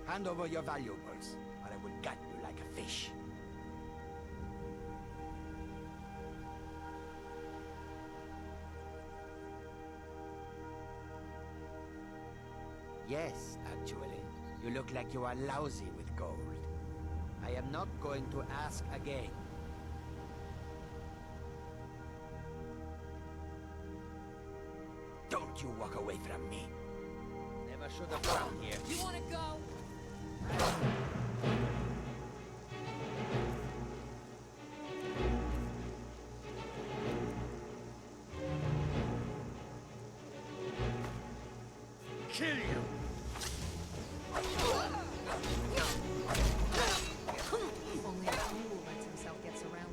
Hand over your valuables, or I will gut you like a fish. Yes, actually. You look like you are lousy with gold. I am not going to ask again. Don't you walk away from me. Never should have come here. You wanna go? Kill you! Only a fool lets himself get surrounded.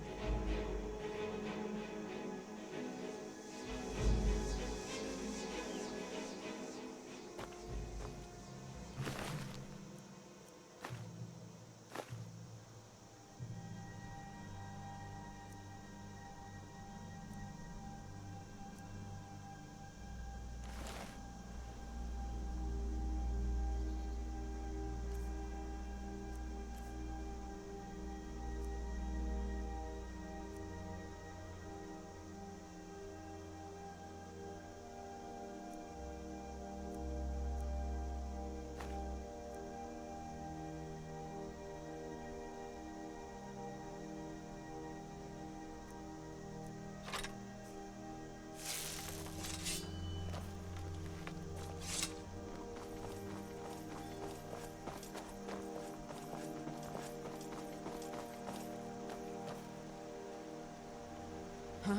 Huh?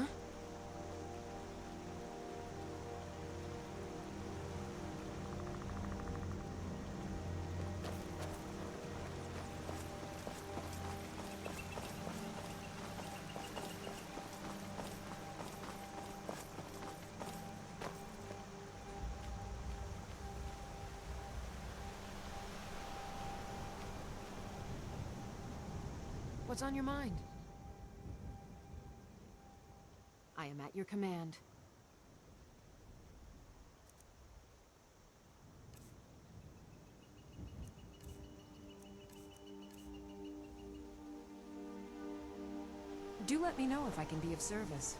What's on your mind? I am at your command. Do let me know if I can be of service.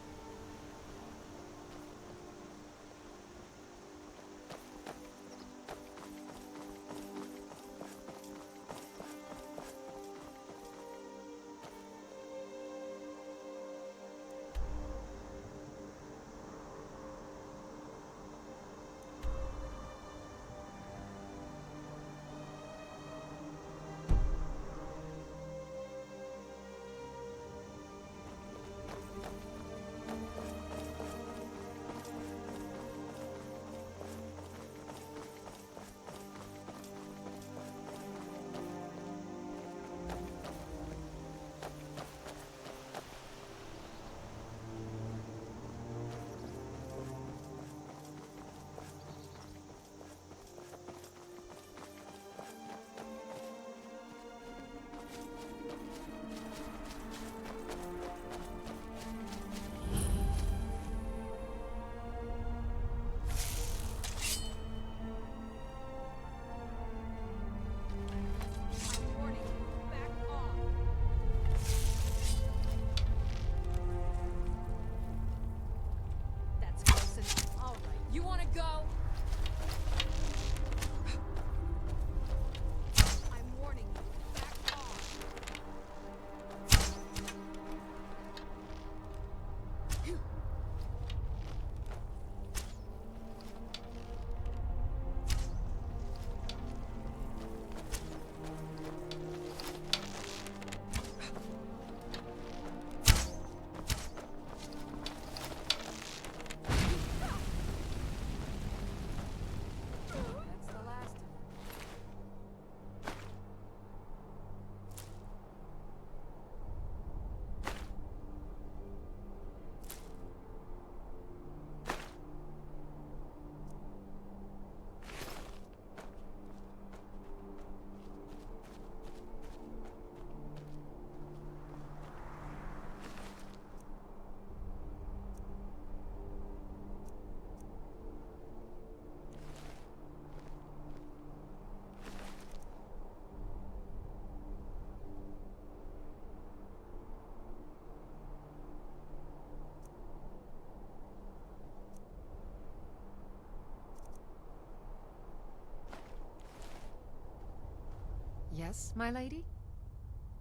Yes, my lady?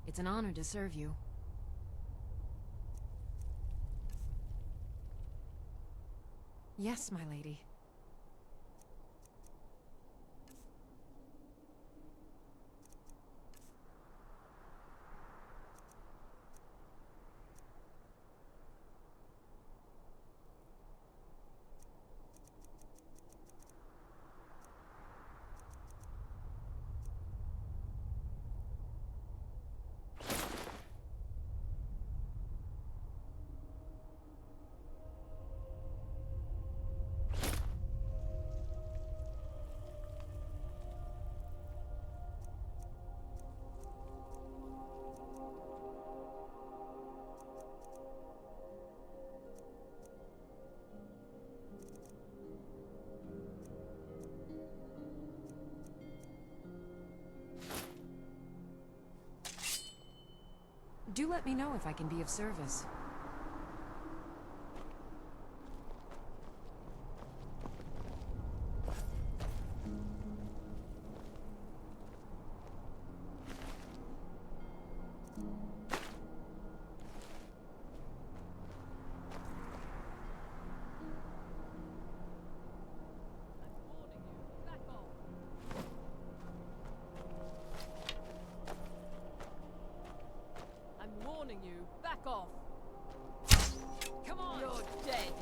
It's an honor to serve you. Yes, my lady. Do let me know if I can be of service. You back off. Come on, you're dead.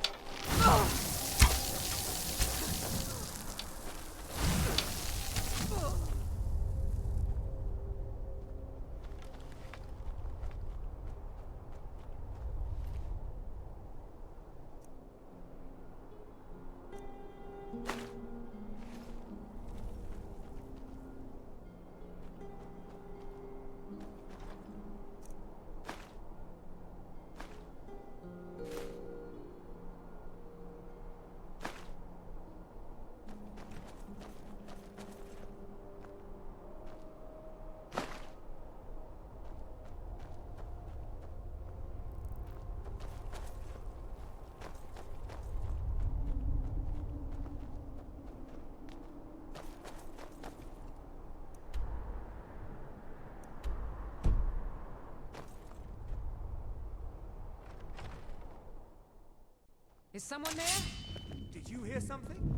Is someone there? Did you hear something?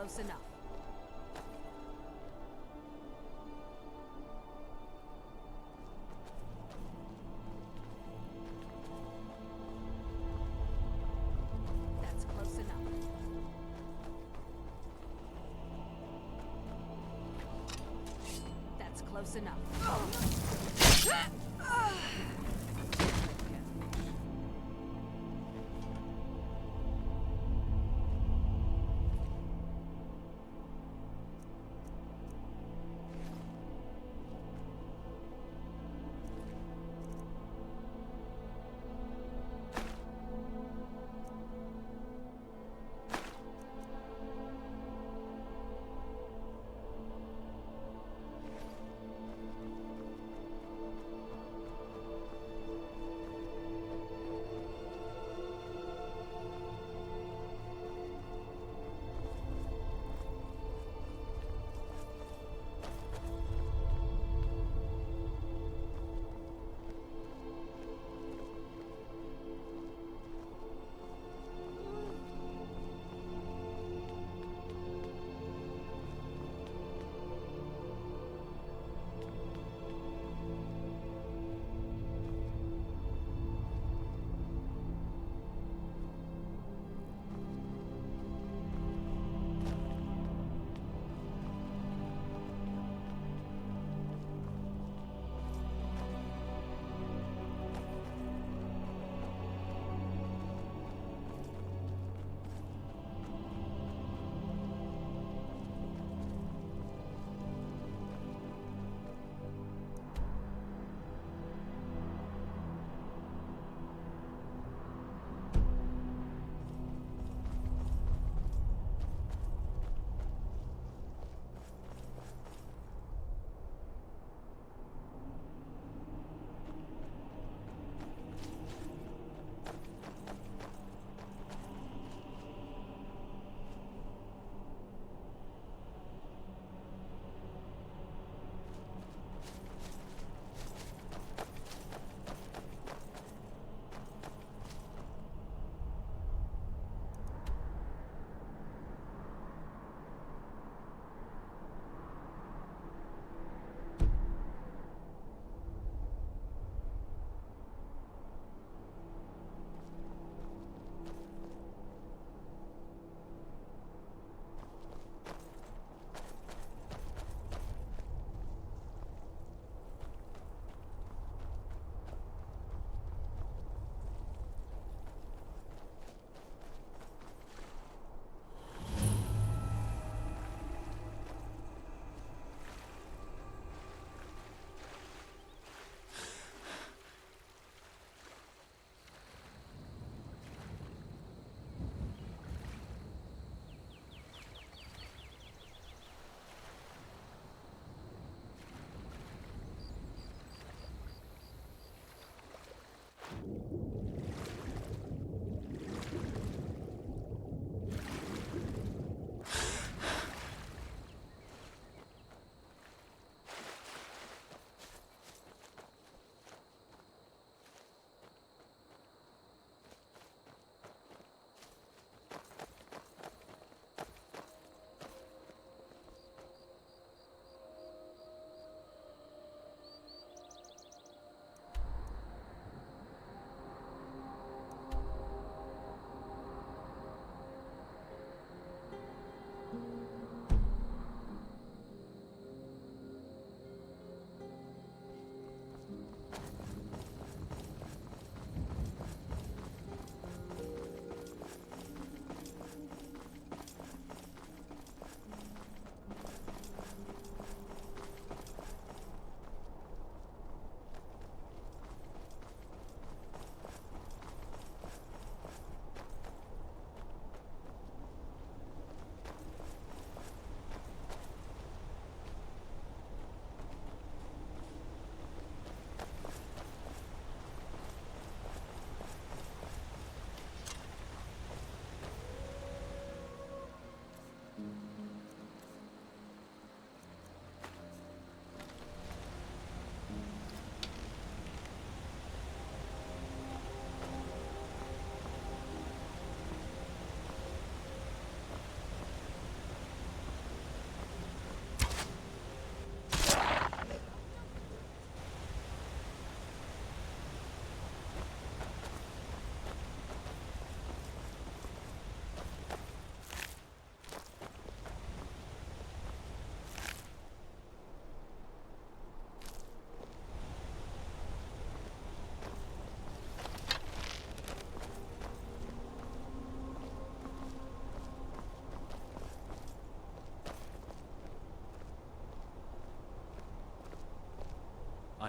close enough. That's close enough. That's close enough.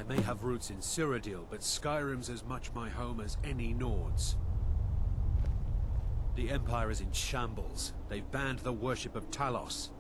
I may have roots in Cyrodiil, but Skyrim's as much my home as any Nords. The Empire is in shambles. They've banned the worship of Talos.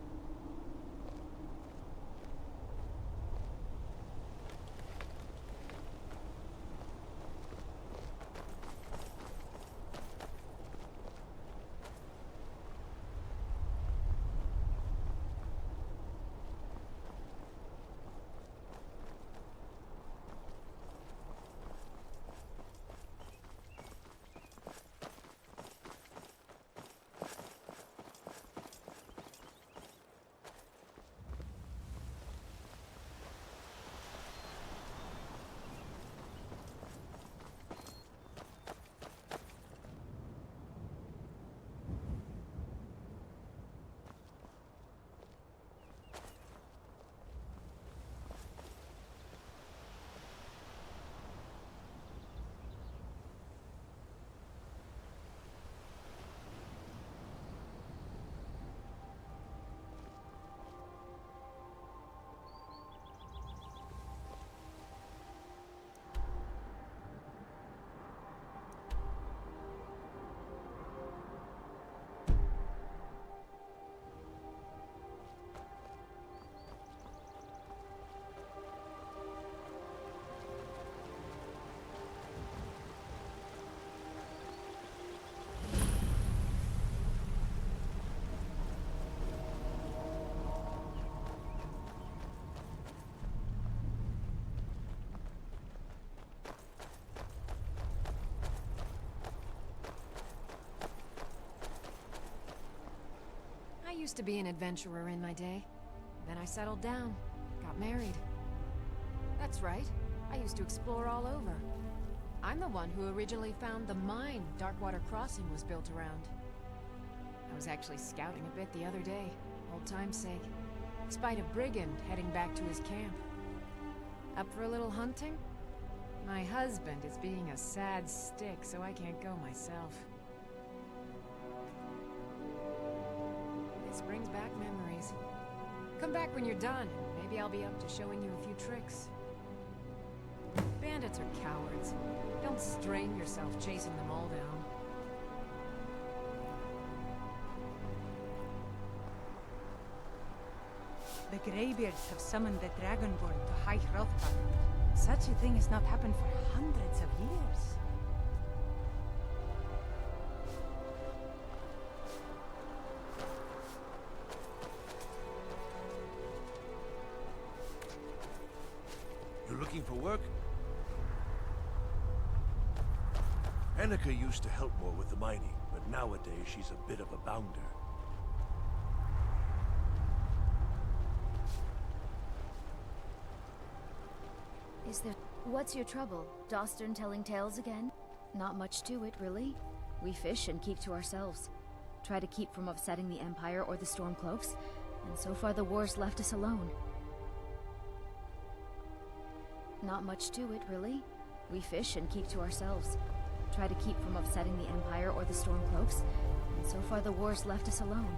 I used to be an adventurer in my day. Then I settled down, got married. That's right, I used to explore all over. I'm the one who originally found the mine Darkwater Crossing was built around. I was actually scouting a bit the other day, old time's sake. Spied a brigand heading back to his camp. Up for a little hunting? My husband is being a sad stick, so I can't go myself. This brings back memories. Come back when you're done, and maybe I'll be up to showing you a few tricks. Bandits are cowards. Don't strain yourself chasing them all down. The Greybeards have summoned the Dragonborn to High Hrothgar. Such a thing has not happened for hundreds of years. You're looking for work? Annika used to help more with the mining, but nowadays she's a bit of a bounder. What's your trouble? Dostern telling tales again? Not much to it, really. We fish and keep to ourselves. Try to keep from upsetting the Empire or the Stormcloaks, and so far the war's left us alone. Not much to it, really. We fish and keep to ourselves. Try to keep from upsetting the Empire or the Stormcloaks, and so far the war's left us alone.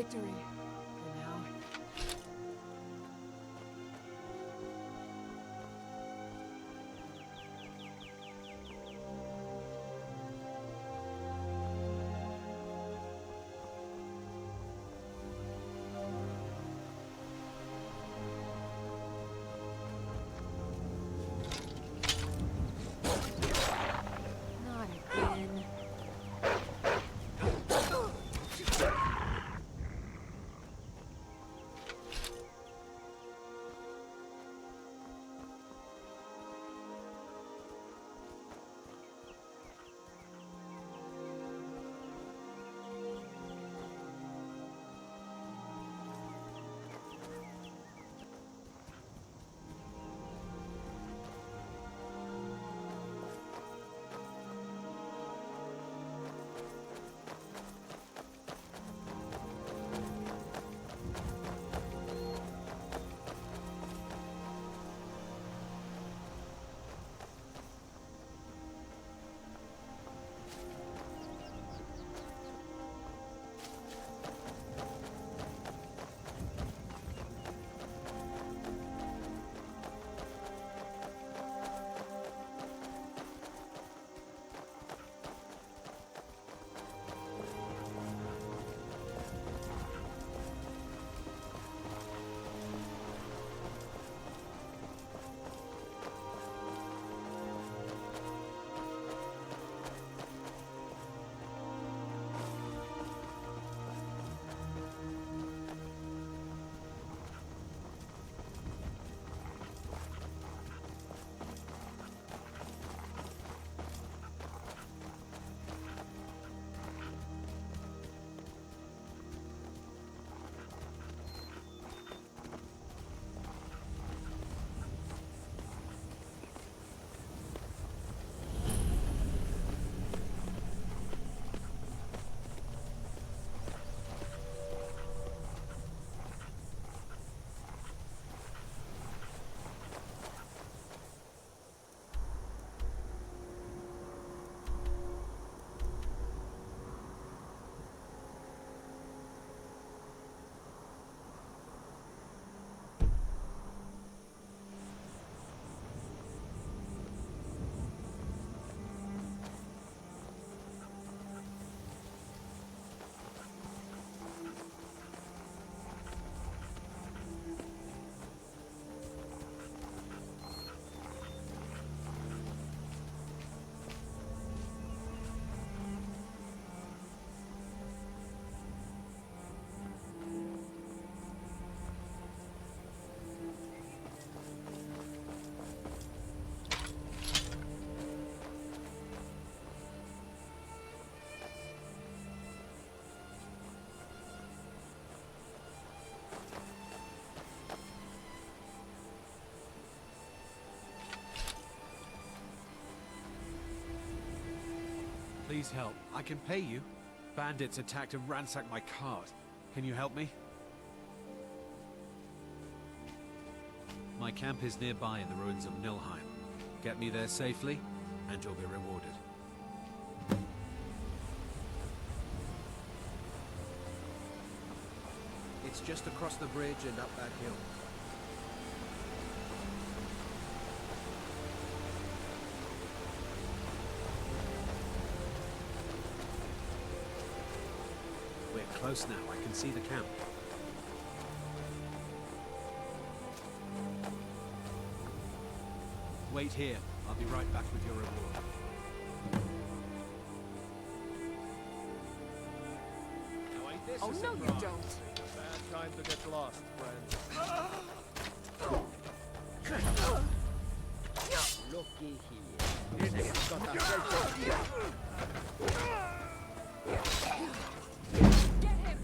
victory. For now. Not again. Please help. I can pay you. Bandits attacked and ransacked my cart. Can you help me? My camp is nearby in the ruins of Nilheim. Get me there safely, and you'll be rewarded. It's just across the bridge and up that hill. We're close now. I can see the camp. Wait here. I'll be right back with your reward. Now ain't this Oh, a no, you surprise? don't. Bad time to get lost, friends. Looky here. This got a Get him!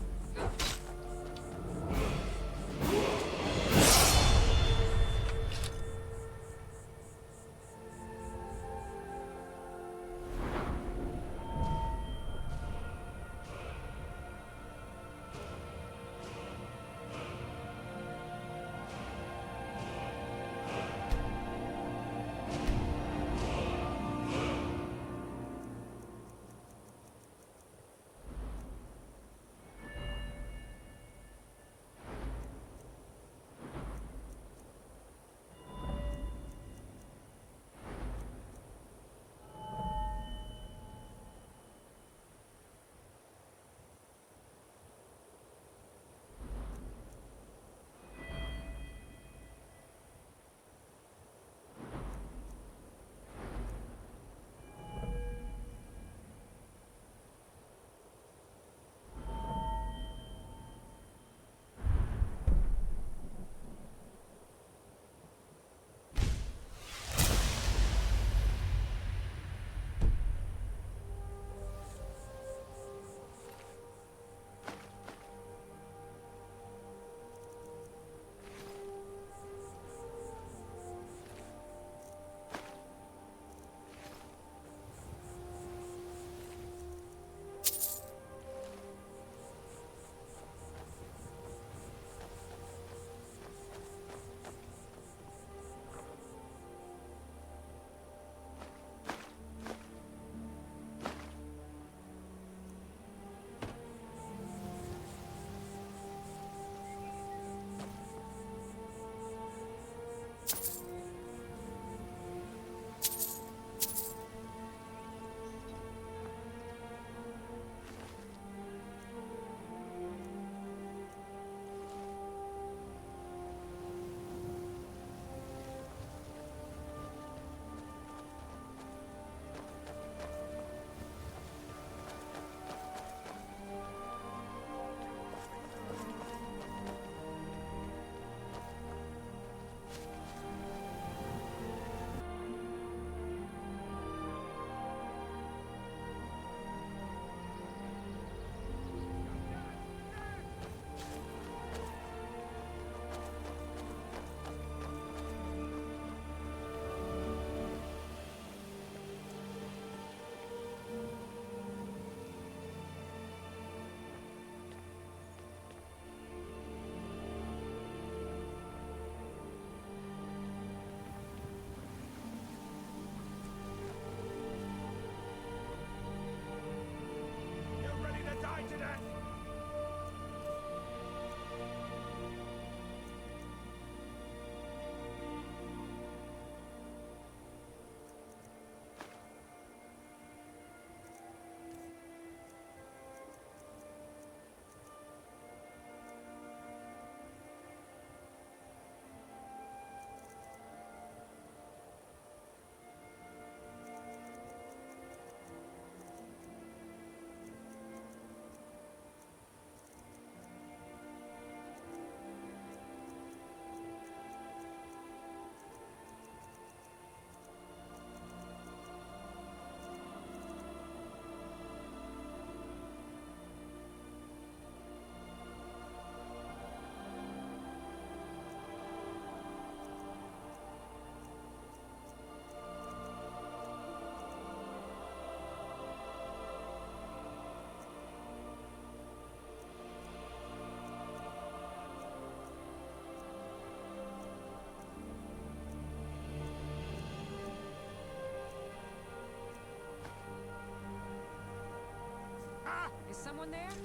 Anyone there?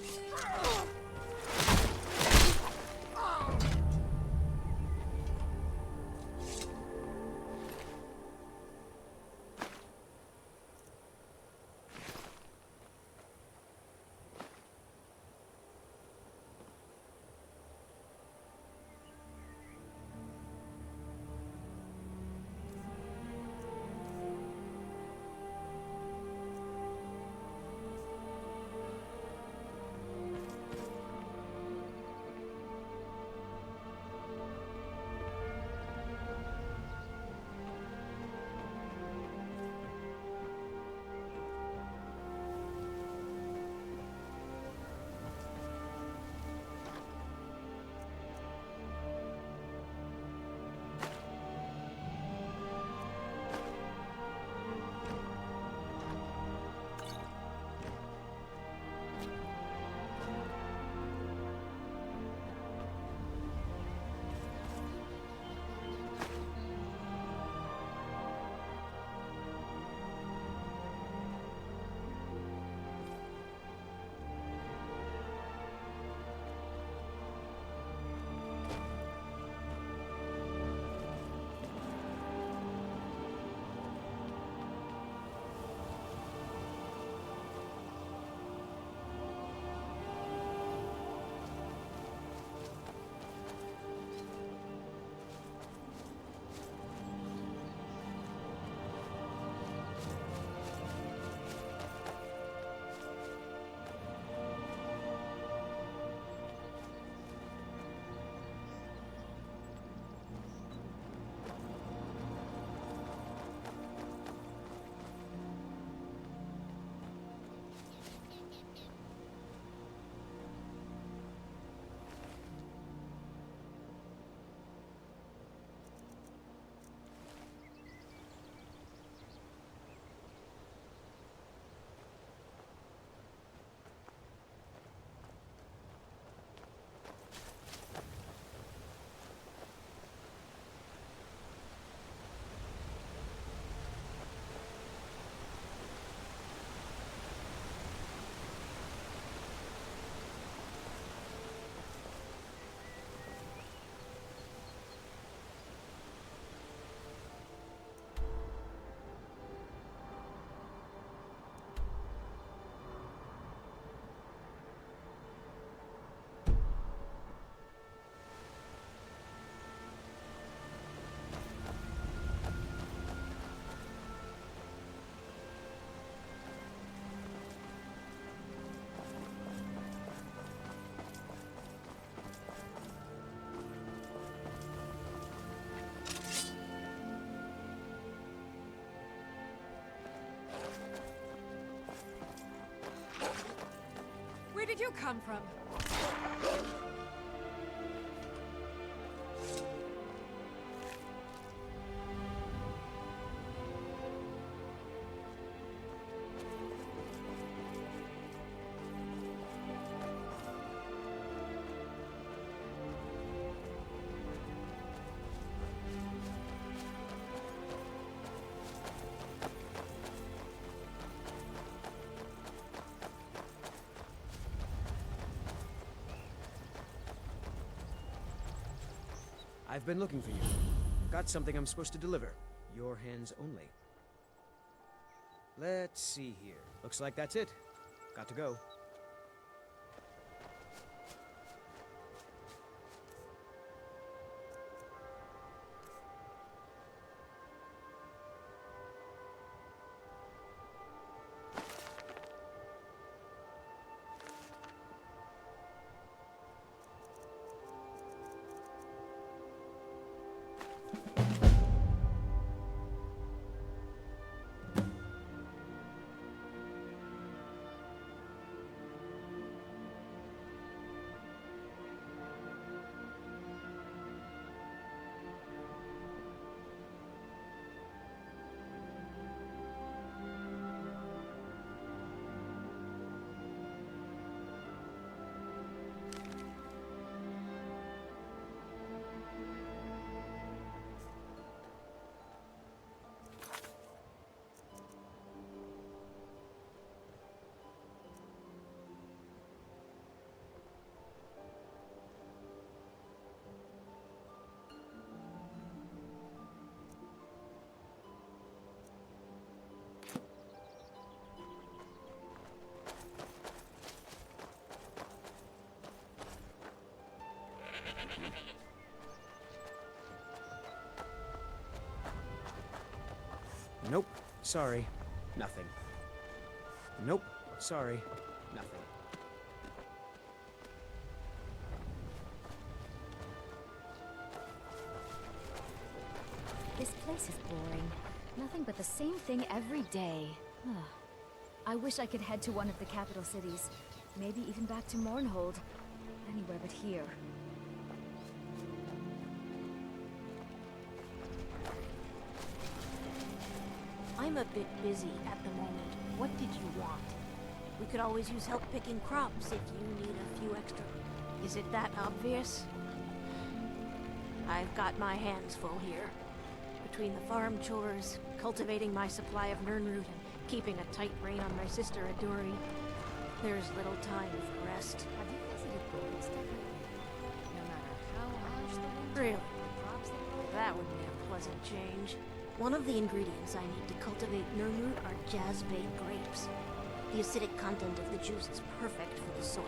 Where did you come from? I've been looking for you. Got something I'm supposed to deliver. Your hands only. Let's see here. Looks like that's it. Got to go. Nope. Sorry. Nothing. Nope. Sorry. Nothing. This place is boring. Nothing but the same thing every day. I wish I could head to one of the capital cities. Maybe even back to Mournhold. Anywhere but here. I'm a bit busy at the moment. What did you want? We could always use help picking crops if you need a few extra. Is it that obvious? I've got my hands full here. Between the farm chores, cultivating my supply of Nirnroot, and keeping a tight rein on my sister Adori, there's little time for rest. Have you visited Goldstone? No matter how harsh the winter, Really? the crops that grow That would be a pleasant change. One of the ingredients I need to cultivate Nirnroot are jazzbay grapes. The acidic content of the juice is perfect for the soil.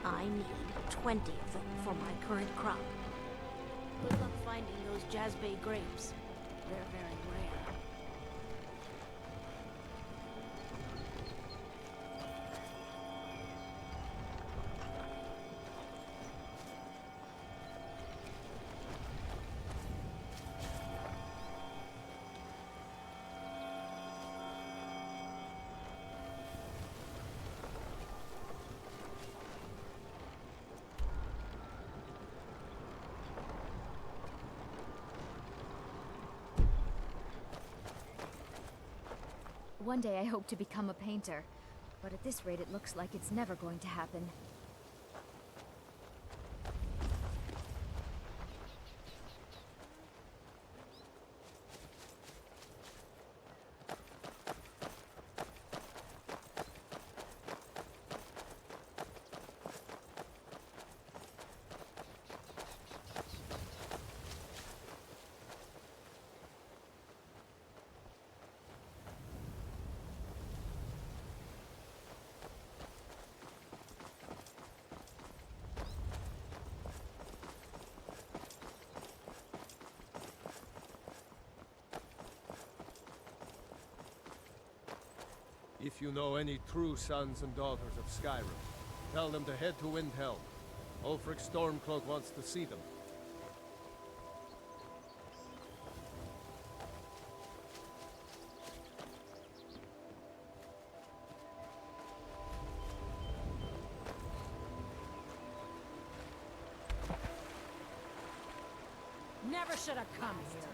I need 20 of them for my current crop. Good luck finding those jazzbay grapes. They're very rare. One day I hope to become a painter, but at this rate it looks like it's never going to happen. If you know any true sons and daughters of Skyrim, tell them to head to Windhelm. Ulfric Stormcloak wants to see them. Never should have come here.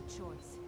choice.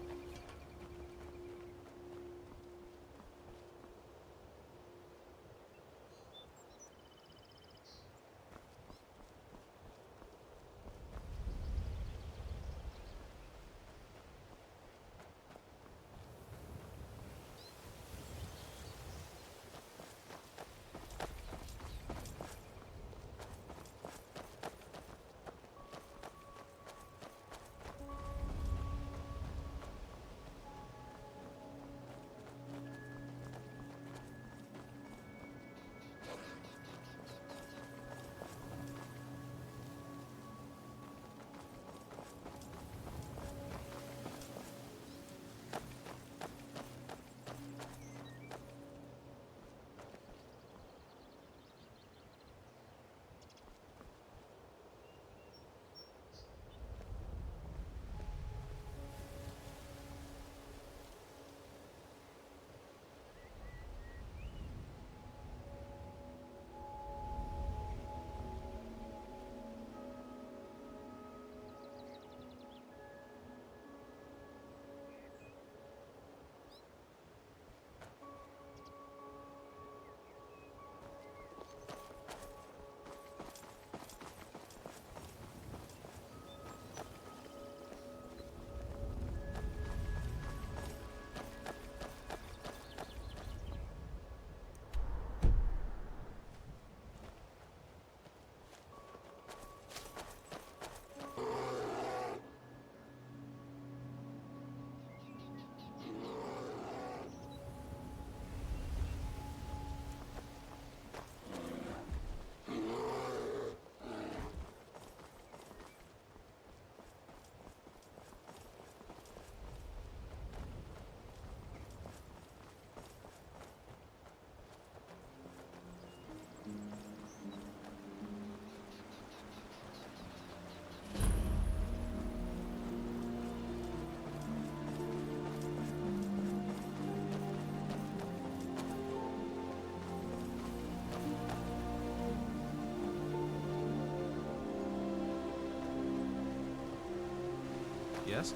Yes?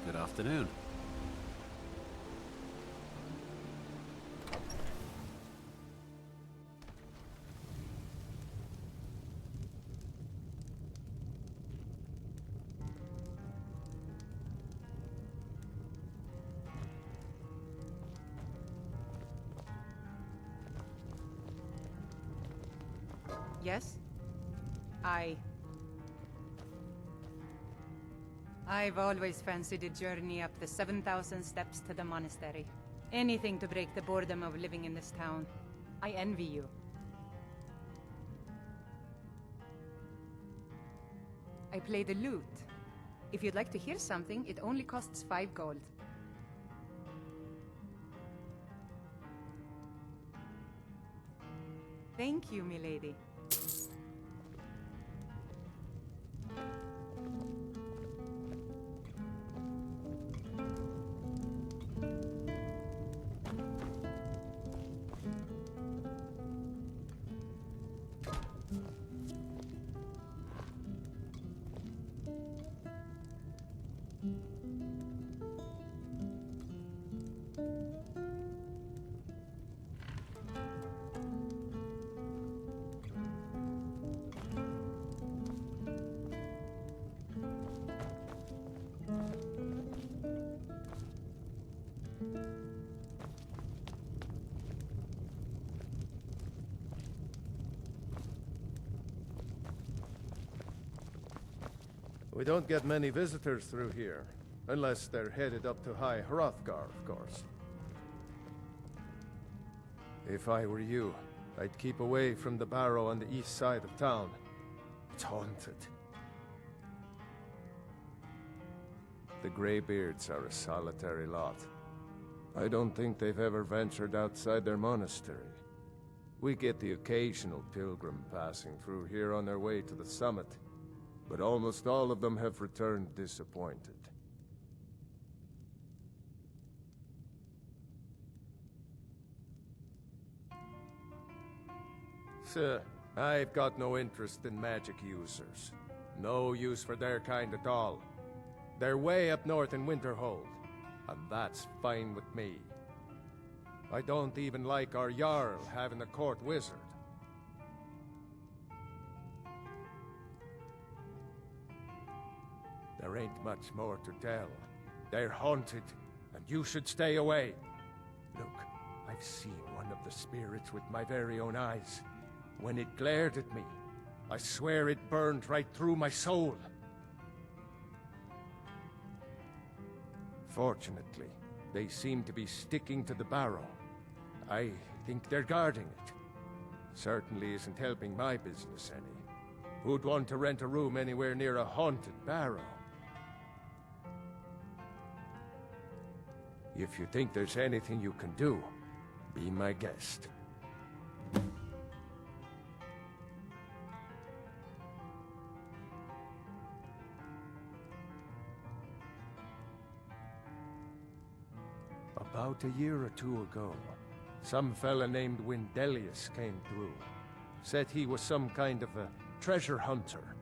Good afternoon. Yes? I've always fancied a journey up the 7,000 steps to the monastery. Anything to break the boredom of living in this town. I envy you. I play the lute. If you'd like to hear something, it only costs 5 gold. Thank you, milady. We don't get many visitors through here, unless they're headed up to High Hrothgar, of course. If I were you, I'd keep away from the barrow on the east side of town. It's haunted. The Greybeards are a solitary lot. I don't think they've ever ventured outside their monastery. We get the occasional pilgrim passing through here on their way to the summit, but almost all of them have returned disappointed. Sir, I've got no interest in magic users. No use for their kind at all. They're way up north in Winterhold, and that's fine with me. I don't even like our Jarl having a court wizard. There ain't much more to tell. They're haunted, and you should stay away. Look, I've seen one of the spirits with my very own eyes. When it glared at me, I swear it burned right through my soul. Fortunately, they seem to be sticking to the barrow. I think they're guarding it. Certainly isn't helping my business any. Who'd want to rent a room anywhere near a haunted barrow? If you think there's anything you can do, be my guest. About a year or two ago, some fella named Windelius came through. Said he was some kind of a treasure hunter.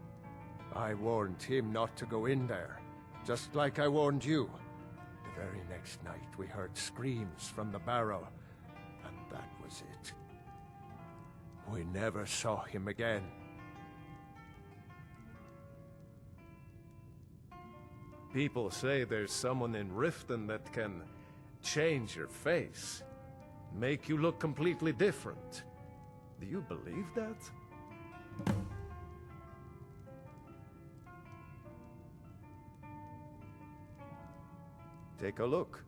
I warned him not to go in there, just like I warned you. The very next night we heard screams from the barrow, and that was it. We never saw him again. People say there's someone in Riften that can change your face, make you look completely different. Do you believe that? Take a look.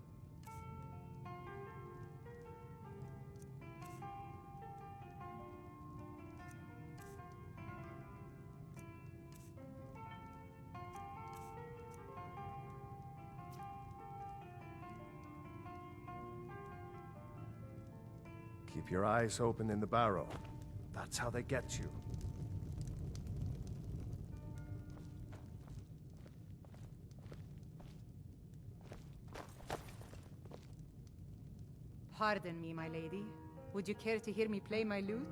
Keep your eyes open in the barrow. That's how they get you. Pardon me, my lady. Would you care to hear me play my lute?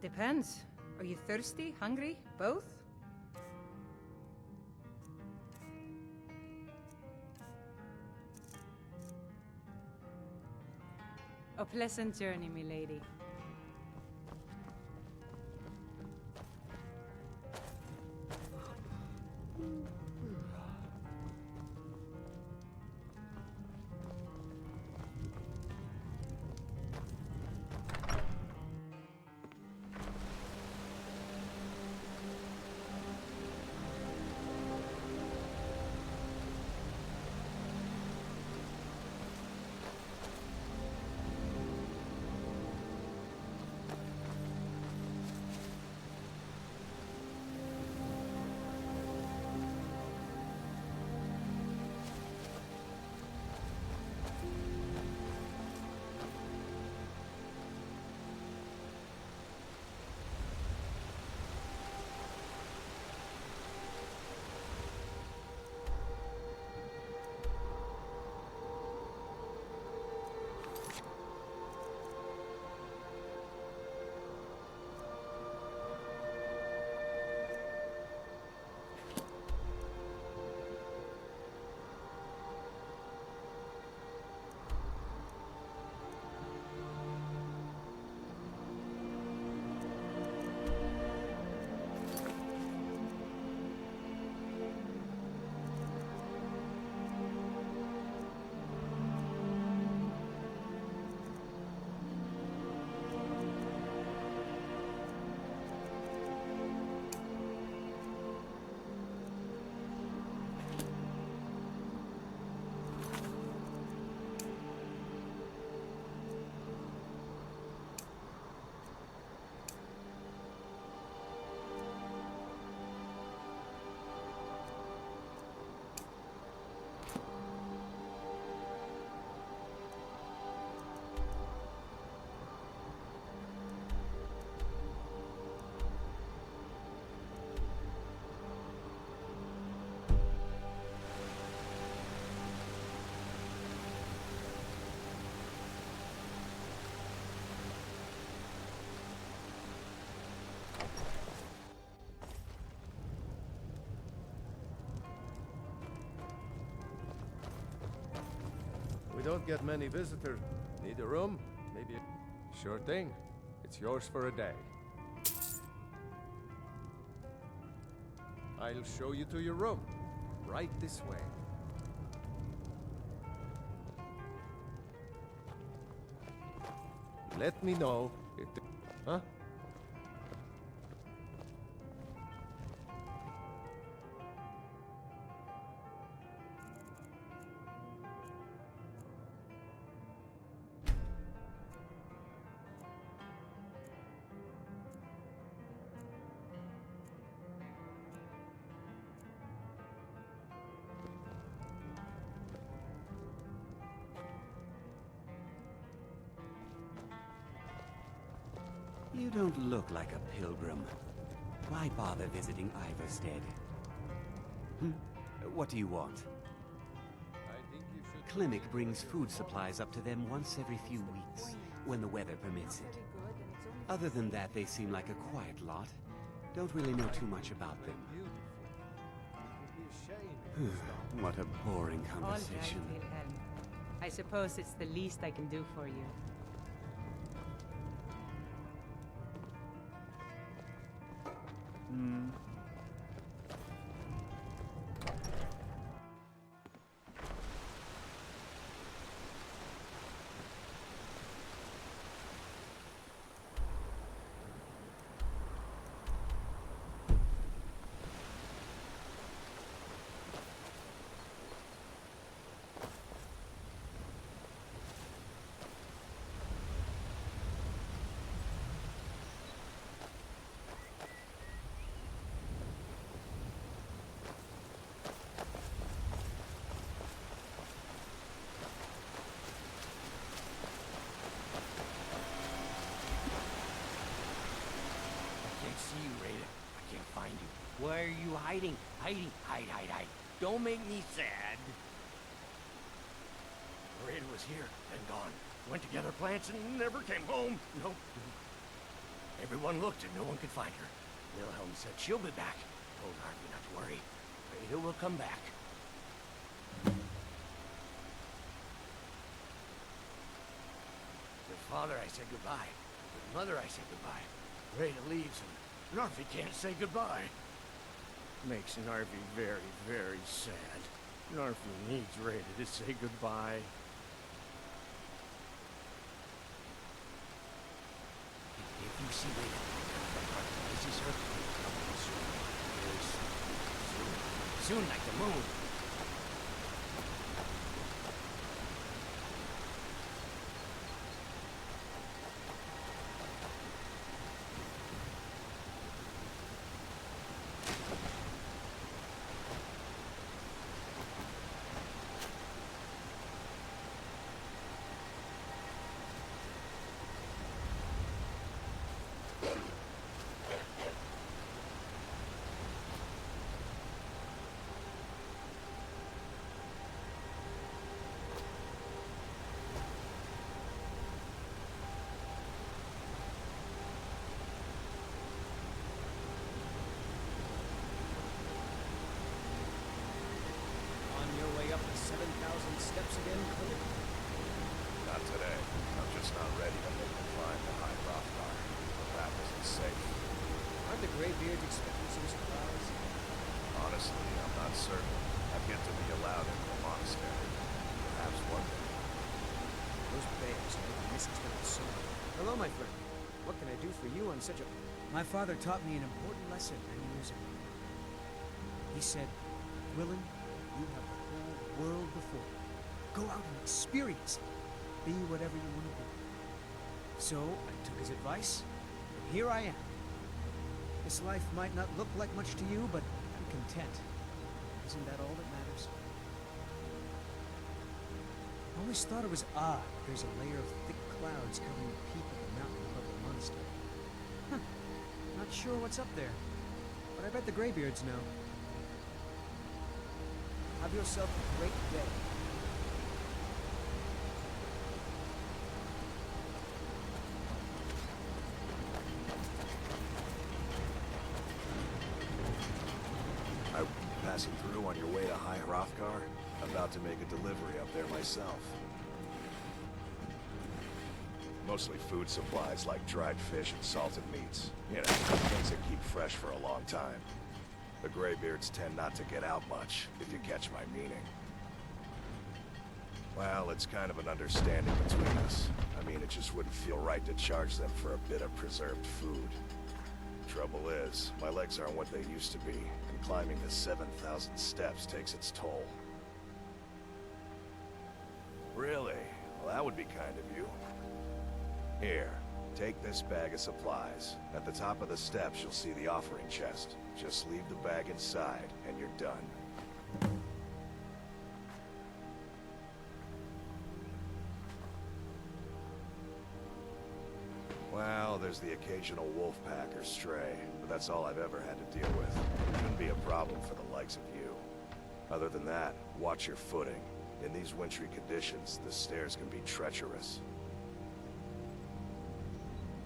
Depends. Are you thirsty, hungry, both? A pleasant journey, milady. We don't get many visitors. Need a room? Maybe. Sure thing. It's yours for a day. I'll show you to your room. Right this way. Let me know if the... Huh? You don't look like a pilgrim. Why bother visiting Ivarstead? What do you want? Clinic brings food supplies up to them once every few weeks, when the weather permits it. Other than that, they seem like a quiet lot. Don't really know too much about them. What a boring conversation. All right, Wilhelm. I suppose it's the least I can do for you. See you, Raider. I can't find you. Where are you hiding? Hiding. Hide, hide, hide. Don't make me sad. Raider was here, then gone. Went to gather plants and never came home. Nope. Everyone looked and no one could find her. Wilhelm said she'll be back. Told Harvey not to worry. Raider will come back. To father, I said goodbye. To mother, I said goodbye. Raider leaves and Narvi can't say goodbye. Makes Narvi very, very sad. Narvi needs Raider to say goodbye. If you see Raider, this is her. Soon. Soon like the moon. Up the 7,000 steps again, Clinic? Not today. I'm just not ready to make the climb to High Rothgar. The path isn't safe. Aren't the Greybeards expecting some surprise? Honestly, I'm not certain. I've yet to be allowed into the monastery. Perhaps one day. Those bears are the missing of the soul. Hello, my friend. What can I do for you on such a... My father taught me an important lesson many years ago. He said, Willem, you have the whole world before you. Go out and experience it. Be whatever you want to be. So I took his advice, and here I am. This life might not look like much to you, but I'm content. Isn't that all that matters? I always thought it was odd that there's a layer of thick clouds covering the peak of the mountain above the monastery. Not sure what's up there, but I bet the Greybeards know. Have yourself a great day. Passing through on your way to High Hrothgar? About to make a delivery up there myself. Mostly food supplies like dried fish and salted meats. You know, things that keep fresh for a long time. The Greybeards tend not to get out much, if you catch my meaning. Well, it's kind of an understanding between us. I mean, it just wouldn't feel right to charge them for a bit of preserved food. Trouble is, my legs aren't what they used to be, and climbing the 7,000 steps takes its toll. Really? Well, that would be kind of you. Here, take this bag of supplies. At the top of the steps, you'll see the offering chest. Just leave the bag inside, and you're done. Well, there's the occasional wolf pack or stray, but that's all I've ever had to deal with. It shouldn't be a problem for the likes of you. Other than that, watch your footing. In these wintry conditions, the stairs can be treacherous.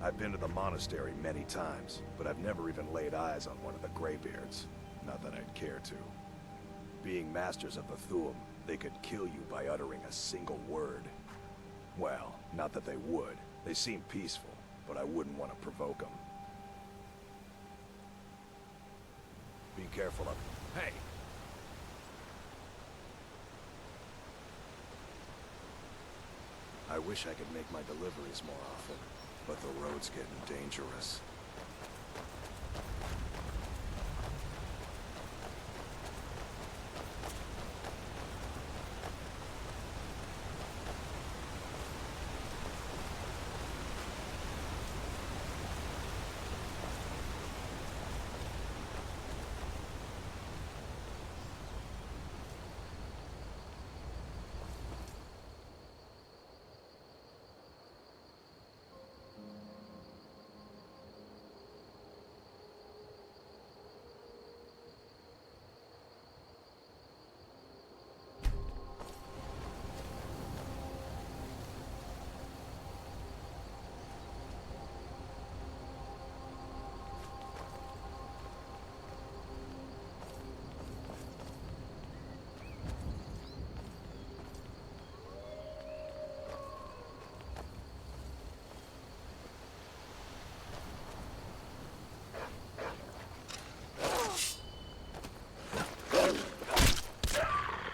I've been to the monastery many times, but I've never even laid eyes on one of the Greybeards. Not that I'd care to. Being masters of the Thuum, they could kill you by uttering a single word. Well, not that they would. They seem peaceful, but I wouldn't want to provoke them. Be careful of... Hey! I wish I could make my deliveries more often, but the road's getting dangerous.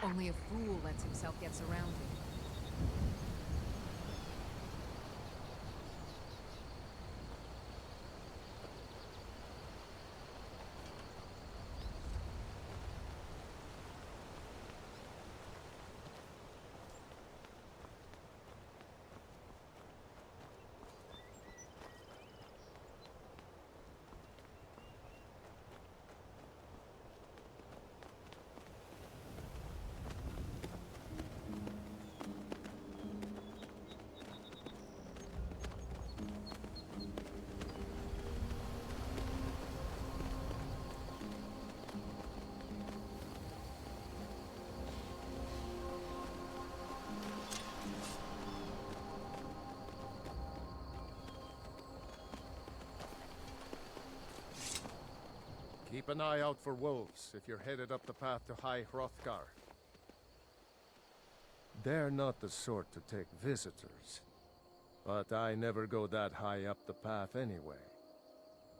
Only a fool lets himself get surrounded. Keep an eye out for wolves if you're headed up the path to High Hrothgar. They're not the sort to take visitors. But I never go that high up the path anyway.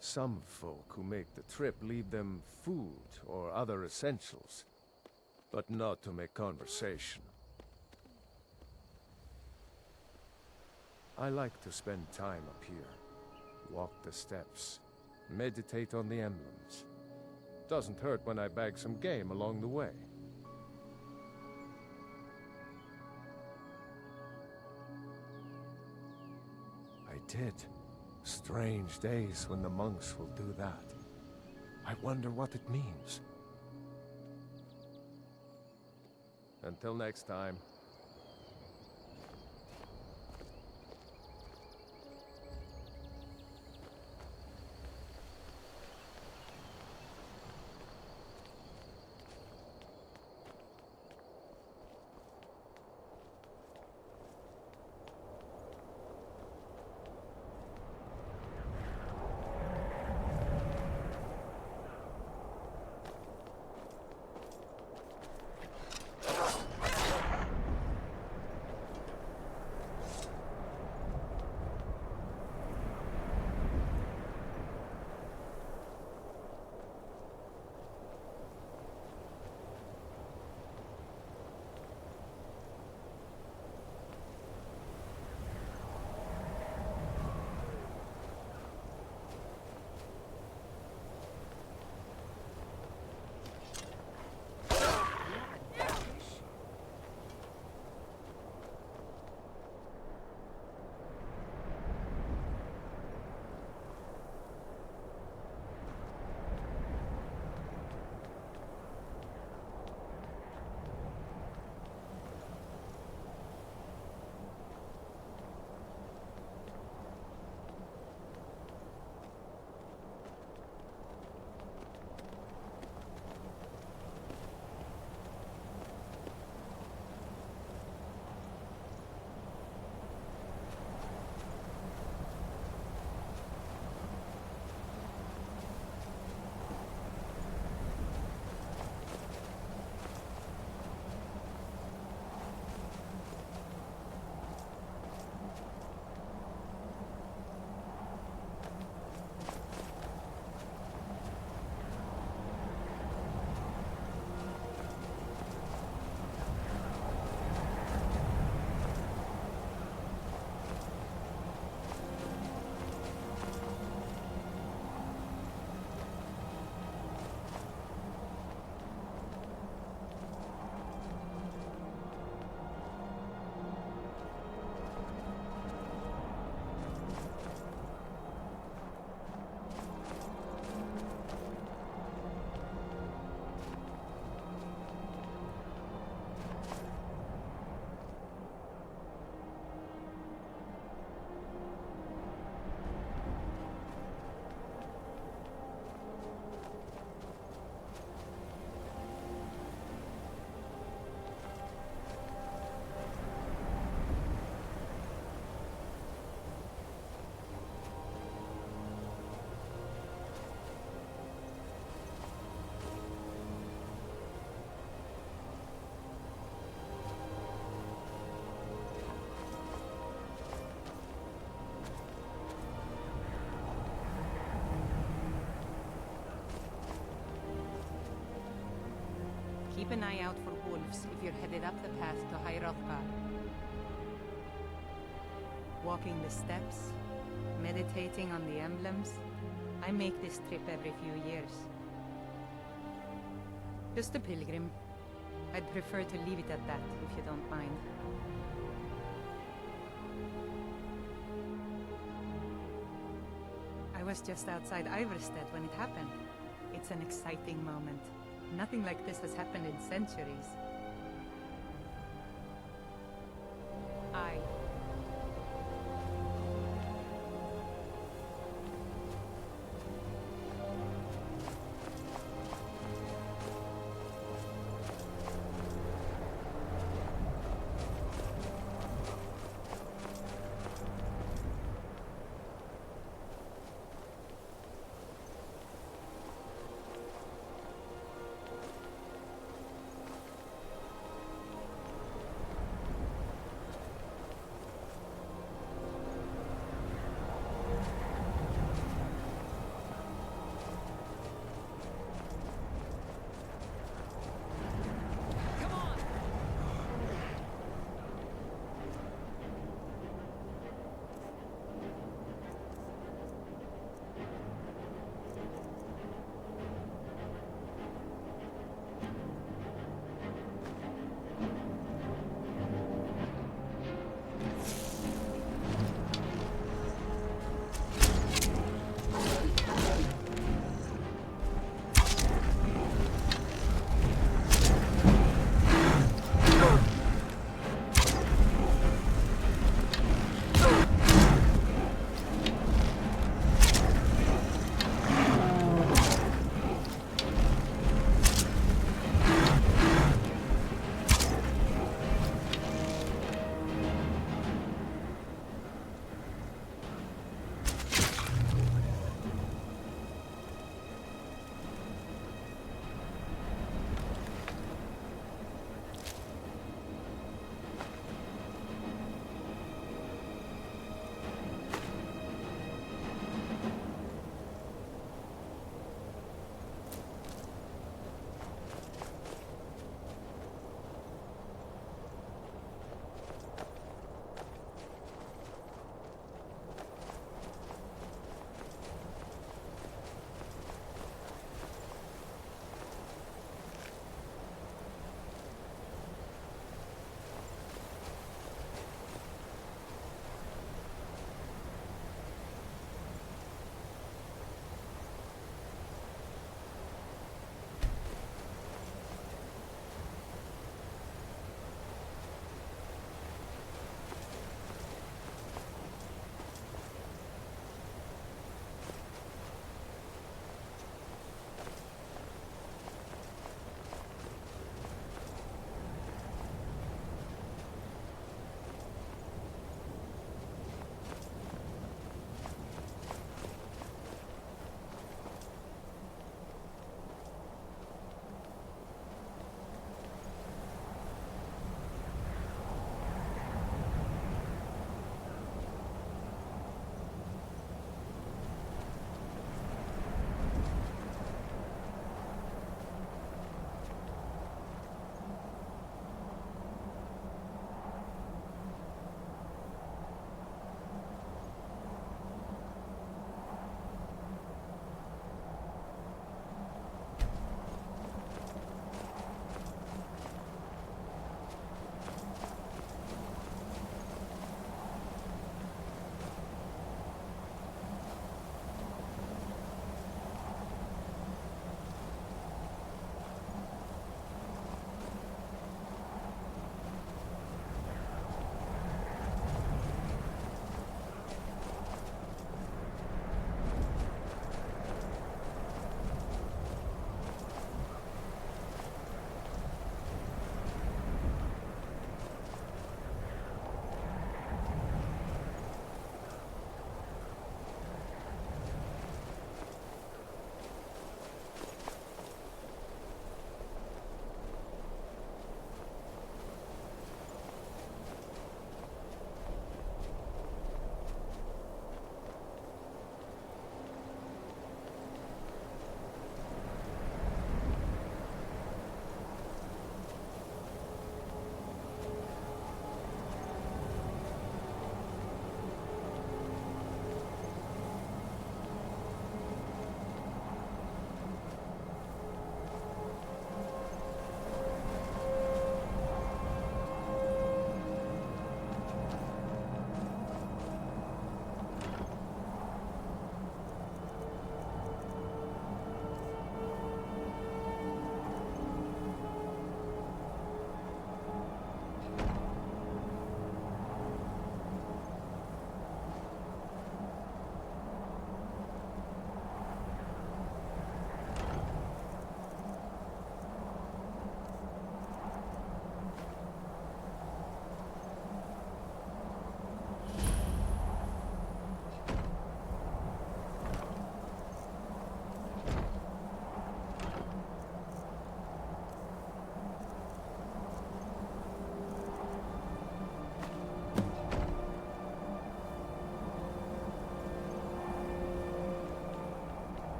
Some folk who make the trip leave them food or other essentials, but not to make conversation. I like to spend time up here, walk the steps, meditate on the emblems. Doesn't hurt when I bag some game along the way. I did. Strange days when the monks will do that. I wonder what it means. Until next time. keep an eye out for wolves if you're headed up the path to High Hrothgar. Walking the steps, meditating on the emblems. I make this trip every few years. Just a pilgrim. I'd prefer to leave it at that, if you don't mind. I was just outside Iverstead when it happened. It's an exciting moment. Nothing like this has happened in centuries.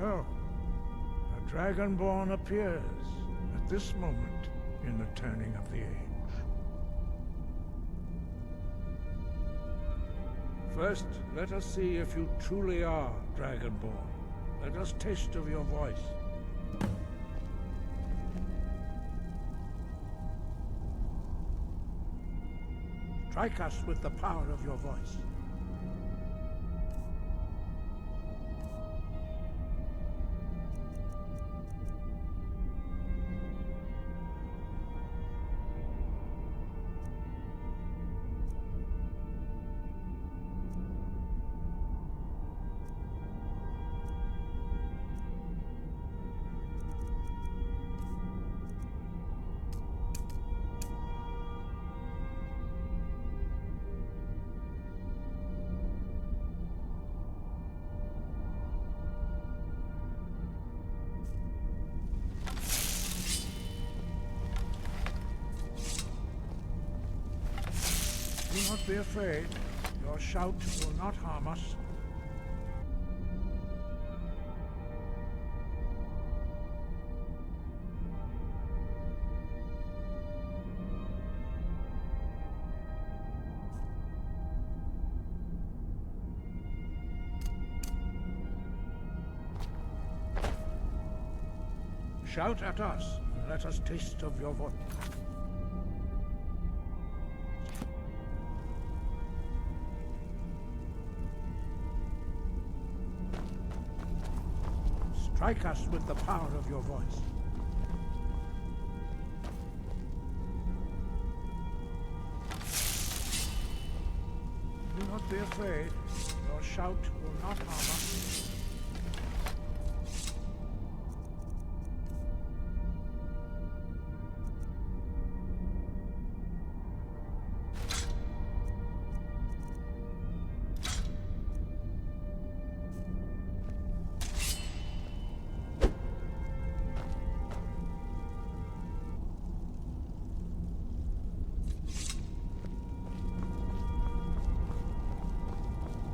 So, a Dragonborn appears at this moment in the turning of the age. First, let us see if you truly are Dragonborn. Let us taste of your voice. Strike us with the power of your voice. Do not be afraid. Your shout will not harm us. Shout at us, and let us taste of your voice. Strike us with the power of your voice. Do not be afraid. Your shout will not harm us.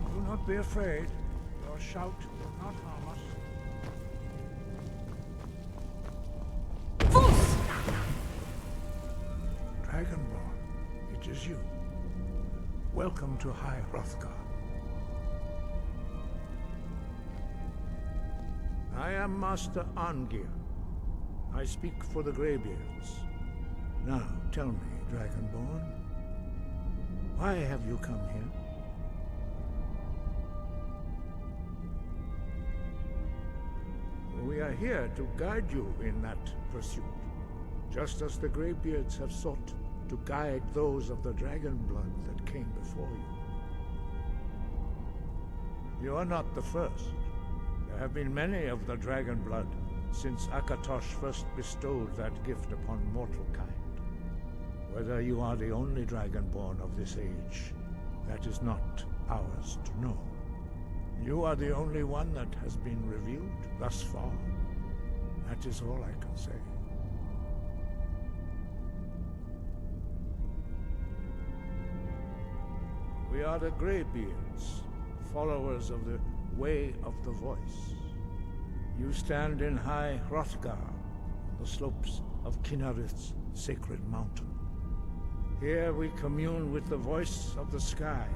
Do not be afraid. Your shout will not harm us. Dragonborn, it is you. Welcome to High Hrothgar. I am Master Arngir. I speak for the Greybeards. Now, tell me, Dragonborn, why have you come here? We are here to guide you in that pursuit, just as the Greybeards have sought to guide those of the dragon blood that came before you. You are not the first. There have been many of the dragon blood since Akatosh first bestowed that gift upon mortal kind. Whether you are the only dragonborn of this age, that is not ours to know. You are the only one that has been revealed thus far. That is all I can say. We are the Greybeards, followers of the Way of the Voice. You stand in High Hrothgar, on the slopes of Kinnarith's sacred mountain. Here we commune with the voice of the sky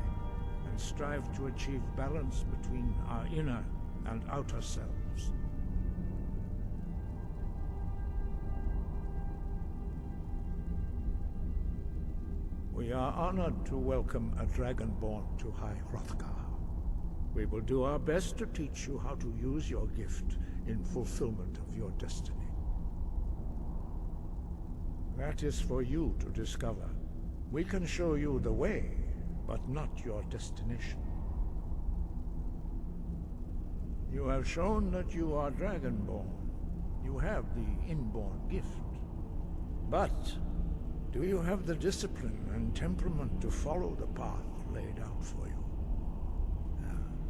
and strive to achieve balance between our inner and outer selves. We are honored to welcome a Dragonborn to High Hrothgar. We will do our best to teach you how to use your gift in fulfillment of your destiny. That is for you to discover. We can show you the way, but not your destination. You have shown that you are Dragonborn. You have the inborn gift. But do you have the discipline and temperament to follow the path laid out for you?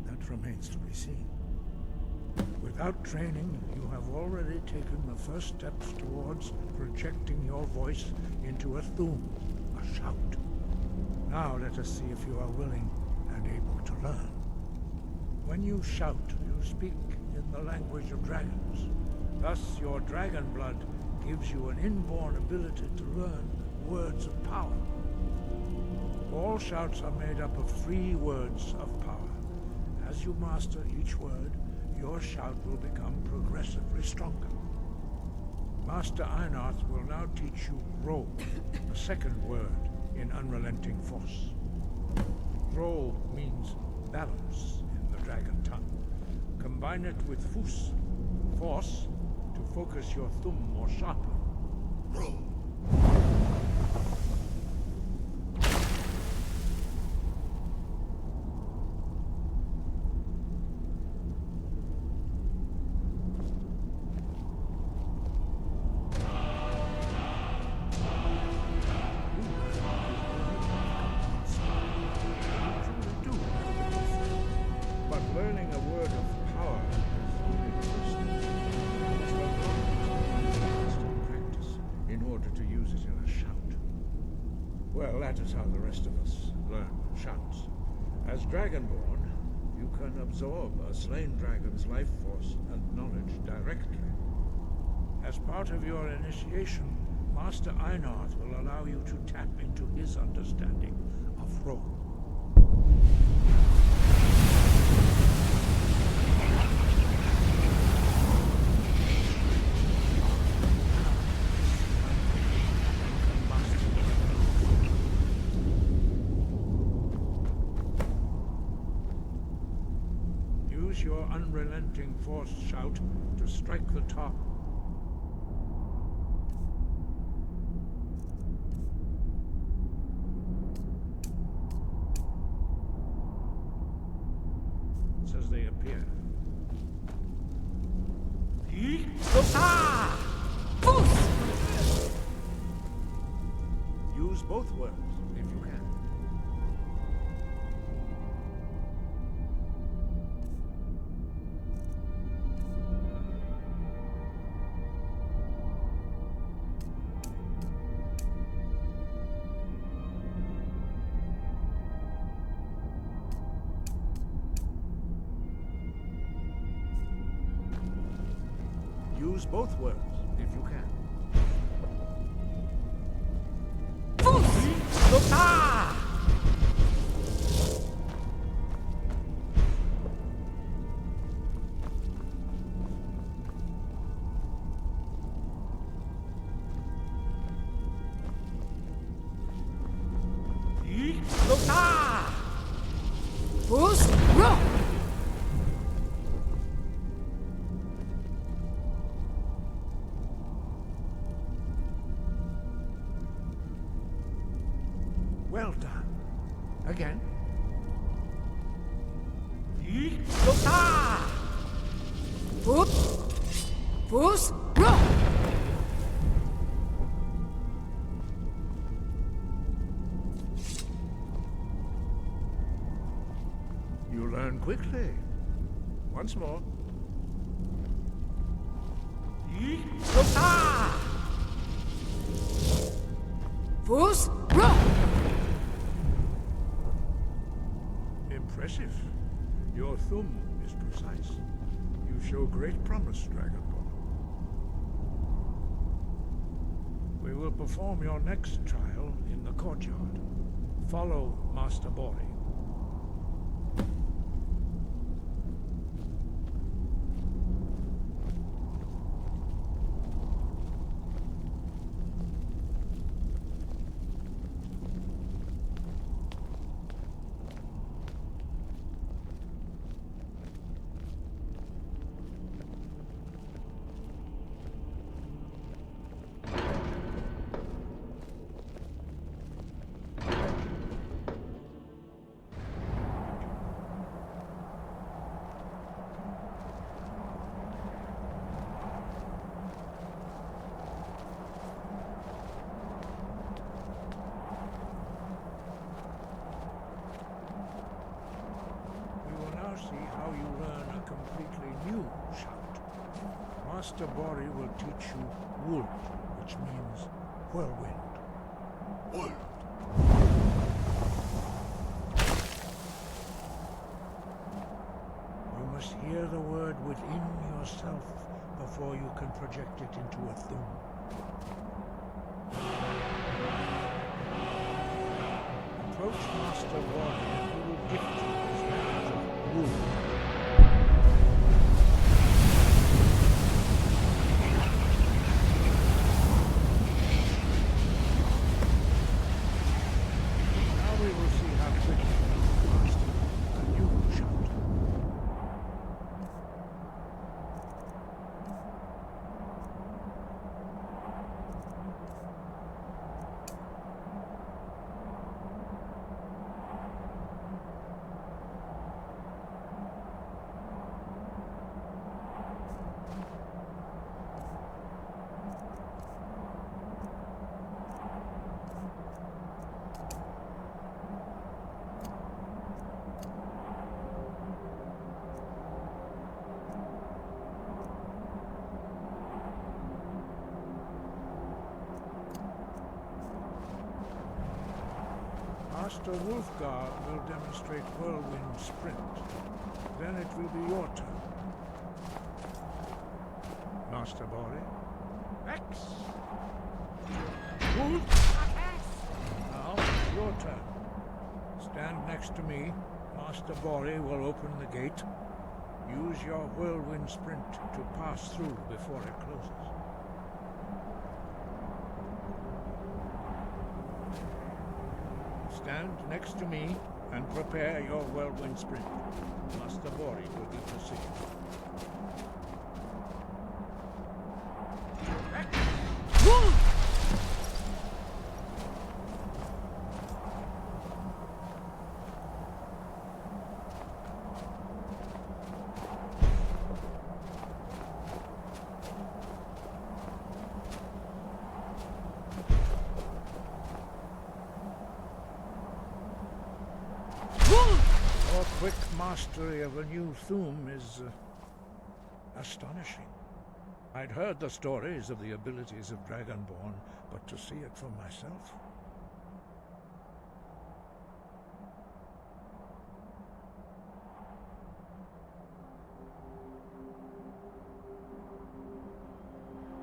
That remains to be seen. Without training, you have already taken the first steps towards projecting your voice into a Thu'um, a shout. Now let us see if you are willing and able to learn. When you shout, you speak in the language of dragons. Thus, your dragon blood gives you an inborn ability to learn words of power. All shouts are made up of 3 words of power. As you master each word, your shout will become progressively stronger. Master Einarth will now teach you Ro, the second word in Unrelenting Force. Ro means balance in the dragon tongue. Combine it with Fus, force, to focus your thumb more sharply. Ro. Well, that is how the rest of us learn shouts. As Dragonborn, you can absorb a slain dragon's life force and knowledge directly. As part of your initiation, Master Einarth will allow you to tap into his understanding of Ro. Use your unrelenting force shout to strike the top. As they appear. Use both words if you can. Use both words, if you can. Well done. Again. You learn quickly. Once more. Impressive. Your thumb is precise. You show great promise, Dragonborn. We will perform your next trial in the courtyard. Follow Master Bori. See how you learn a completely new shout. Master Bori will teach you Wood, which means whirlwind. Wood. must hear the word within yourself before you can project it into a thum. Approach Master Warrior and he will gift you his knowledge of wound. Master Wolfgar will demonstrate Whirlwind Sprint. Then it will be your turn. Master Bori. X! Wolf! Now, your turn. Stand next to me. Master Bori will open the gate. Use your Whirlwind Sprint to pass through before it closes. Stand next to me and prepare your Whirlwind Sprint. Master Bori will be proceeding. Your quick mastery of a new thum is astonishing. I'd heard the stories of the abilities of Dragonborn, but to see it for myself...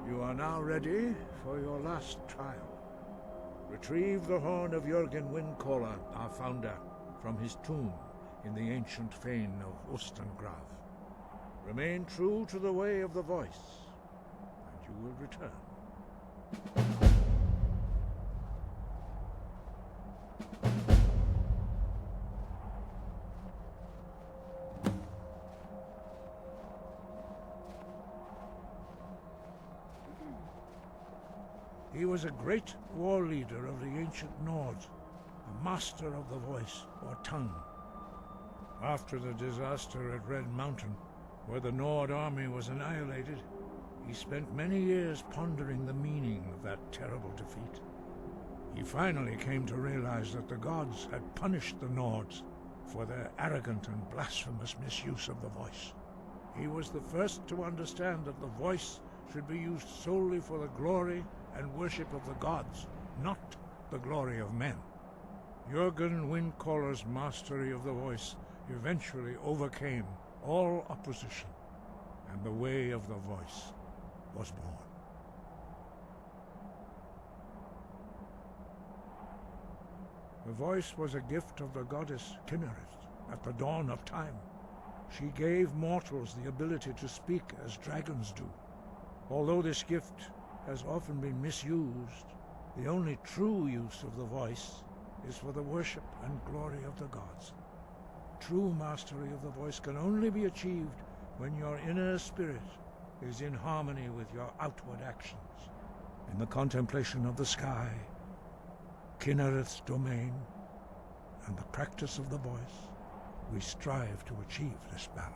You are now ready for your last trial. Retrieve the horn of Jürgen Windcaller, our founder, from his tomb in the ancient fane of Ustengrav. Remain true to the way of the voice, and you will return. He was a great war leader of the ancient Nords, a master of the voice, or tongue. After the disaster at Red Mountain, where the Nord army was annihilated, he spent many years pondering the meaning of that terrible defeat. He finally came to realize that the gods had punished the Nords for their arrogant and blasphemous misuse of the voice. He was the first to understand that the voice should be used solely for the glory and worship of the gods, not the glory of men. Jürgen Windcaller's mastery of the voice eventually overcame all opposition, and the way of the voice was born. The voice was a gift of the goddess Kinnereth at the dawn of time. She gave mortals the ability to speak as dragons do. Although this gift has often been misused, the only true use of the voice is for the worship and glory of the gods. True mastery of the voice can only be achieved when your inner spirit is in harmony with your outward actions. In the contemplation of the sky, Kinnereth's domain, and the practice of the voice, we strive to achieve this balance.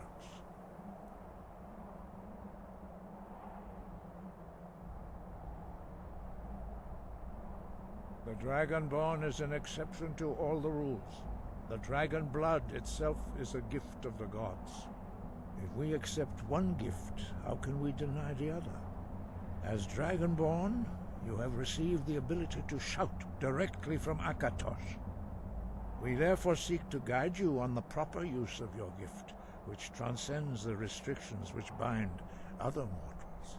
The Dragonborn is an exception to all the rules. The dragon blood itself is a gift of the gods. If we accept one gift, how can we deny the other? As Dragonborn, you have received the ability to shout directly from Akatosh. We therefore seek to guide you on the proper use of your gift, which transcends the restrictions which bind other mortals.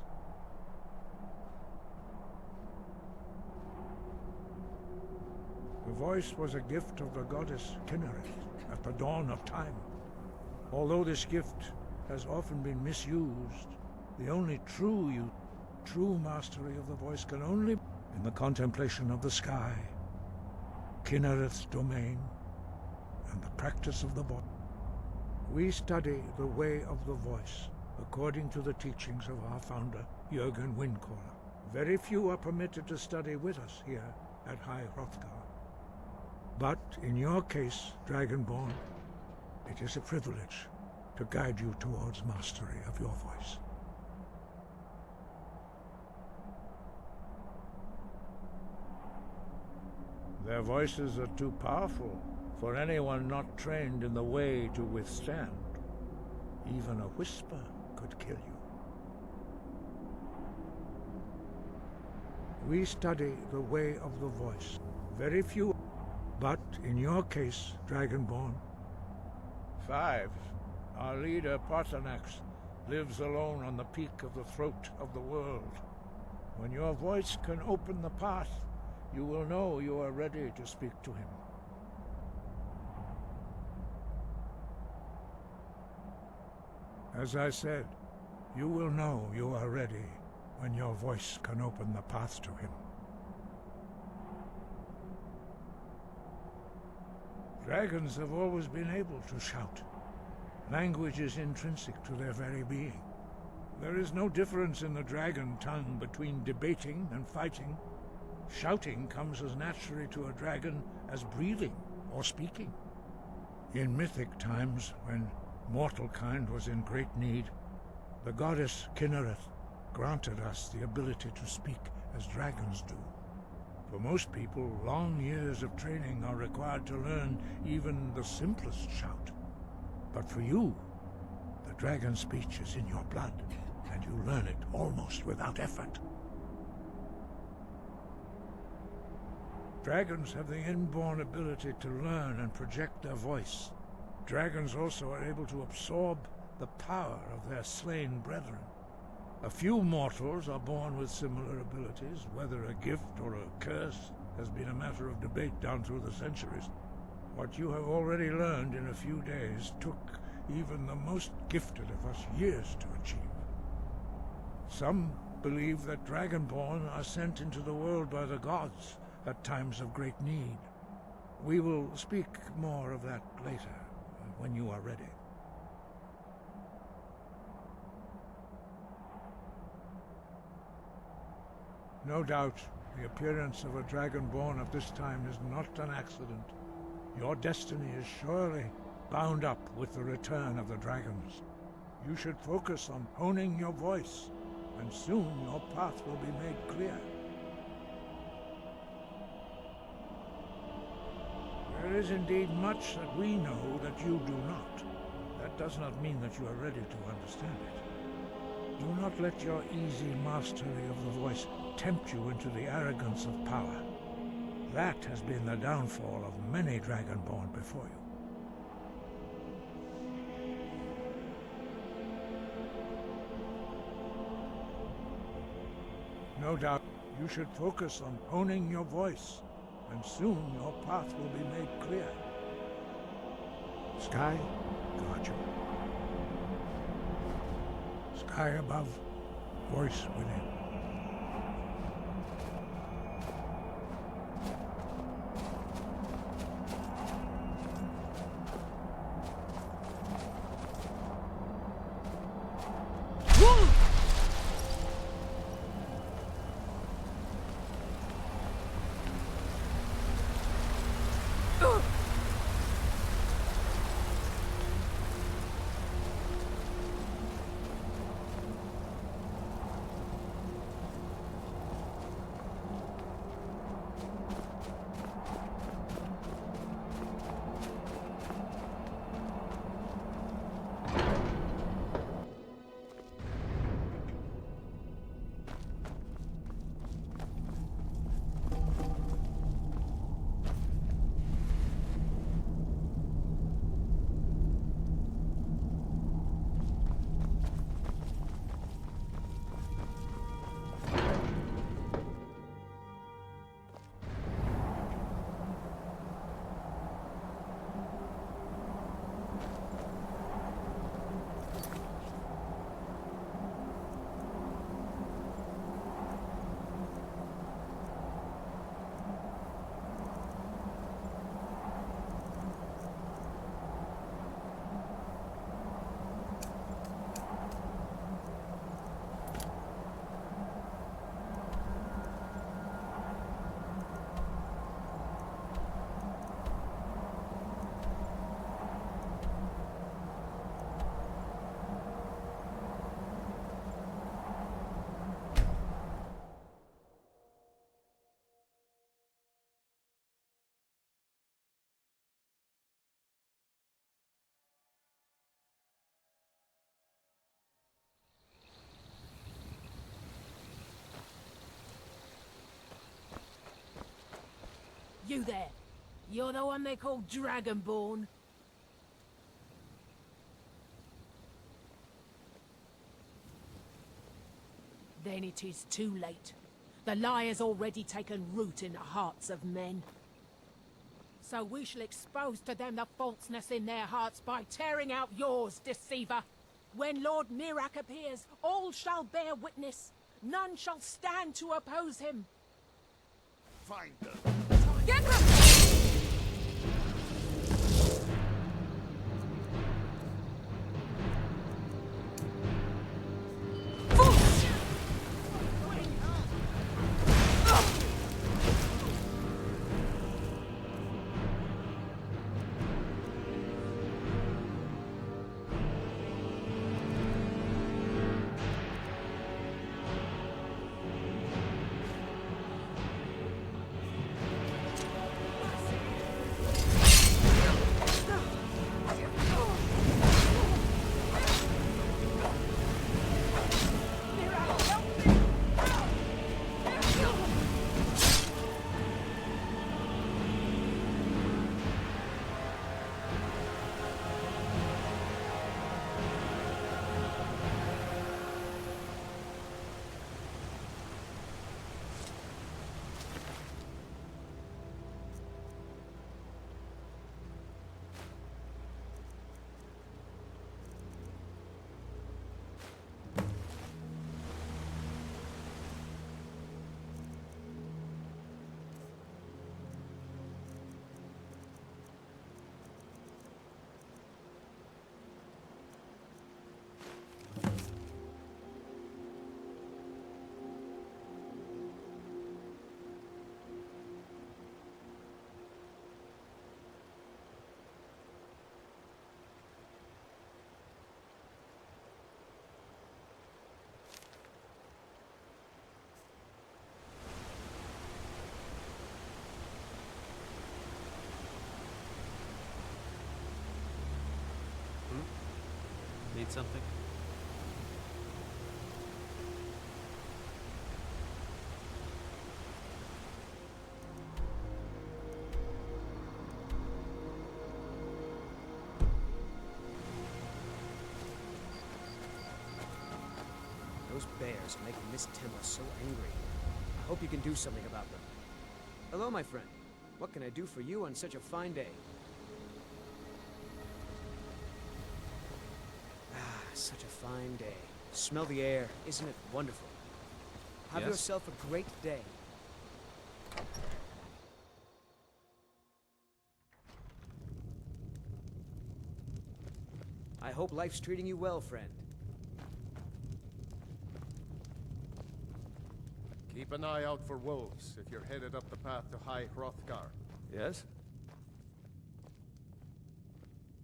The voice was a gift of the goddess Kinnereth at the dawn of time. Although this gift has often been misused, the only true mastery of the voice can only be in the contemplation of the sky, Kinnereth's domain, and the practice of the voice. We study the way of the voice according to the teachings of our founder, Jürgen Windcaller. Very few are permitted to study with us here at High Hrothgar. But in your case, Dragonborn, it is a privilege to guide you towards mastery of your voice. Their voices are too powerful for anyone not trained in the way to withstand. Even a whisper could kill you. We study the way of the voice. Very few, but in your case, Dragonborn. 5. Our leader, Partanax, lives alone on the peak of the throat of the world. When your voice can open the path, you will know you are ready to speak to him. As I said, you will know you are ready when your voice can open the path to him. Dragons have always been able to shout. Language is intrinsic to their very being. There is no difference in the dragon tongue between debating and fighting. Shouting comes as naturally to a dragon as breathing or speaking. In mythic times, when mortal kind was in great need, the goddess Kinnereth granted us the ability to speak as dragons do. For most people, long years of training are required to learn even the simplest shout. But for you, the dragon speech is in your blood, and you learn it almost without effort. Dragons have the inborn ability to learn and project their voice. Dragons also are able to absorb the power of their slain brethren. A few mortals are born with similar abilities. Whether a gift or a curse has been a matter of debate down through the centuries. What you have already learned in a few days took even the most gifted of us years to achieve. Some believe that Dragonborn are sent into the world by the gods at times of great need. We will speak more of that later, when you are ready. No doubt, the appearance of a Dragonborn at this time is not an accident. Your destiny is surely bound up with the return of the dragons. You should focus on honing your voice, and soon your path will be made clear. There is indeed much that we know that you do not. That does not mean that you are ready to understand it. Do not let your easy mastery of the voice tempt you into the arrogance of power. That has been the downfall of many Dragonborn before you. No doubt, you should focus on honing your voice, and soon your path will be made clear. Sky, guard you. Sky above, voice within. You there. You're the one they call Dragonborn. Then it is too late. The lie has already taken root in the hearts of men. So we shall expose to them the falseness in their hearts by tearing out yours, deceiver. When Lord Mirak appears, all shall bear witness. None shall stand to oppose him. Find them. Get them! Need something? Those bears are making Miss Timma so angry. I hope you can do something about them. Hello, my friend. What can I do for you on such a fine day? Such a fine day. Smell the air. Isn't it wonderful? Have Yes? yourself a great day. I hope life's treating you well, friend. Keep an eye out for wolves if you're headed up the path to High Hrothgar. Yes?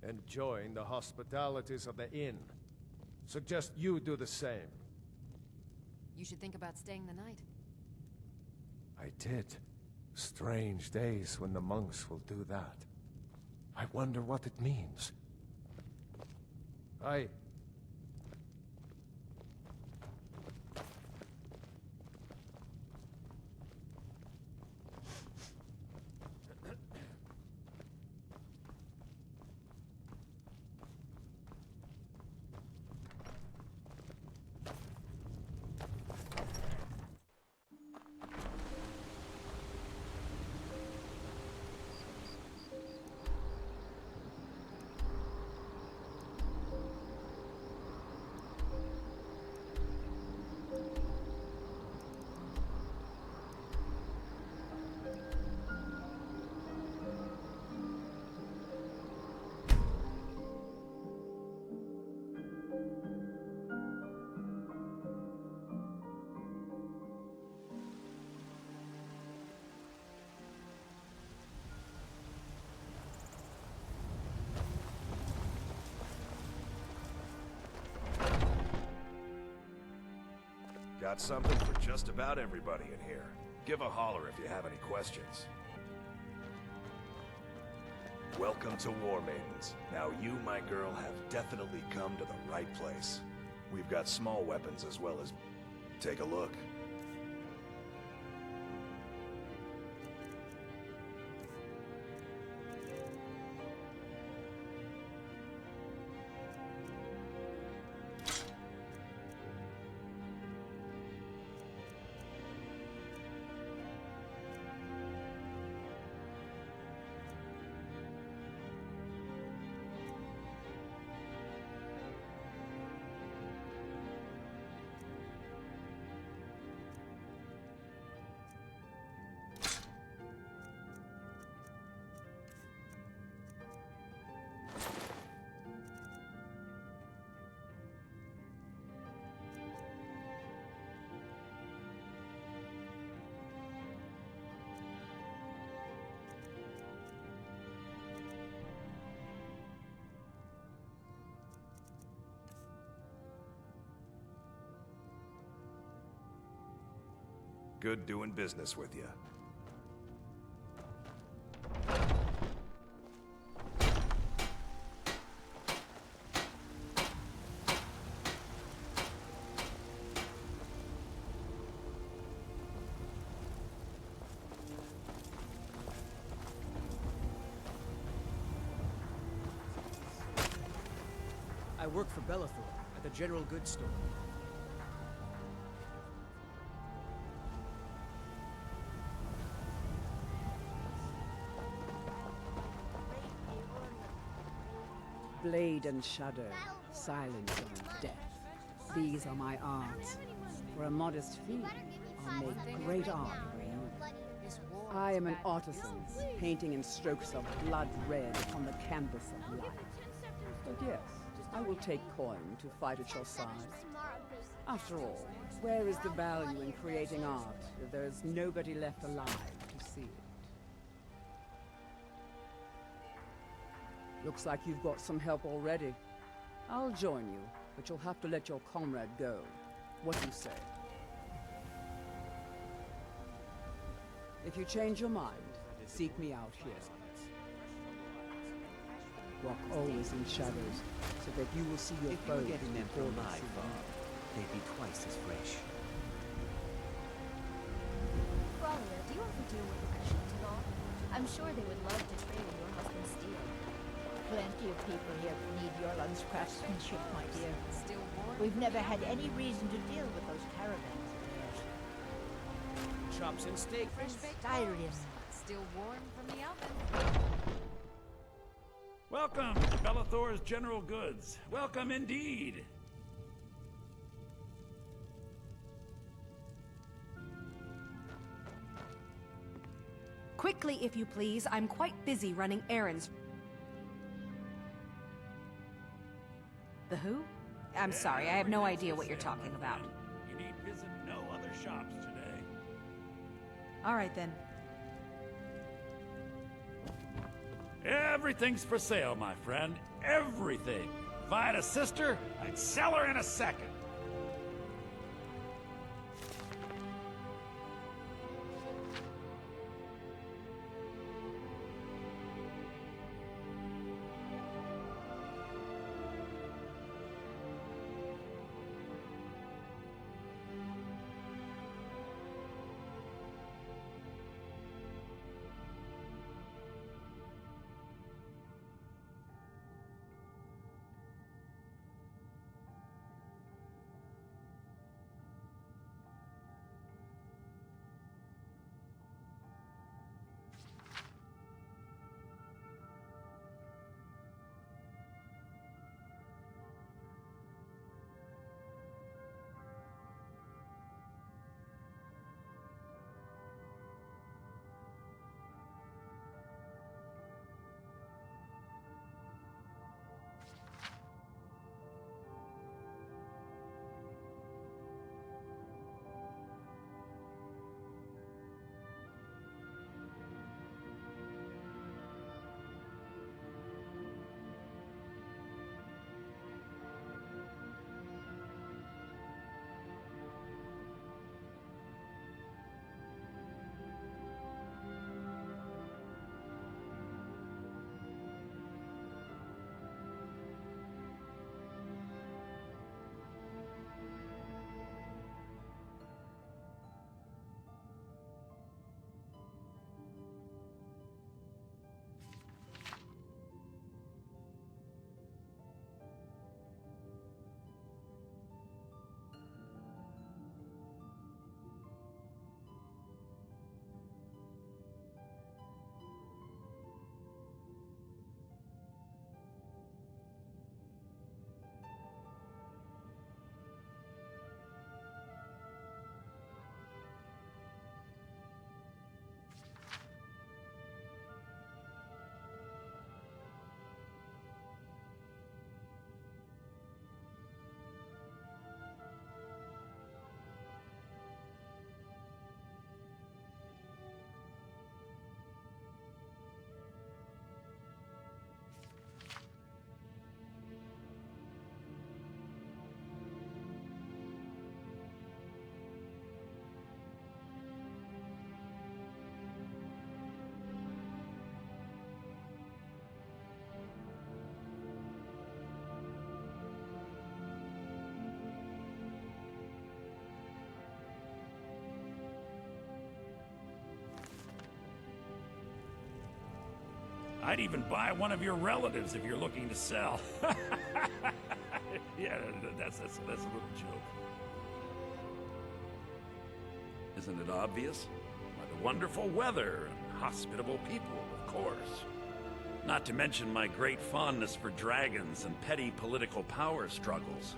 Enjoying the hospitalities of the inn. Suggest you do the same. You should think about staying the night. I did. Strange days when the monks will do that. I wonder what it means. Aye. Got something for just about everybody in here. Give a holler if you have any questions. Welcome to War Maidens. Now you, my girl, have definitely come to the right place. We've got small weapons as well as... Take a look. Good doing business with you. I work for Bellathor at the General Goods Store. Blade and shudder, silence and death. These are my arts. For a modest fee, I'll make great art for you. I am an artisan, painting in strokes of blood red on the canvas of life. But yes, I will take coin to fight at your side. After all, where is the value in creating art if there is nobody left alive to see it? Looks like you've got some help already. I'll join you, but you'll have to let your comrade go. What do you say? If you change your mind, seek me out here. Walk always in shadows, so that you will see your If you were foes getting them before from they my see farm, you. they'd be twice as fresh. Follower, do you ever deal with merchants at all? I'm sure they would love to trade in your husband's steel. Plenty of people here need Yorland's craftsmanship, my dear. Still warm? We've never had any reason to deal with those caravans of theirs. Chops and steak. Skyrim. Still warm from the oven. Welcome to Bellathor's General Goods. Welcome indeed. Quickly, if you please. I'm quite busy running errands. The who? I'm sorry, I have no idea what you're talking about. You need visit no other shops today. All right, then. Everything's for sale, my friend. Everything. If I had a sister, I'd sell her in a second. I'd even buy one of your relatives if you're looking to sell. Yeah, that's a little joke. Isn't it obvious? By the wonderful weather and hospitable people, of course. Not to mention my great fondness for dragons and petty political power struggles.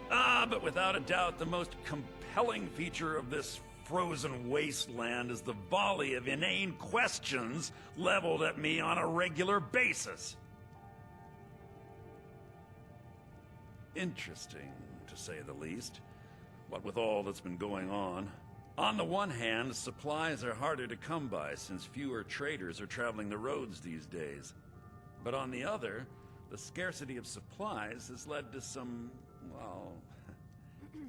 But without a doubt, the most compelling feature of this frozen wasteland is the volley of inane questions leveled at me on a regular basis. Interesting, to say the least. What with all that's been going on. On the one hand, supplies are harder to come by since fewer traders are traveling the roads these days. But on the other, the scarcity of supplies has led to some, well,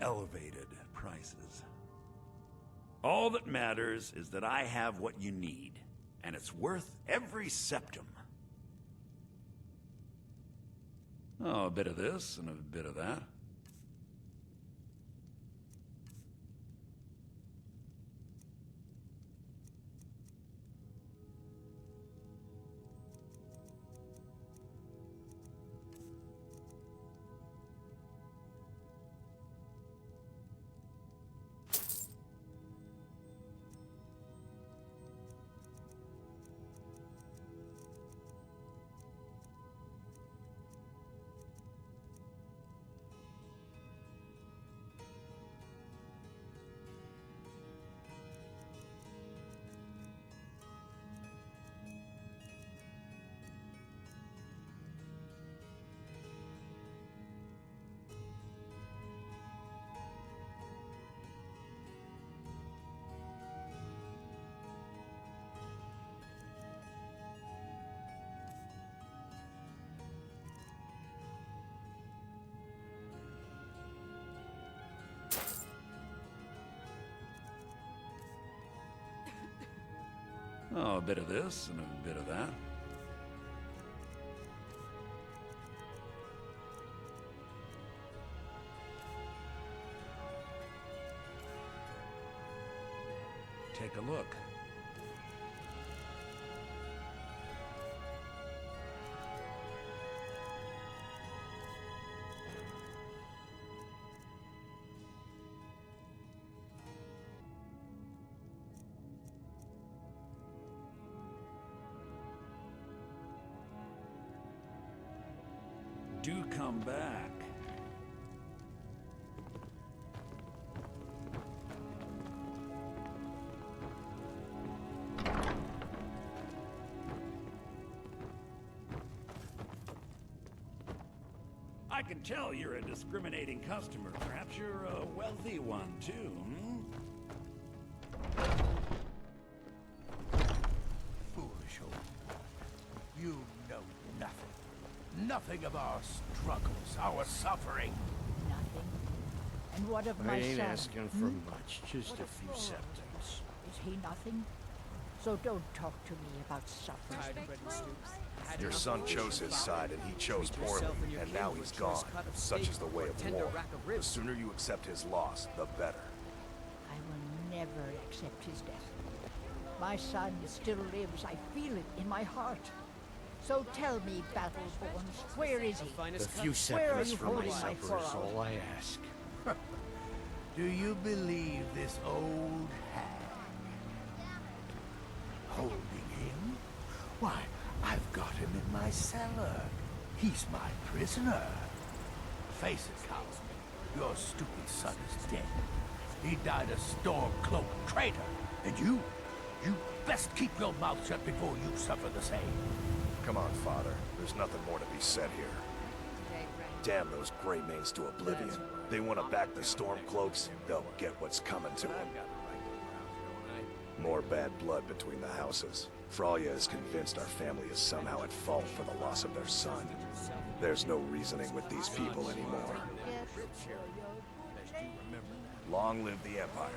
elevated prices. All that matters is that I have what you need, and it's worth every septum. Oh, a bit of this and a bit of that. Oh, a bit of this and a bit of that. Take a look. Do come back. I can tell you're a discriminating customer. Perhaps you're a wealthy one, too, Foolish old. You know nothing. Nothing of our struggles, our suffering. Nothing. And what of I my ain't son? asking for much, just a few septums. Is he nothing? So don't talk to me about suffering. Your son chose his side, and he chose poorly, and now he's gone. Such is the way of war. The sooner you accept his loss, the better. I will never accept his death. My son still lives. I feel it in my heart. So tell me, Battleborns, where is he? A few Where are septums you for my holding my supper is forearm? all I ask. Do you believe this old hag? Holding him? Why, I've got him in my cellar. He's my prisoner. Face it, Cowsman. Your stupid son is dead. He died a storm-cloaked traitor. And you best keep your mouth shut before you suffer the same. Come on, Father. There's nothing more to be said here. Damn those Grey Manes to oblivion. They want to back the Stormcloaks, they'll get what's coming to them. More bad blood between the houses. Fralya is convinced our family is somehow at fault for the loss of their son. There's no reasoning with these people anymore. Long live the Empire.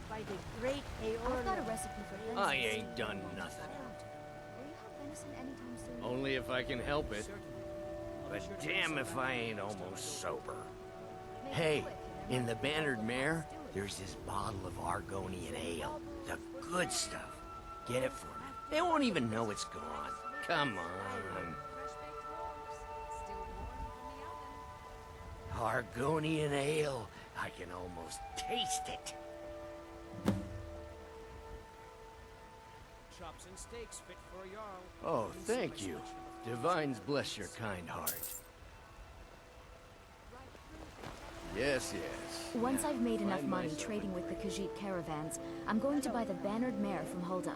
By the great AIO. I've got a recipe for venison. I ain't done nothing. Will you have venison anytime soon? Only if I can help it. But damn if I ain't almost sober. Hey, in the Bannered Mare, there's this bottle of Argonian ale. The good stuff. Get it for me. They won't even know it's gone. Come on. Argonian ale. I can almost taste it. Chops and steaks fit for a jarl. Oh, thank you. Divines bless your kind heart. Yes, yes. Once I've made enough Find money myself trading with the Khajiit caravans, I'm going to buy the bannered mare from Hulda.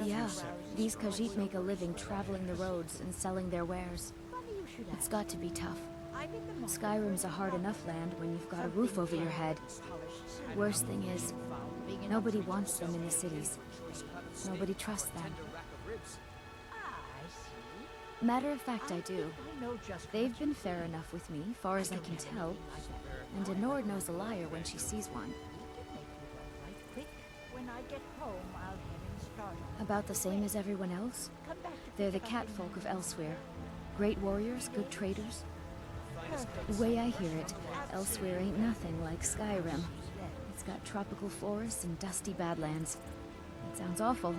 Yeah, these Khajiit make a living traveling the roads and selling their wares. It's got to be tough. Skyrim's a hard enough land when you've got a roof over your head. Worst thing is, nobody wants them in the cities. Nobody trusts them. Matter of fact, I do. They've been fair enough with me, far as I can tell. And Denord knows a liar when she sees one. When I get home, I'll have him started. About the same as everyone else. They're the catfolk of Elsewhere. Great warriors, good traders. The way I hear it, Elsewhere ain't nothing like Skyrim. It's got tropical forests and dusty badlands. It sounds awful.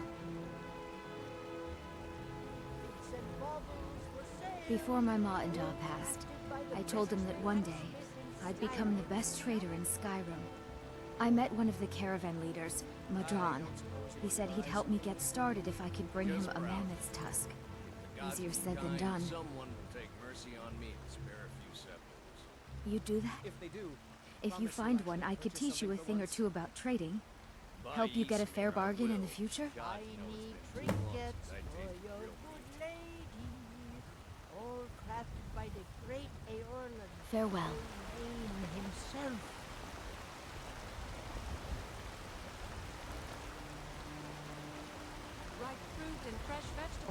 Before my ma and Da passed, I told them that one day, I'd become the best trader in Skyrim. I met one of the caravan leaders, Madron. He said he'd help me get started if I could bring him a mammoth's tusk. Easier said than done. Someone will take mercy on me and spare a few settlers. You do that? If they do, If you find one, I could teach you a thing or two about trading. Help you get a fair bargain in the future? I need trinkets for your good lady, all crafted by the great Aorlan. Farewell. Name himself.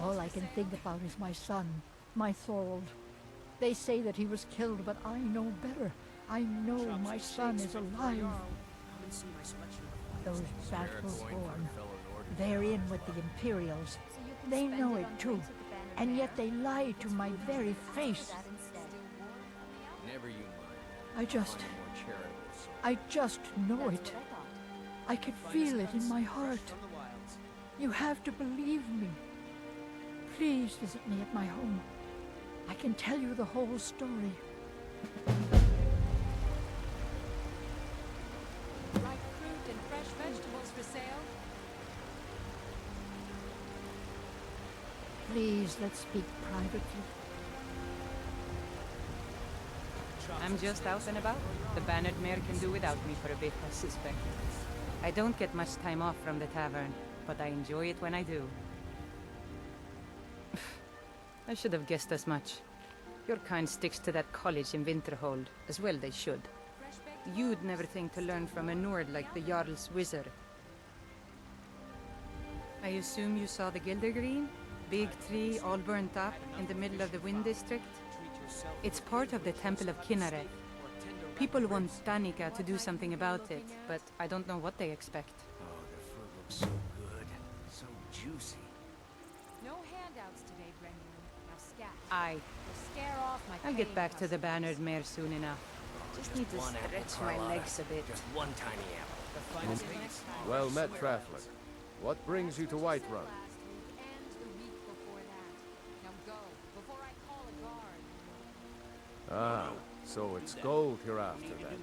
All I can think about is my son, my Thorold. They say that he was killed, but I know better. I know my son is alive. Those Battleborn, they're in with the Imperials. They know it too, and yet they lie to my very face. Never you mind. I just know it. I can feel it in my heart. You have to believe me. Please visit me at my home. I can tell you the whole story. Ripe fruit and fresh vegetables for sale. Please, let's speak privately. I'm just out and about. The bannered mare can do without me for a bit, I suspect. I don't get much time off from the tavern, but I enjoy it when I do. I should have guessed as much. Your kind sticks to that college in Winterhold, as well they should. You'd never think to learn from a Nord like the Jarl's wizard. I assume you saw the Gildergreen? Big tree, all burnt up, in the middle of the Wind District? It's part of the Temple of Kinneret. People want Danica to do something about it, but I don't know what they expect. Oh, the fruit looks so good. So juicy. No handouts today, Remiel. Now scat. Aye. You'll scare off my I'll get paying back to the customers. bannered mare soon enough. Just need to one apple, stretch my Carlotta. legs a bit. Just one tiny apple. Well met, traveler. What brings you to Whiterun? And the week before that. Now go, before I call a guard. Ah, so it's gold you're after then.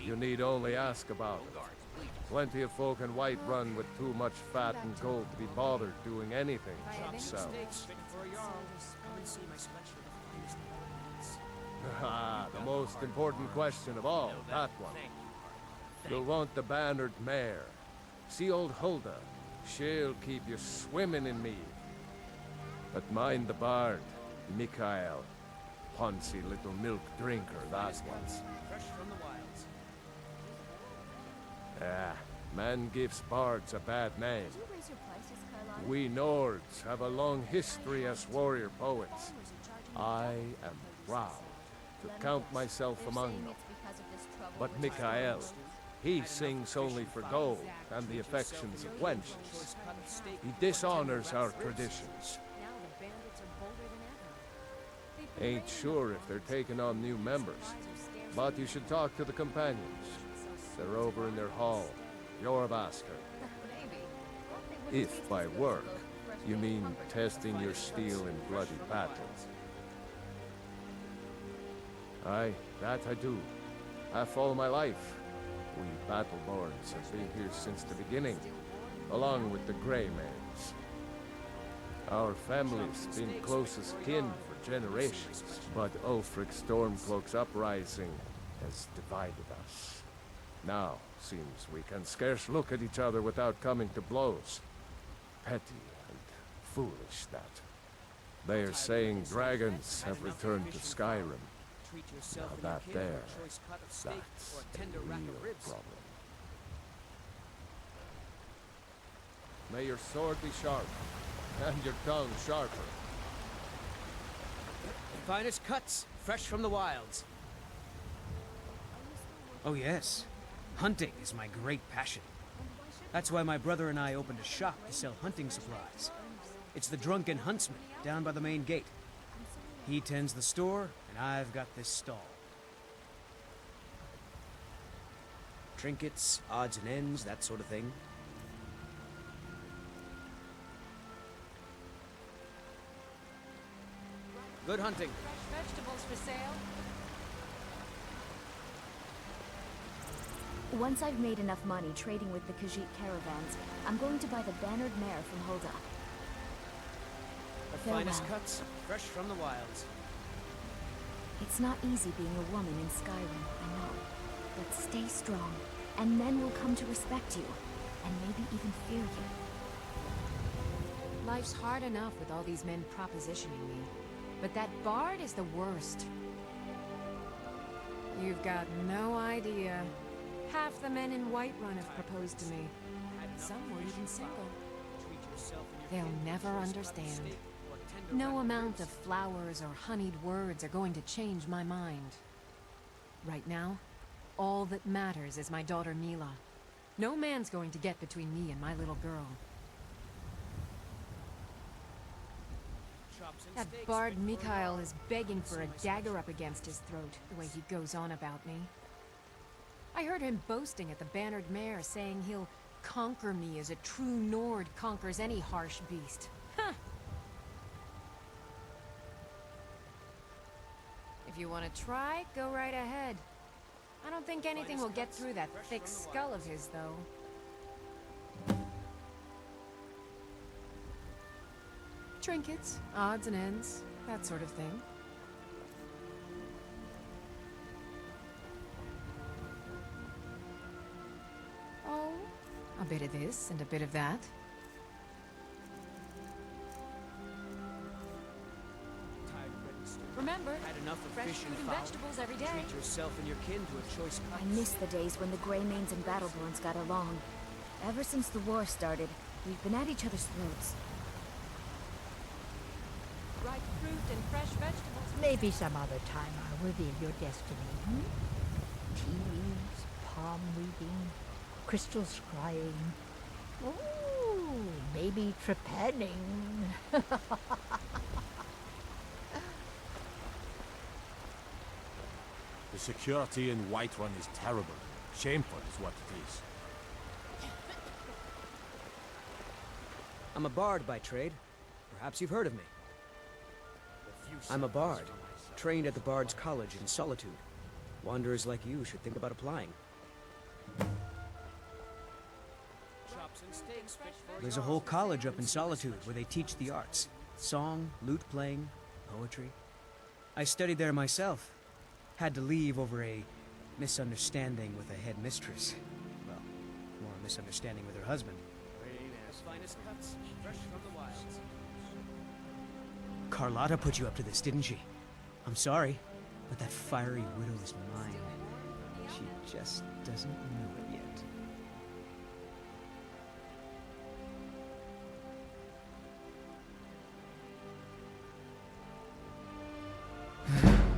You need only ask about it. Plenty of folk in Whiterun with too much fat and gold to be bothered doing anything for themselves. Ah, the most important question of all, that one. You'll want the bannered mare. See old Hulda. She'll keep you swimming in mead. But mind the bard, Mikael. Poncy little milk drinker, that was. fresh from the wilds. Ah, man gives bards a bad name. We Nords have a long history as warrior poets. I am proud to count myself among them. But Mikael, he sings only for gold and the affections of wenches. He dishonors our traditions. Ain't sure if they're taking on new members, but you should talk to the companions. They're over in their hall. You're Vasker. If by work, you mean testing your steel in bloody battle. Aye, that I do. Half all my life. We Battleborns have been here since the beginning, along with the Grey Maids. Our family's been close as kin for generations, but Ulfric Stormcloak's uprising has divided us. Now, seems we can scarce look at each other without coming to blows. Petty and foolish, that. They are saying dragons have returned to Skyrim. Now that there, that's a real problem. May your sword be sharp, and your tongue sharper. Finest cuts, fresh from the wilds. Oh yes, hunting is my great passion. That's why my brother and I opened a shop to sell hunting supplies. It's the Drunken Huntsman, down by the main gate. He tends the store, and I've got this stall. Trinkets, odds and ends, that sort of thing. Good hunting. Fresh vegetables for sale. Once I've made enough money trading with the Khajiit caravans, I'm going to buy the bannered mare from Hulda. The finest cuts, fresh from the wilds. It's not easy being a woman in Skyrim, I know. But stay strong, and men will come to respect you, and maybe even fear you. Life's hard enough with all these men propositioning me. But that bard is the worst. You've got no idea. Half the men in Whiterun have proposed to me. Some were even single. They'll never understand. No amount of flowers or honeyed words are going to change my mind. Right now, all that matters is my daughter Mila. No man's going to get between me and my little girl. That bard Mikael is begging for a dagger up against his throat, the way he goes on about me. I heard him boasting at the bannered mare, saying he'll conquer me as a true Nord conquers any harsh beast. Huh! If you want to try, go right ahead. I don't think anything will get through that thick skull of his, though. Trinkets, odds and ends, that sort of thing. Oh, a bit of this and a bit of that. Remember, fresh fruit and vegetables every day. Treat yourself and your kin to a choice cut. I miss the days when the Greymanes and Battleborns got along. Ever since the war started, we've been at each other's throats. Ripe fruit and fresh vegetables. Maybe some other time I'll reveal your destiny. Tea leaves, palm weaving, crystal scrying. Oh, maybe trepanning. The security in Whiterun is terrible. Shameful is what it is. I'm a bard by trade. Perhaps you've heard of me. I'm a bard, trained at the Bard's College in Solitude. Wanderers like you should think about applying. There's a whole college up in Solitude where they teach the arts. Song, lute playing, poetry. I studied there myself. Had to leave over a misunderstanding with a headmistress. Well, more a misunderstanding with her husband. Finest cuts, fresh from the wilds. Carlotta put you up to this, didn't she? I'm sorry, but that fiery widow is mine. She just doesn't know it yet.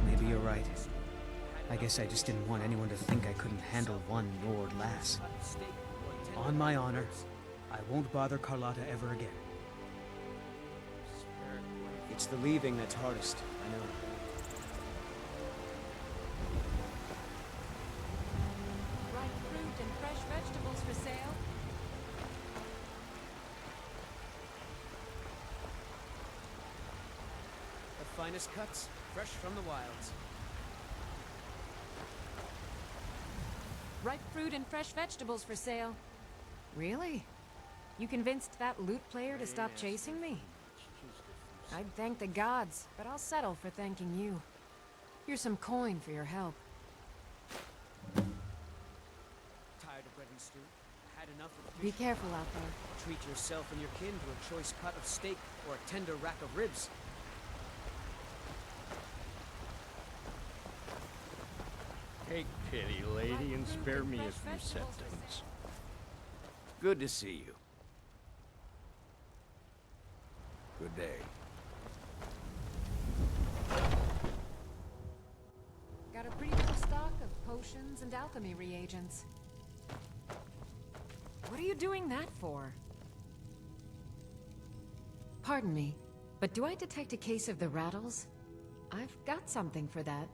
Maybe you're right. I guess I just didn't want anyone to think I couldn't handle one Nord lass. On my honor, I won't bother Carlotta ever again. It's the leaving that's hardest, I know. Ripe fruit and fresh vegetables for sale. finest cuts, fresh from the wilds. Ripe fruit and fresh vegetables for sale. Really? You convinced that loot player to stop chasing me? I'd thank the gods, but I'll settle for thanking you. Here's some coin for your help. Tired of bread and stew? Had enough of the Be careful out there. Treat yourself and your kin to a choice cut of steak or a tender rack of ribs. Take pity, lady, and spare me a few seconds. Good to see you. Good day. Got a pretty good stock of potions and alchemy reagents. What are you doing that for? Pardon me, but do I detect a case of the rattles? I've got something for that.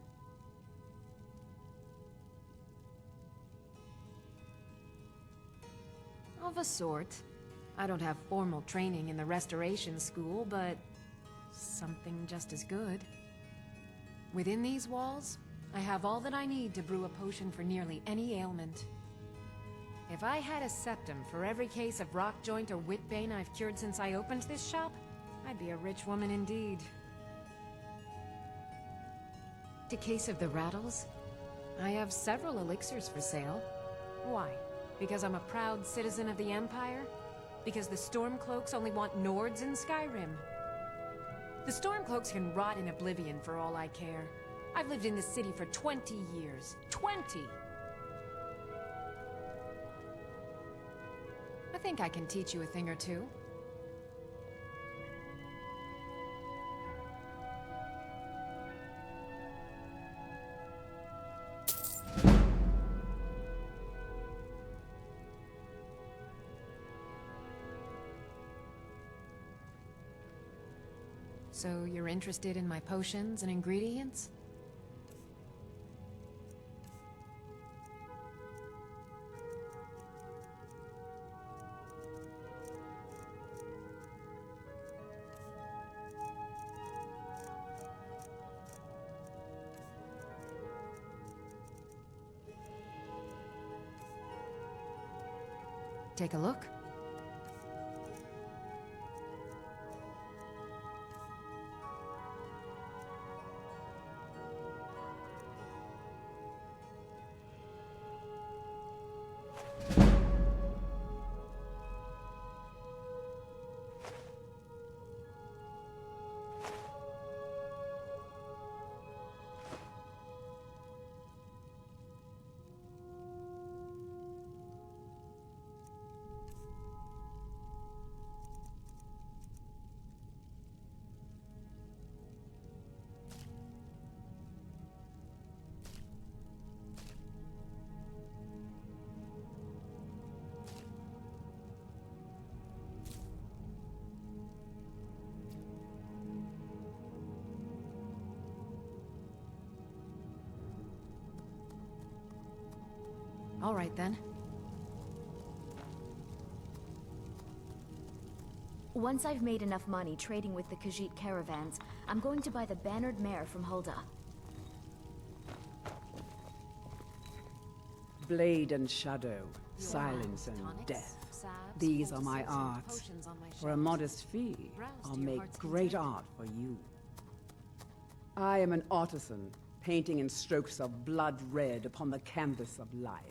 Of a sort. I don't have formal training in the restoration school, but something just as good. Within these walls, I have all that I need to brew a potion for nearly any ailment. If I had a septum for every case of rock joint or whitbane I've cured since I opened this shop, I'd be a rich woman indeed. A case of the rattles? I have several elixirs for sale. Why? Because I'm a proud citizen of the Empire? Because the Stormcloaks only want Nords in Skyrim? The Stormcloaks can rot in oblivion for all I care. I've lived in this city for 20 years. 20! I think I can teach you a thing or two. So you're interested in my potions and ingredients? Take a look. All right, then. Once I've made enough money trading with the Khajiit caravans, I'm going to buy the bannered mare from Hulda. Blade and shadow, silence and death. These are my arts. For a modest fee, I'll make great art for you. I am an artisan, painting in strokes of blood red upon the canvas of life.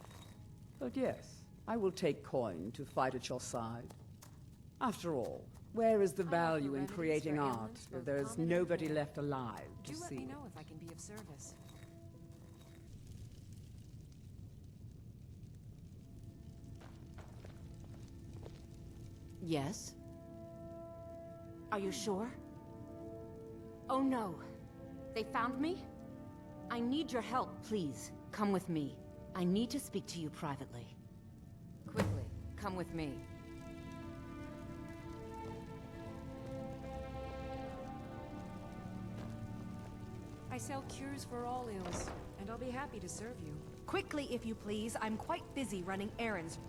But yes, I will take coin to fight at your side. After all, where is the value in creating art if there is nobody left alive to see? Let me know if I can be of service. Yes? Are you sure? Oh no. They found me? I need your help, please. Come with me. I need to speak to you privately. Quickly, come with me. I sell cures for all ills, and I'll be happy to serve you. Quickly, if you please. I'm quite busy running errands.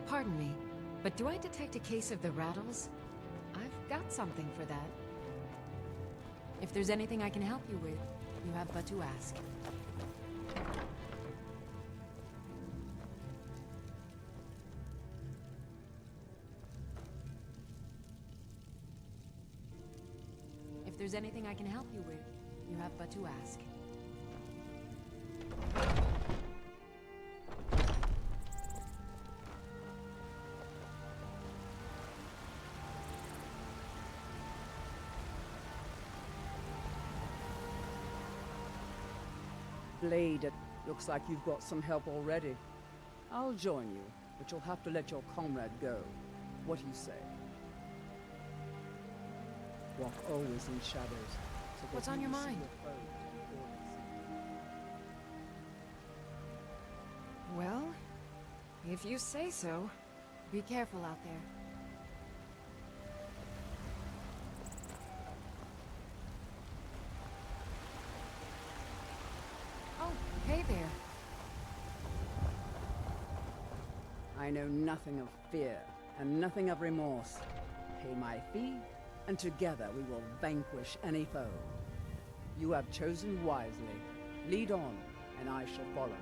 Pardon me, but do I detect a case of the rattles? I've got something for that. If there's anything I can help you with, you have but to ask. If there's anything I can help you with, you have but to ask. Blade, it looks like you've got some help already. I'll join you, but you'll have to let your comrade go. What do you say? Walk always in shadows. So that What's on you your see mind? foe before they see you. Well, if you say so, be careful out there. Oh, hey there. I know nothing of fear, and nothing of remorse. Pay my fee, and together we will vanquish any foe. You have chosen wisely. Lead on, and I shall follow.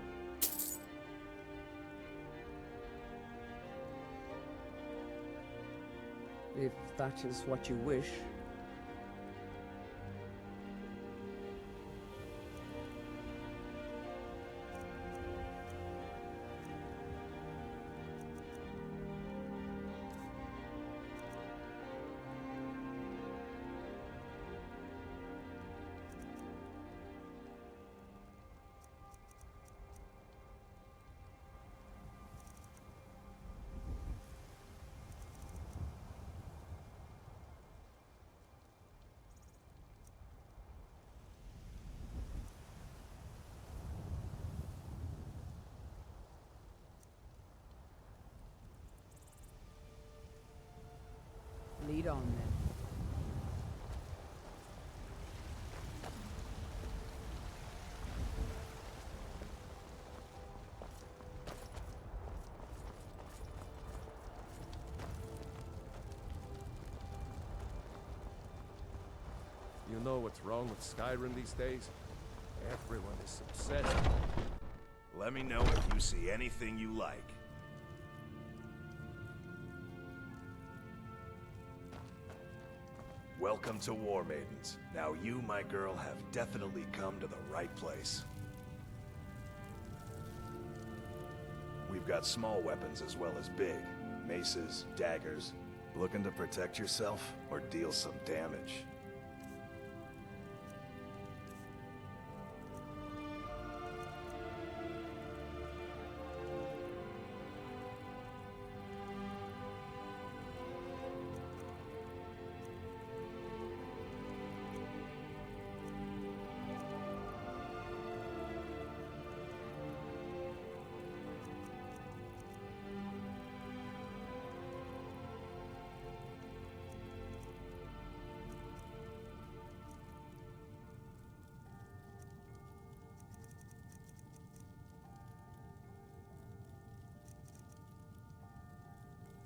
If that is what you wish. Lead on, then. You know what's wrong with Skyrim these days? Everyone is obsessed. Let me know if you see anything you like. Welcome to War Maidens. Now you, my girl, have definitely come to the right place. We've got small weapons as well as big. Maces, daggers. Looking to protect yourself or deal some damage?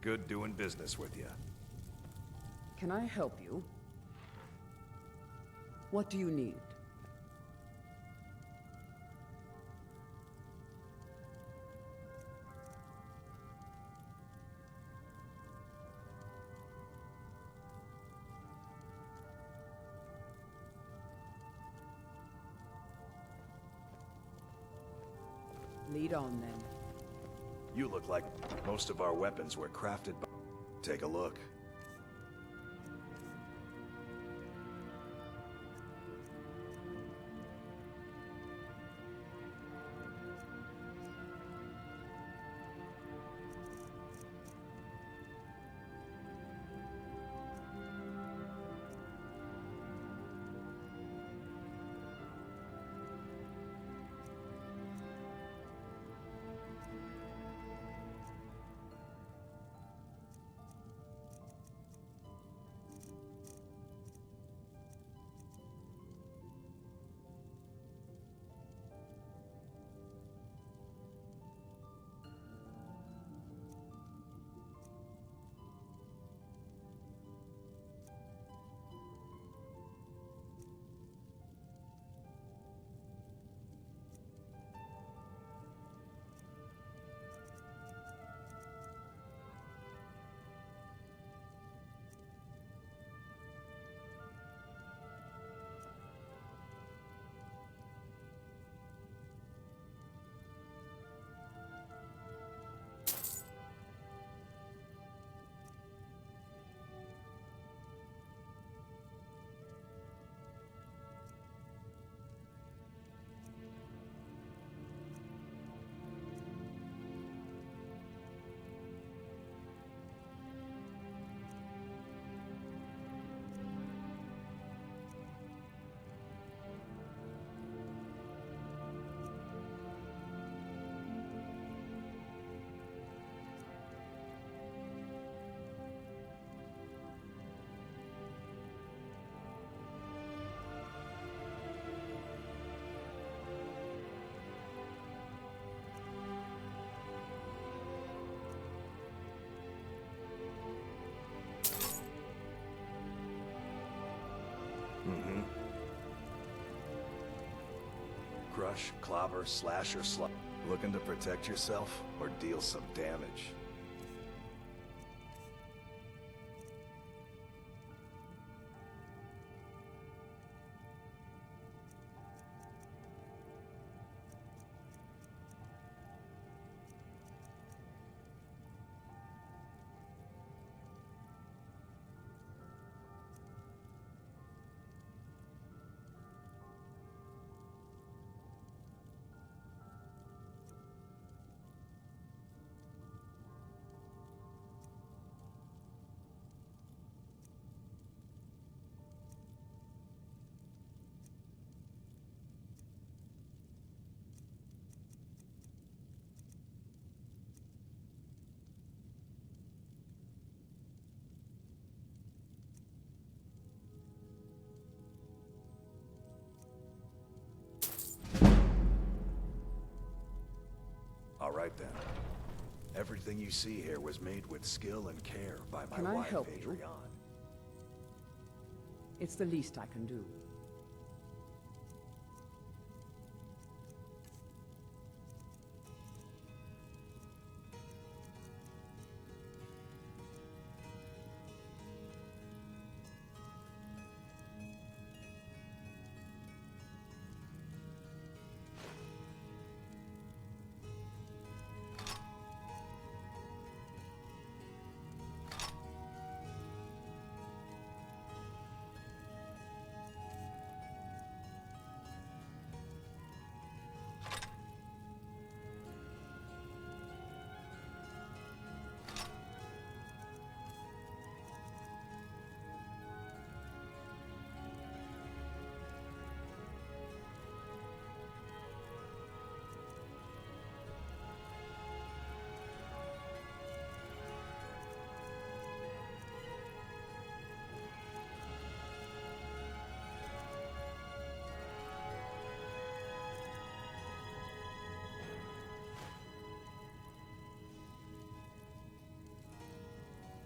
Good doing business with you. Can I help you? What do you need? Lead on, then. You look like most of our weapons were crafted by... Take a look. crush, clobber, slash, or slug. Looking to protect yourself or deal some damage? All right then. Everything you see here was made with skill and care by my Can I wife, help you? Adrian. It's the least I can do.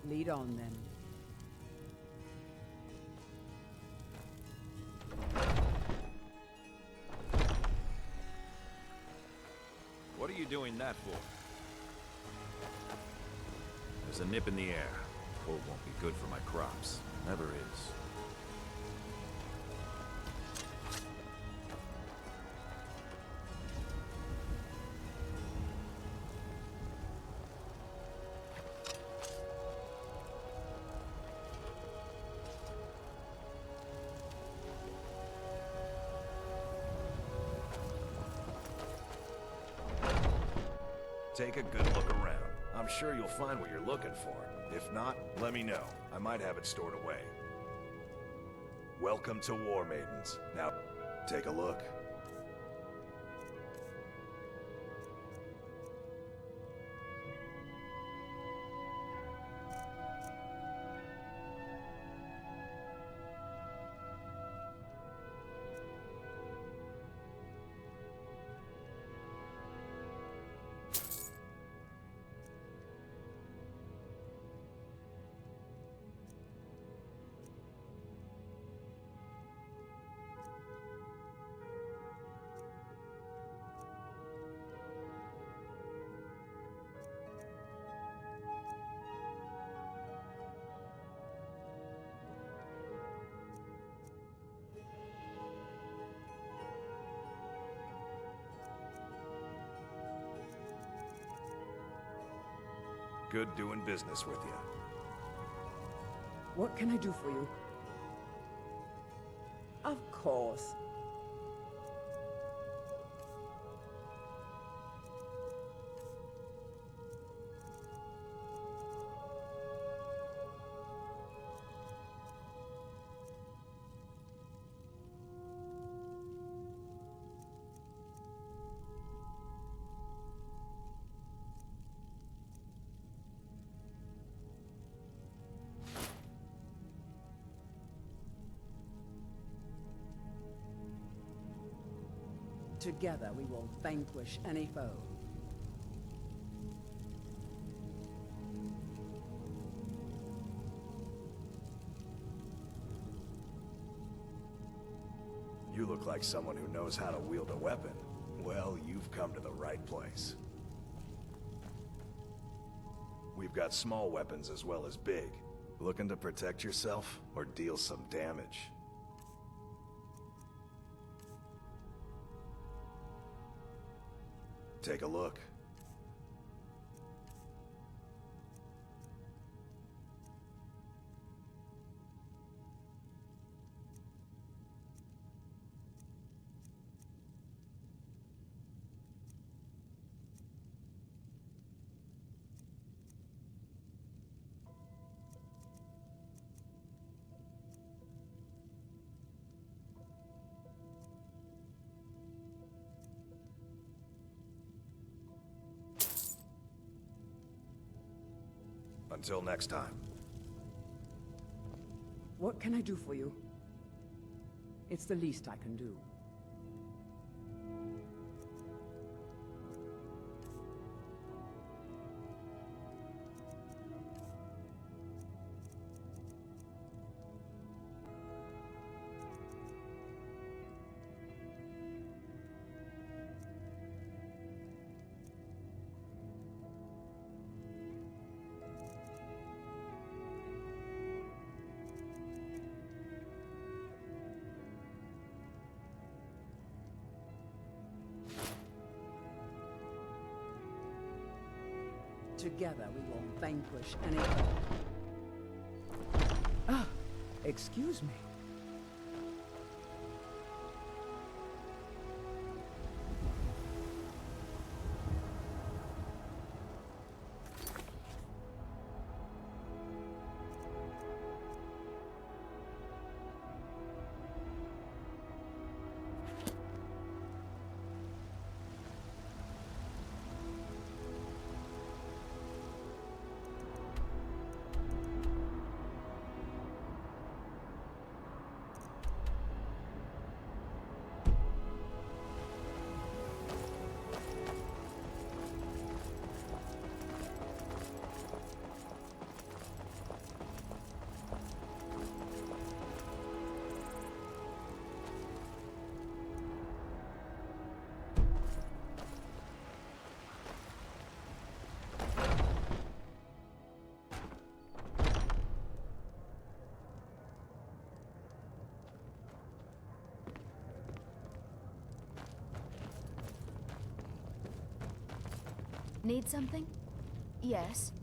Lead on, then. What are you doing that for? There's a nip in the air. Cold won't be good for my crops. Never is. Take a good look around. I'm sure you'll find what you're looking for. If not, let me know. I might have it stored away. Welcome to War Maidens. Now, take a look. Good doing business with you. What can I do for you? Of course. Together we will vanquish any foe. You look look like someone who knows how to wield a weapon, well, you've come to the right place. We've got small weapons as well as big. Looking to protect yourself or deal some damage? Take a look. Until next time. What can I do for you? It's the least I can do. Together we will vanquish any foe. Ah, excuse me. Need something? Yes.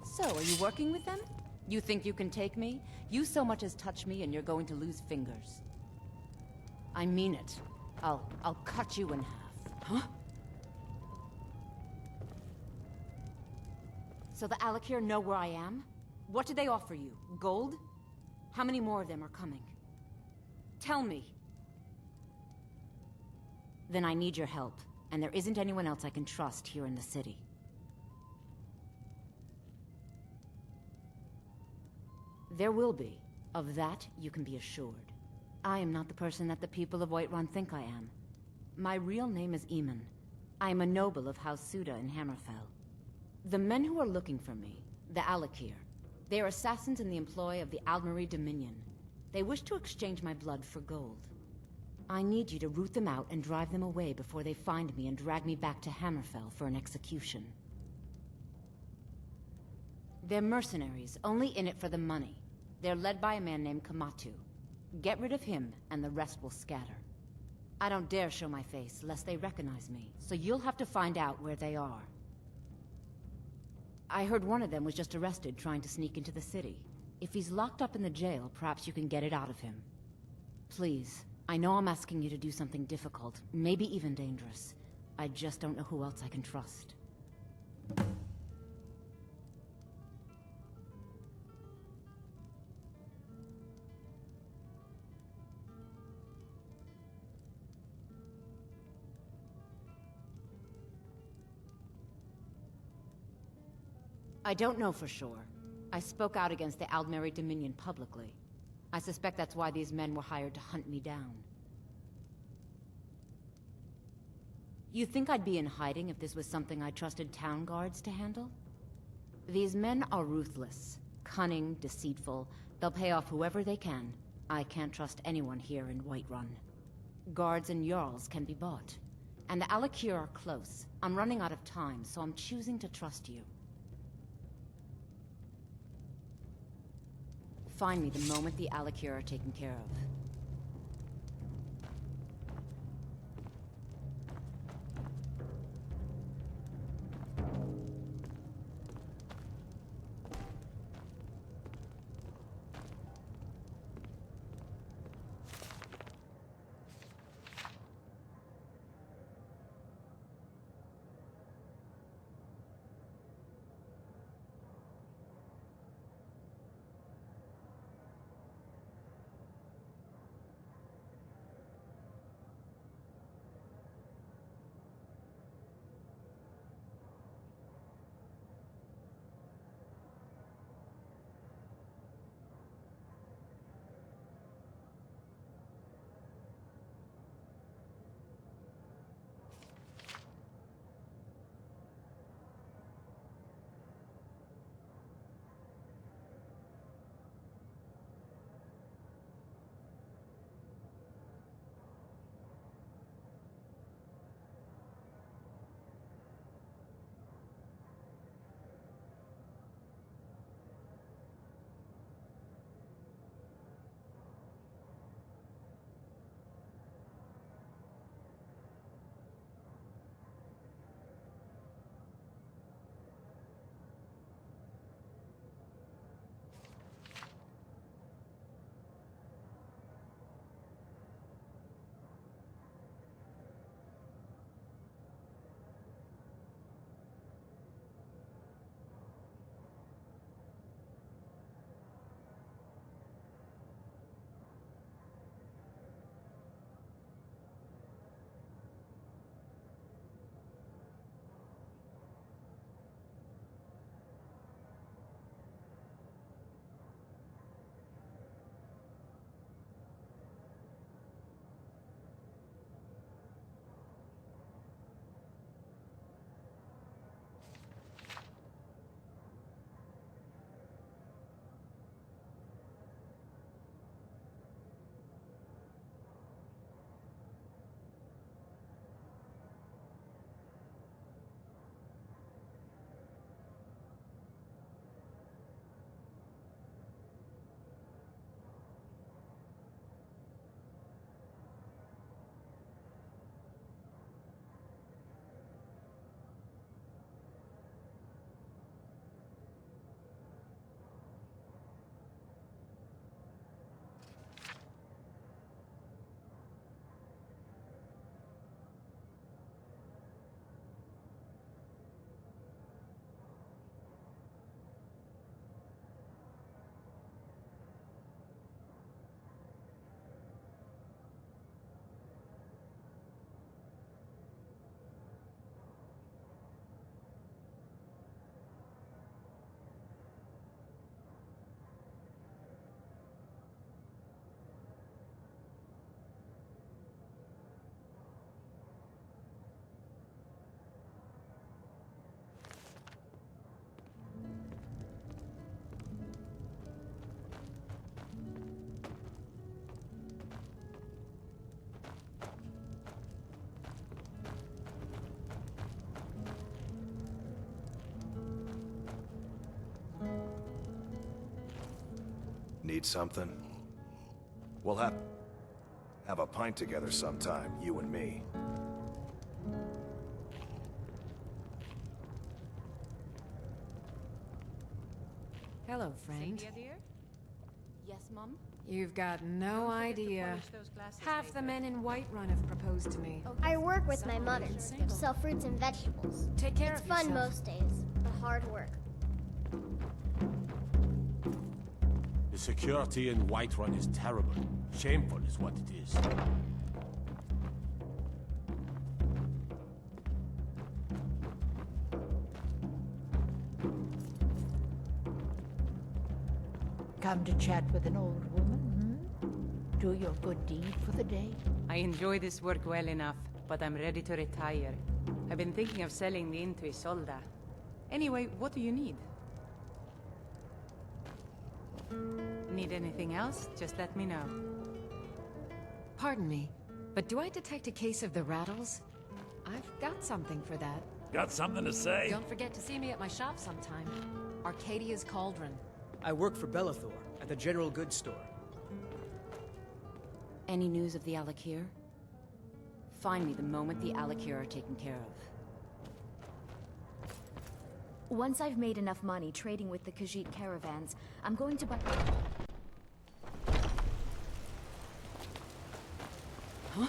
So, are you working with them? You think you can take me? You so much as touch me and you're going to lose fingers. I mean it. I'll cut you in half. Huh? So the Alakir know where I am? What did they offer you? Gold? How many more of them are coming? Tell me. Then I need your help, and there isn't anyone else I can trust here in the city. There will be. Of that, you can be assured. I am not the person that the people of Whiterun think I am. My real name is Eamon. I am a noble of House Suda in Hammerfell. The men who are looking for me, the Alakir, they are assassins in the employ of the Aldmeri Dominion. They wish to exchange my blood for gold. I need you to root them out and drive them away before they find me and drag me back to Hammerfell for an execution. They're mercenaries, only in it for the money. They're led by a man named Kamatu. Get rid of him, and the rest will scatter. I don't dare show my face, lest they recognize me, so you'll have to find out where they are. I heard one of them was just arrested trying to sneak into the city. If he's locked up in the jail, perhaps you can get it out of him. Please, I know I'm asking you to do something difficult, maybe even dangerous. I just don't know who else I can trust. I don't know for sure. I spoke out against the Aldmeri Dominion publicly. I suspect that's why these men were hired to hunt me down. You think I'd be in hiding if this was something I trusted town guards to handle? These men are ruthless, cunning, deceitful. They'll pay off whoever they can. I can't trust anyone here in Whiterun. Guards and Jarls can be bought. And the Alikir are close. I'm running out of time, so I'm choosing to trust you. Find me the moment the Alikir are taken care of. Need something? We'll have a pint together sometime, you and me. Hello, friend. Sylvia, dear? Yes, Mum? You've got no idea. Half the men in Whiterun have proposed to me. I work with my mother. Sell fruits and vegetables. Take care it's of fun yourself. most days, but hard work. The security in Whiterun is terrible. Shameful is what it is. Come to chat with an old woman, hmm? Do your good deed for the day? I enjoy this work well enough, but I'm ready to retire. I've been thinking of selling the inn to Isolda. Anyway, what do you need? Need anything else? Just let me know. Pardon me, but do I detect a case of the rattles? I've got something for that. Got something to say? Don't forget to see me at my shop sometime. Arcadia's Cauldron. I work for Bellathor at the general goods store. Any news of the Alakir? Find me the moment the Alakir are taken care of. Once I've made enough money trading with the Khajiit caravans, I'm going to buy... Huh?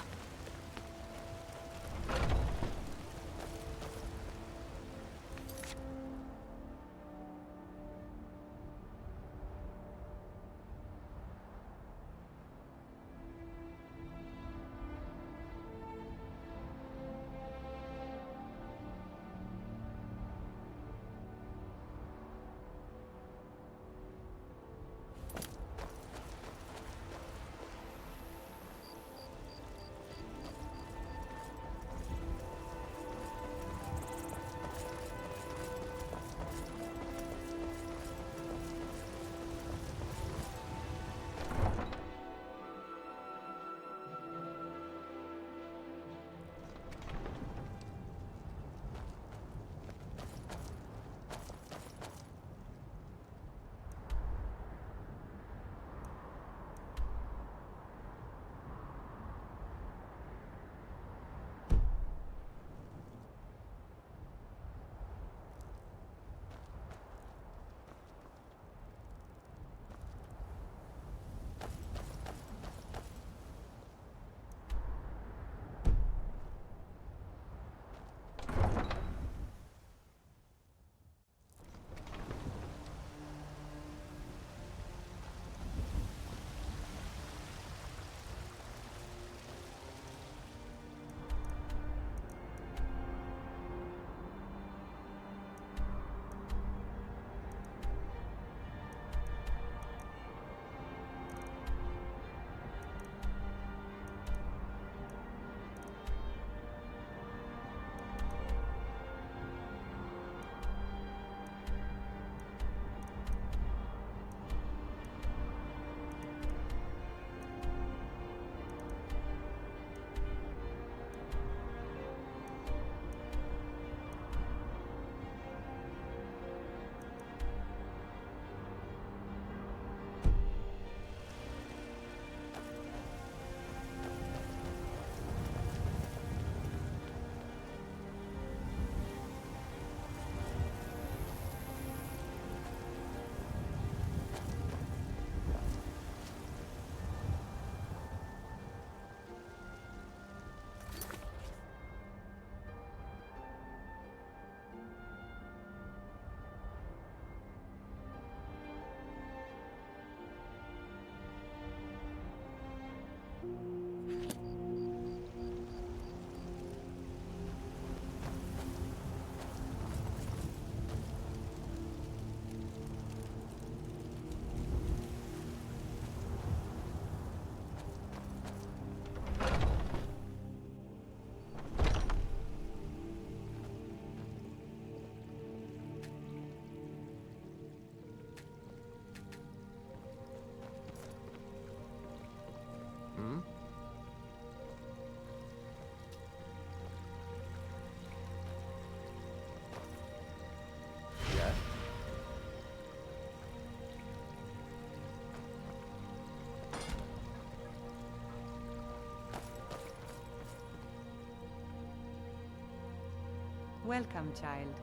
Welcome, child.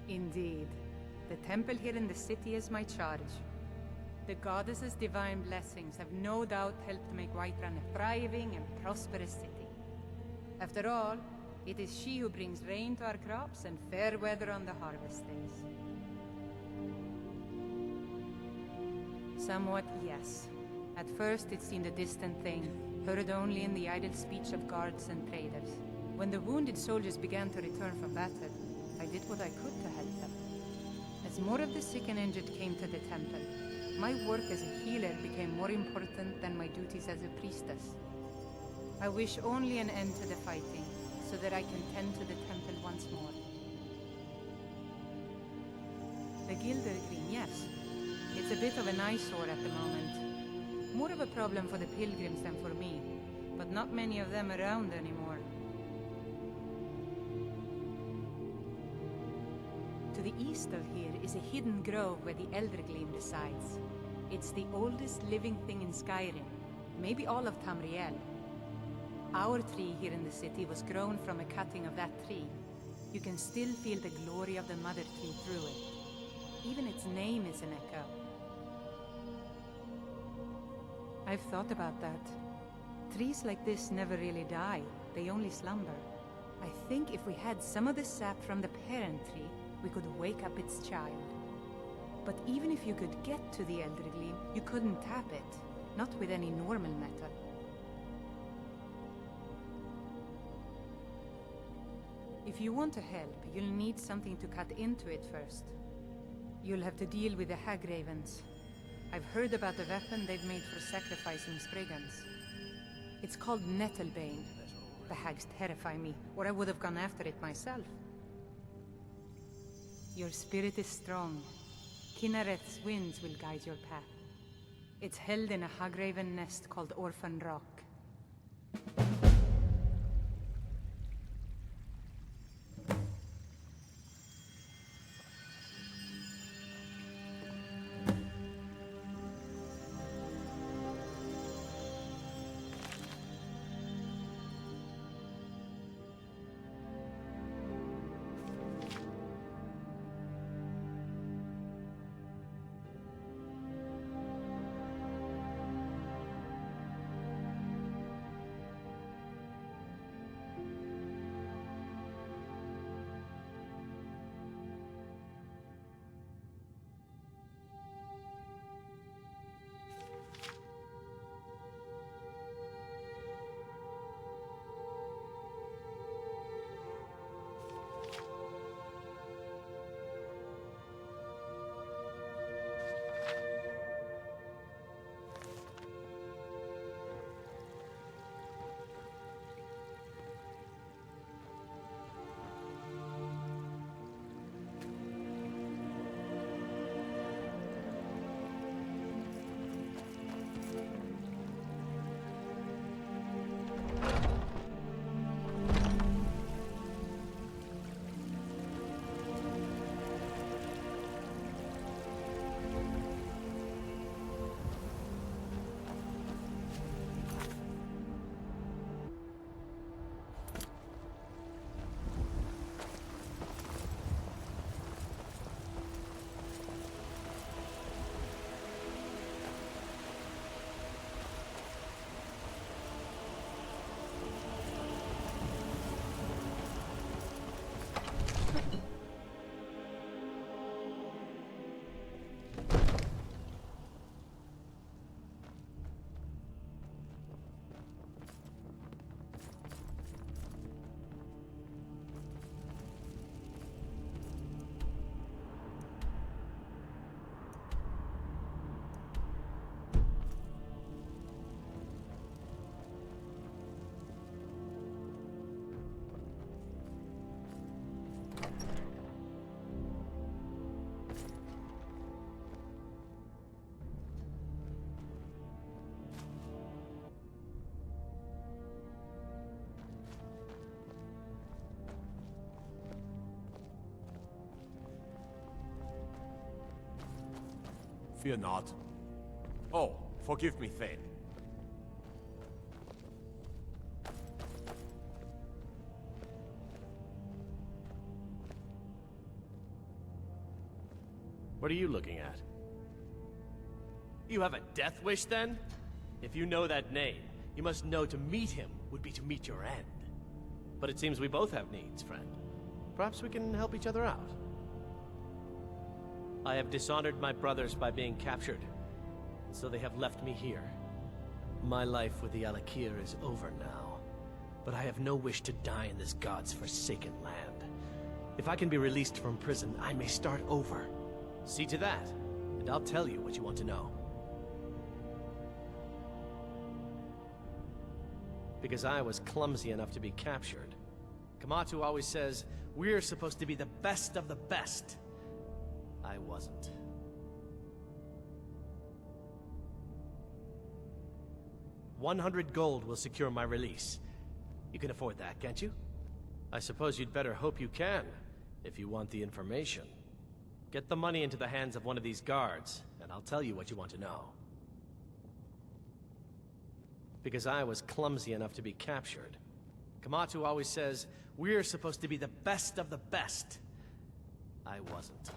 Indeed. The temple here in the city is my charge. The goddess's divine blessings have no doubt helped make Whiterun a thriving and prosperous city. After all, it is she who brings rain to our crops and fair weather on the harvest days. Somewhat, yes. At first it seemed a distant thing, heard only in the idle speech of guards and traders. When the wounded soldiers began to return from battle, I did what I could to help them. A As more of the sick and injured came to the temple, my work as a healer became more important than my duties as a priestess. I wish only an end to the fighting, so that I can tend to the temple once more. The Gilder Green, yes. It's a bit of an eyesore at the moment. More of a problem for the pilgrims than for me, but not many of them around anymore. To the east of here is a hidden grove where the Eldergleam resides. It's the oldest living thing in Skyrim, maybe all of Tamriel. Our tree here in the city was grown from a cutting of that tree. You can still feel the glory of the mother tree through it. Even its name is an echo. I've thought about that. Trees like this never really die, they only slumber. I think if we had some of the sap from the parent tree, we could wake up its child. But even if you could get to the Eldergleam, you couldn't tap it, not with any normal metal. If you want to help, you'll need something to cut into it first. You'll have to deal with the Hagravens. I've heard about the weapon they've made for sacrificing Spriggans. It's called Nettlebane. The hags terrify me, or I would have gone after it myself. Your spirit is strong. Kinnereth's winds will guide your path. It's held in a Hagraven nest called Orphan Rock. Fear not. Oh, forgive me, Thane. What are you looking at? You have a death wish, then? If you know that name, you must know to meet him would be to meet your end. But it seems we both have needs, friend. Perhaps we can help each other out. I have dishonored my brothers by being captured, and so they have left me here. My life with the Alakir is over now, but I have no wish to die in this god's forsaken land. If I can be released from prison, I may start over. See to that, and I'll tell you what you want to know. Because I was clumsy enough to be captured. Kamatu always says, we're supposed to be the best of the best. I wasn't. $100 gold will secure my release. You can afford that, can't you? I suppose you'd better hope you can, if you want the information. Get the money into the hands of one of these guards, and I'll tell you what you want to know. Because I was clumsy enough to be captured. Kamatu always says, we're supposed to be the best of the best. I wasn't.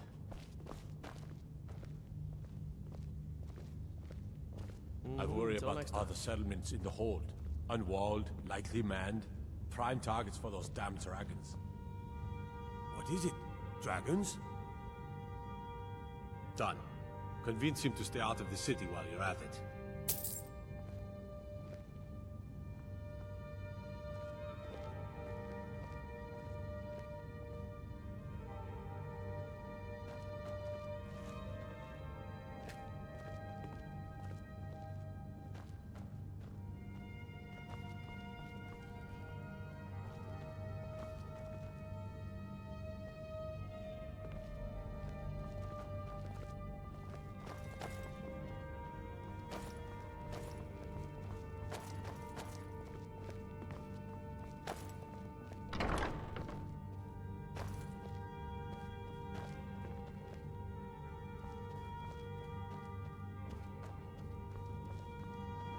I worry Until about next time. other settlements in the hold. Unwalled, lightly manned, prime targets for those damn dragons. What is it? Dragons? Done. Convince him to stay out of the city while you're at it.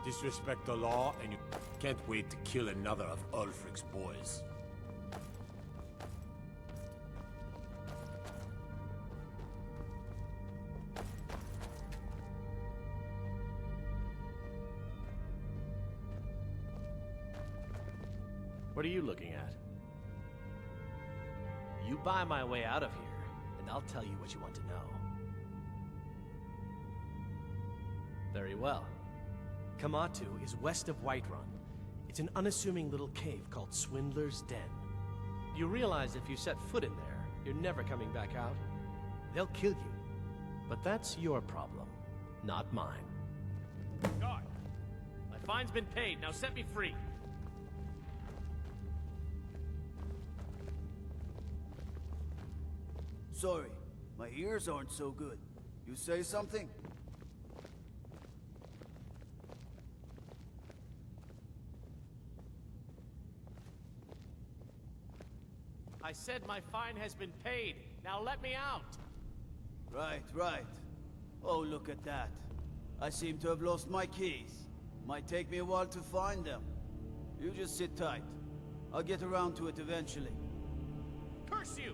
Disrespect the law, and you can't wait to kill another of Ulfric's boys. What are you looking at? You buy my way out of here, and I'll tell you what you want to know. Very well. Kamatu is west of Whiterun. It's an unassuming little cave called Swindler's Den. You realize if you set foot in there, you're never coming back out? They'll kill you. But that's your problem, not mine. Guard! My fine's been paid, now set me free! Sorry, my ears aren't so good. You say something? I said my fine has been paid. Now let me out! Right. Oh, look at that. I seem to have lost my keys. Might take me a while to find them. You just sit tight. I'll get around to it eventually. Curse you!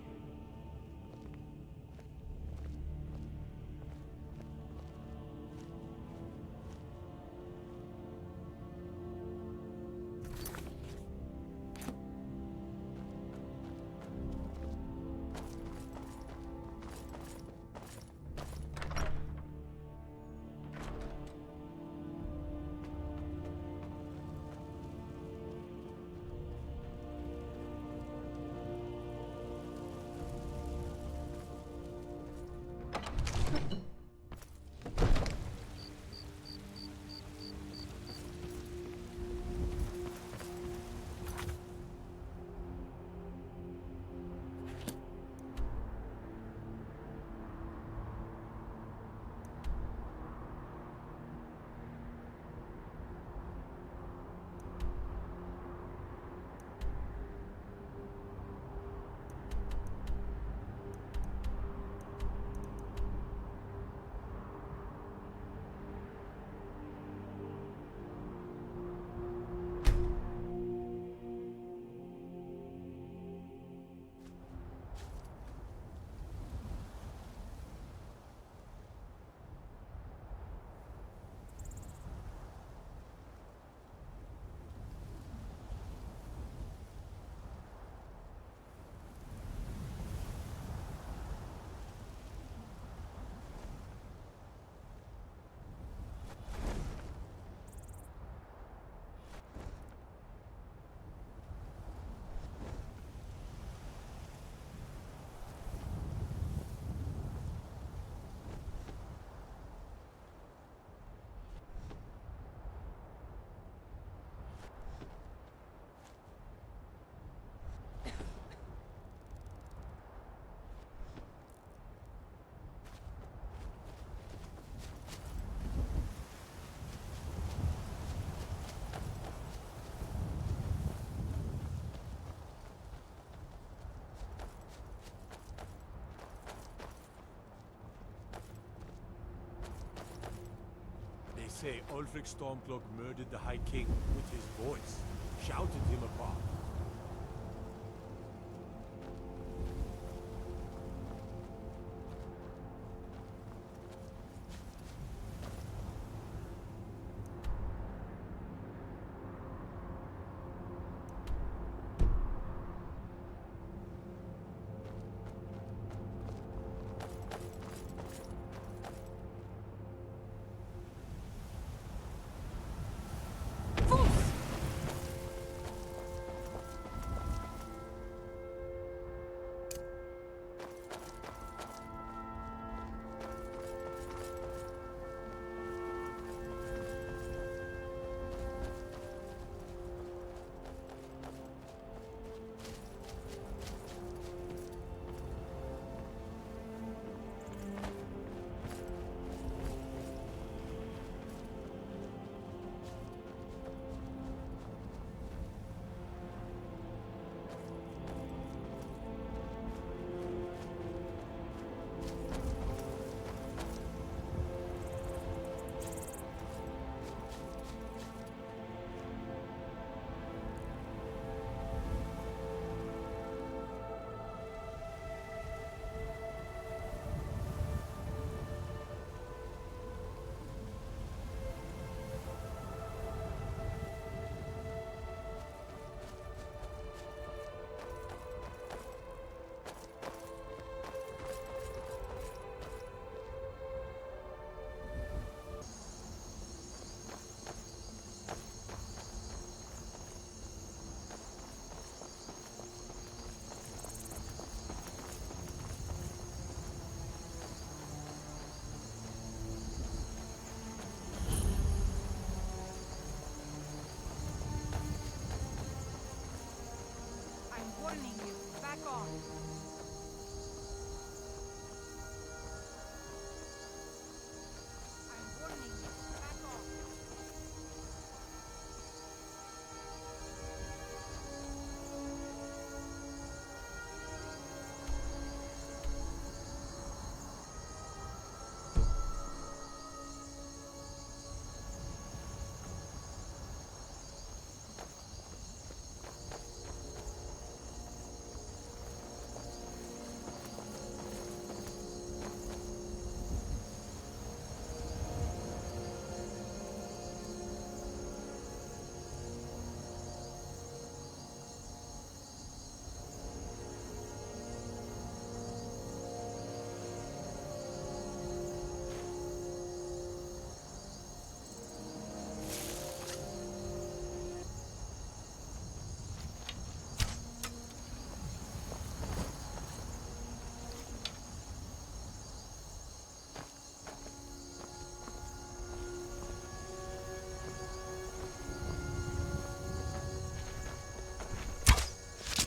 They say Ulfric Stormcloak murdered the High King with his voice, shouted him apart.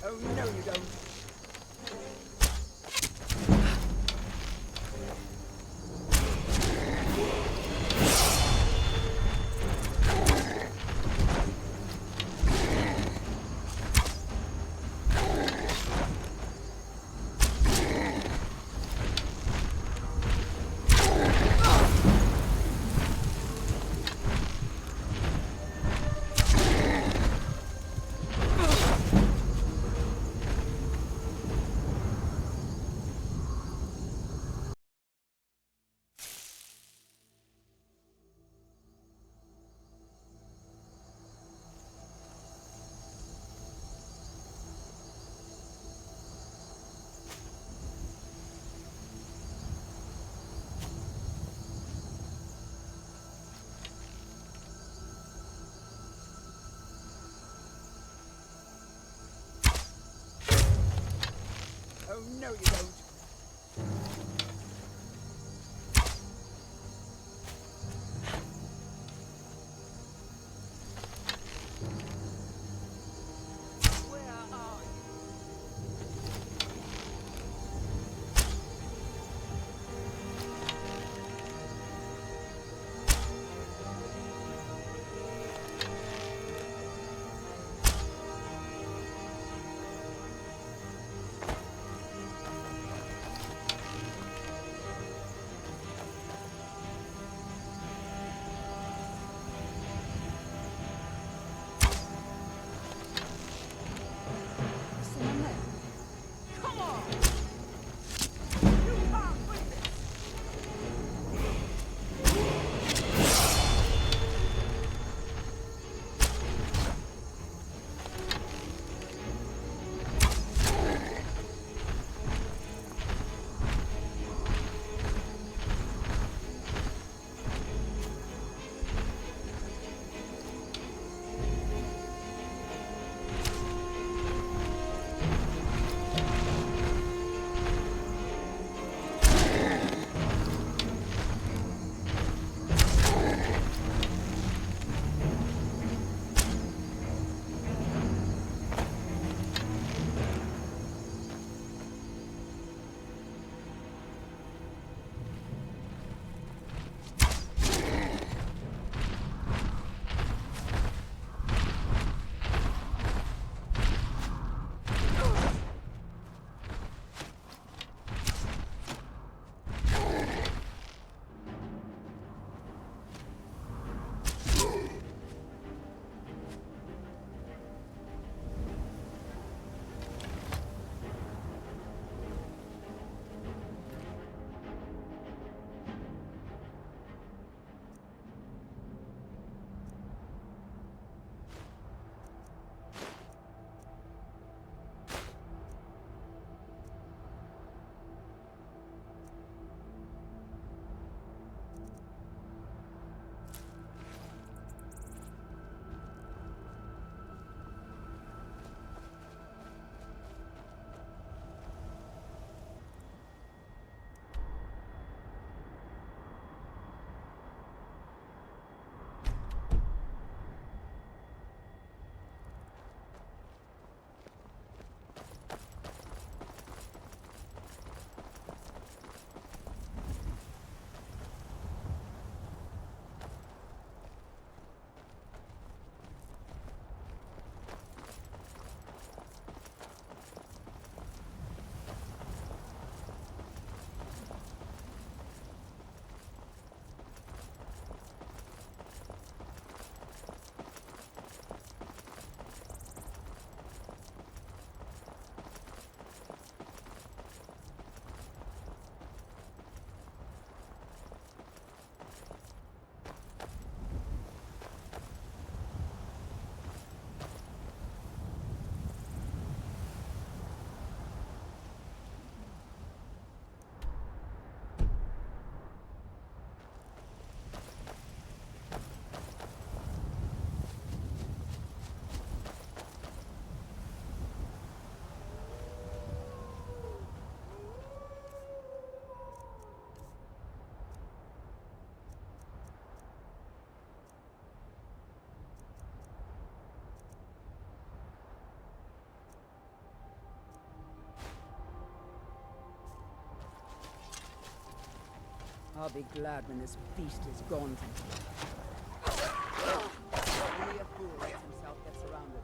Oh, no you don't. Oh, no you don't. I'll be glad when this beast is gone from here. Only a fool lets himself get surrounded.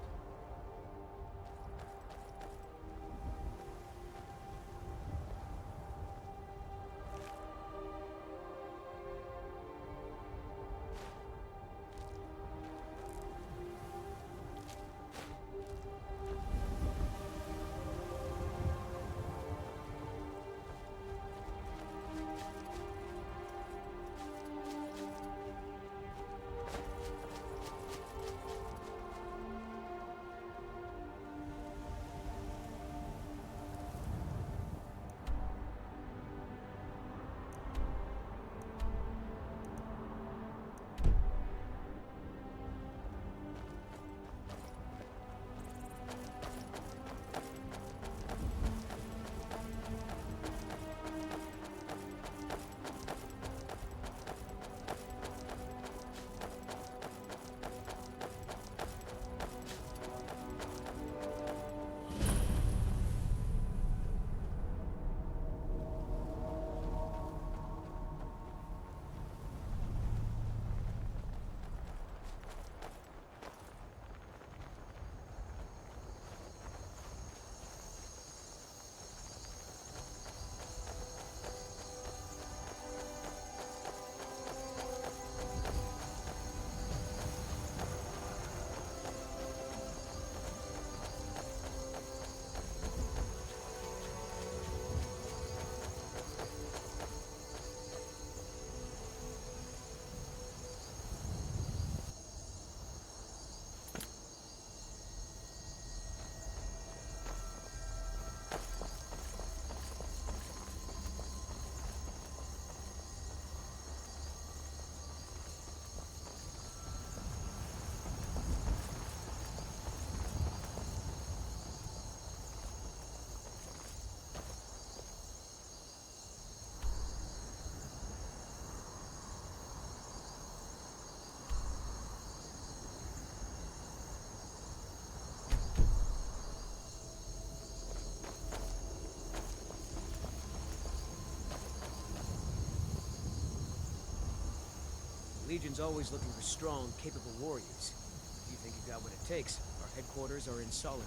Legion's always looking for strong, capable warriors. If you think you've got what it takes, our headquarters are in Solitude.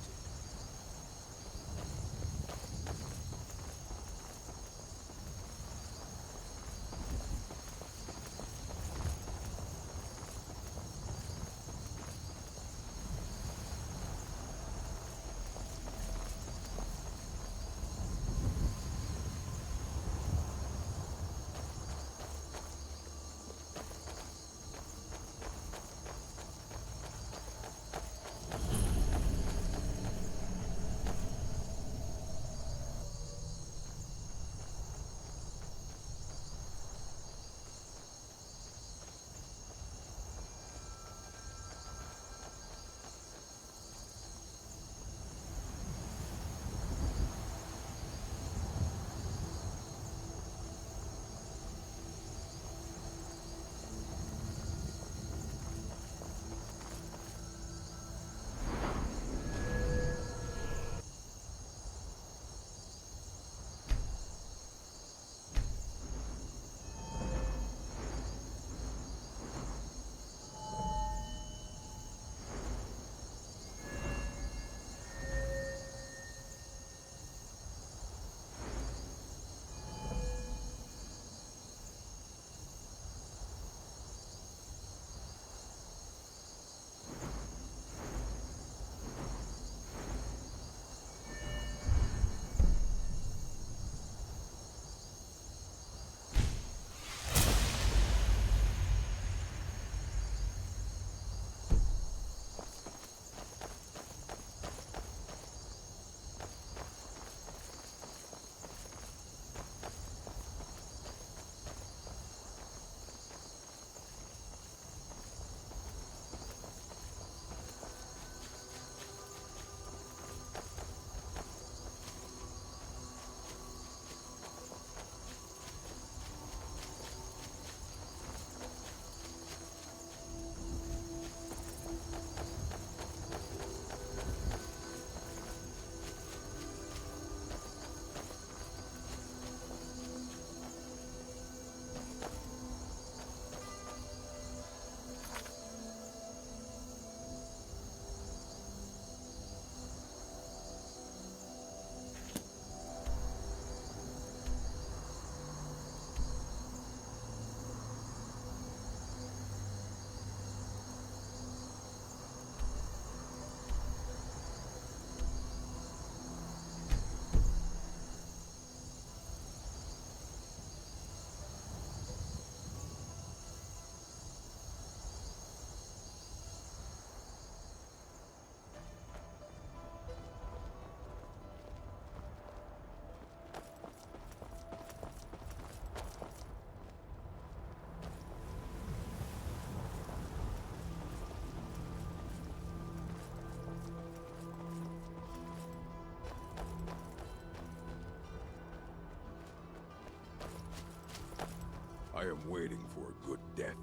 I'm waiting for a good death.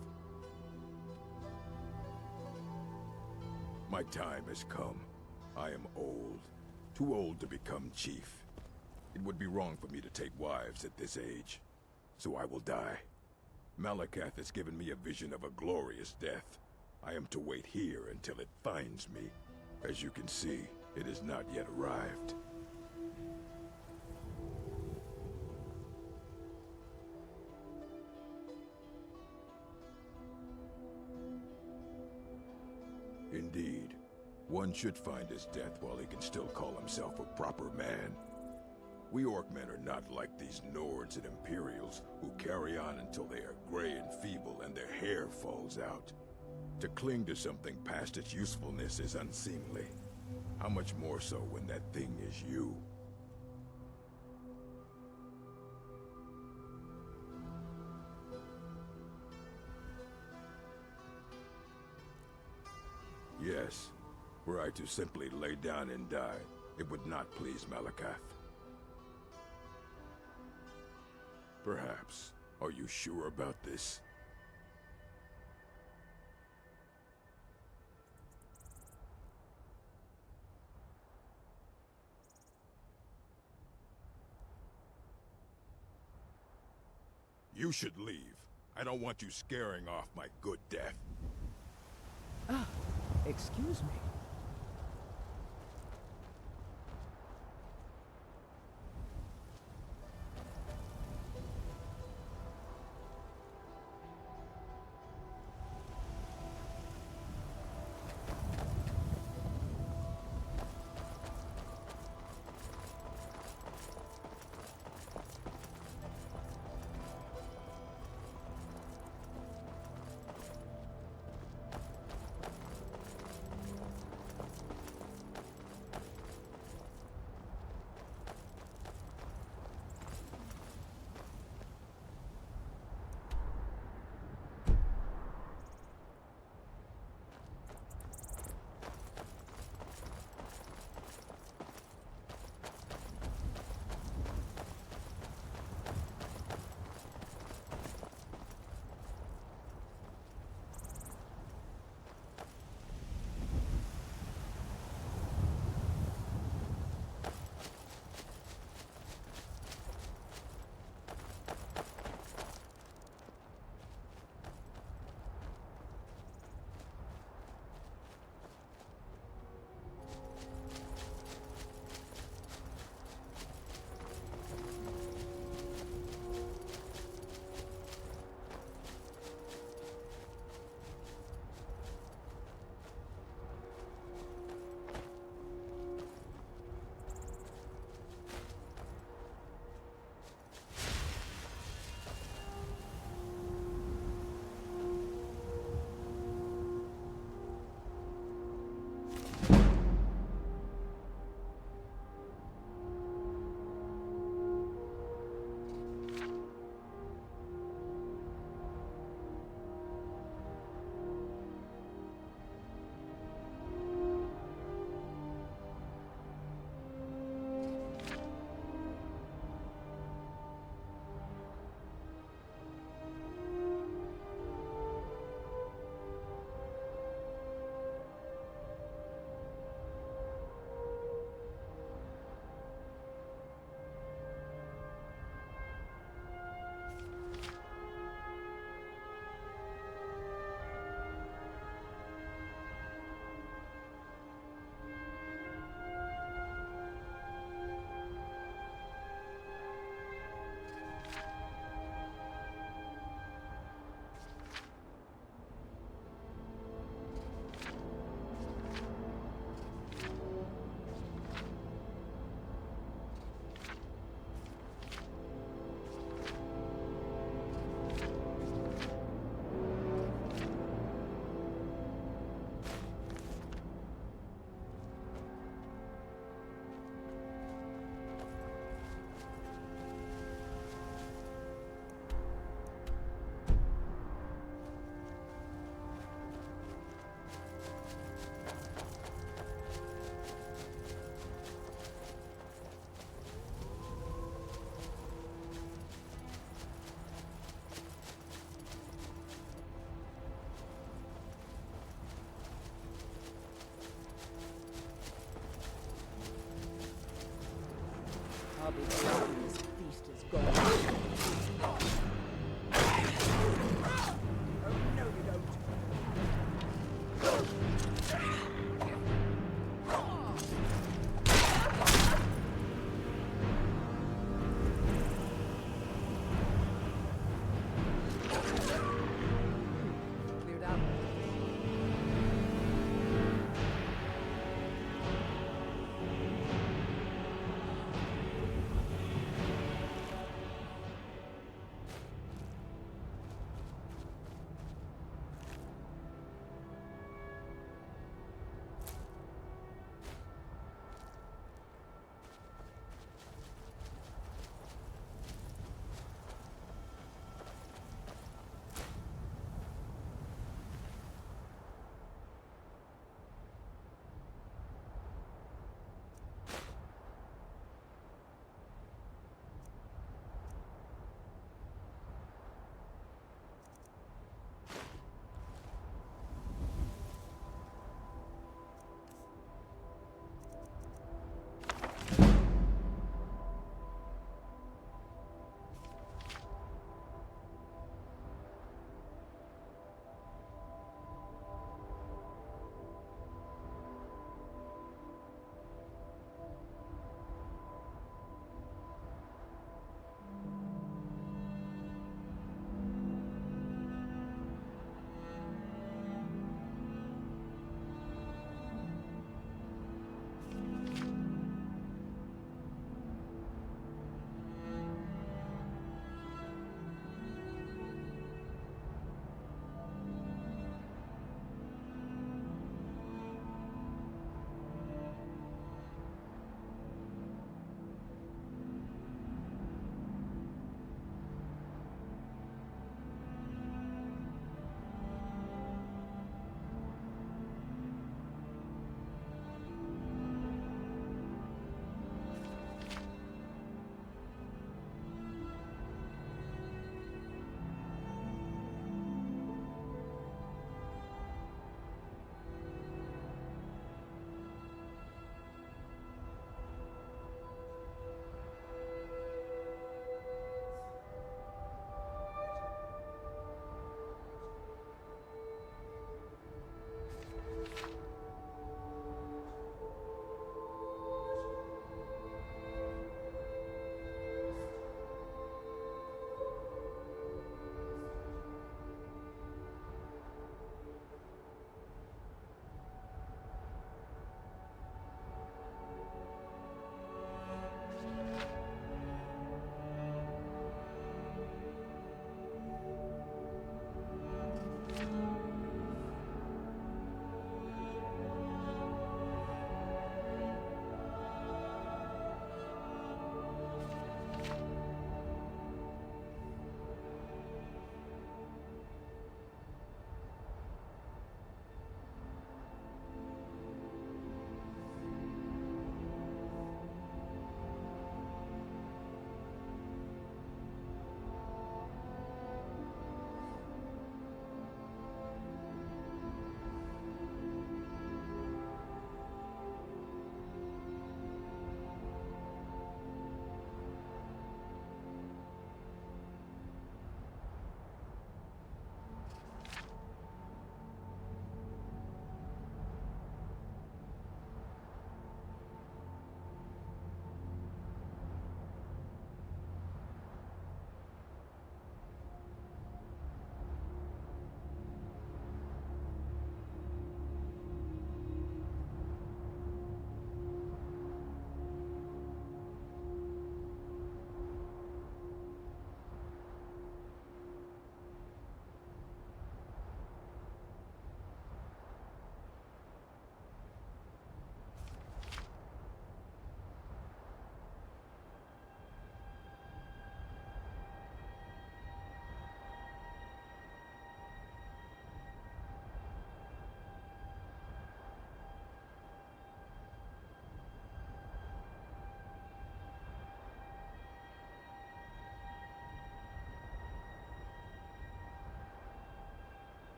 My time has come. I am old. Too old to become chief. It would be wrong for me to take wives at this age. So I will die. Malakath has given me a vision of a glorious death. I am to wait here until it finds me. As you can see, it has not yet arrived. Indeed. One should find his death while he can still call himself a proper man. We Orcmen are not like these Nords and Imperials who carry on until they are gray and feeble and their hair falls out. To cling to something past its usefulness is unseemly. How much more so when that thing is you? Yes. Were I to simply lay down and die, it would not please Malakath. Perhaps. Are you sure about this? You should leave. I don't want you scaring off my good death. Ah, excuse me.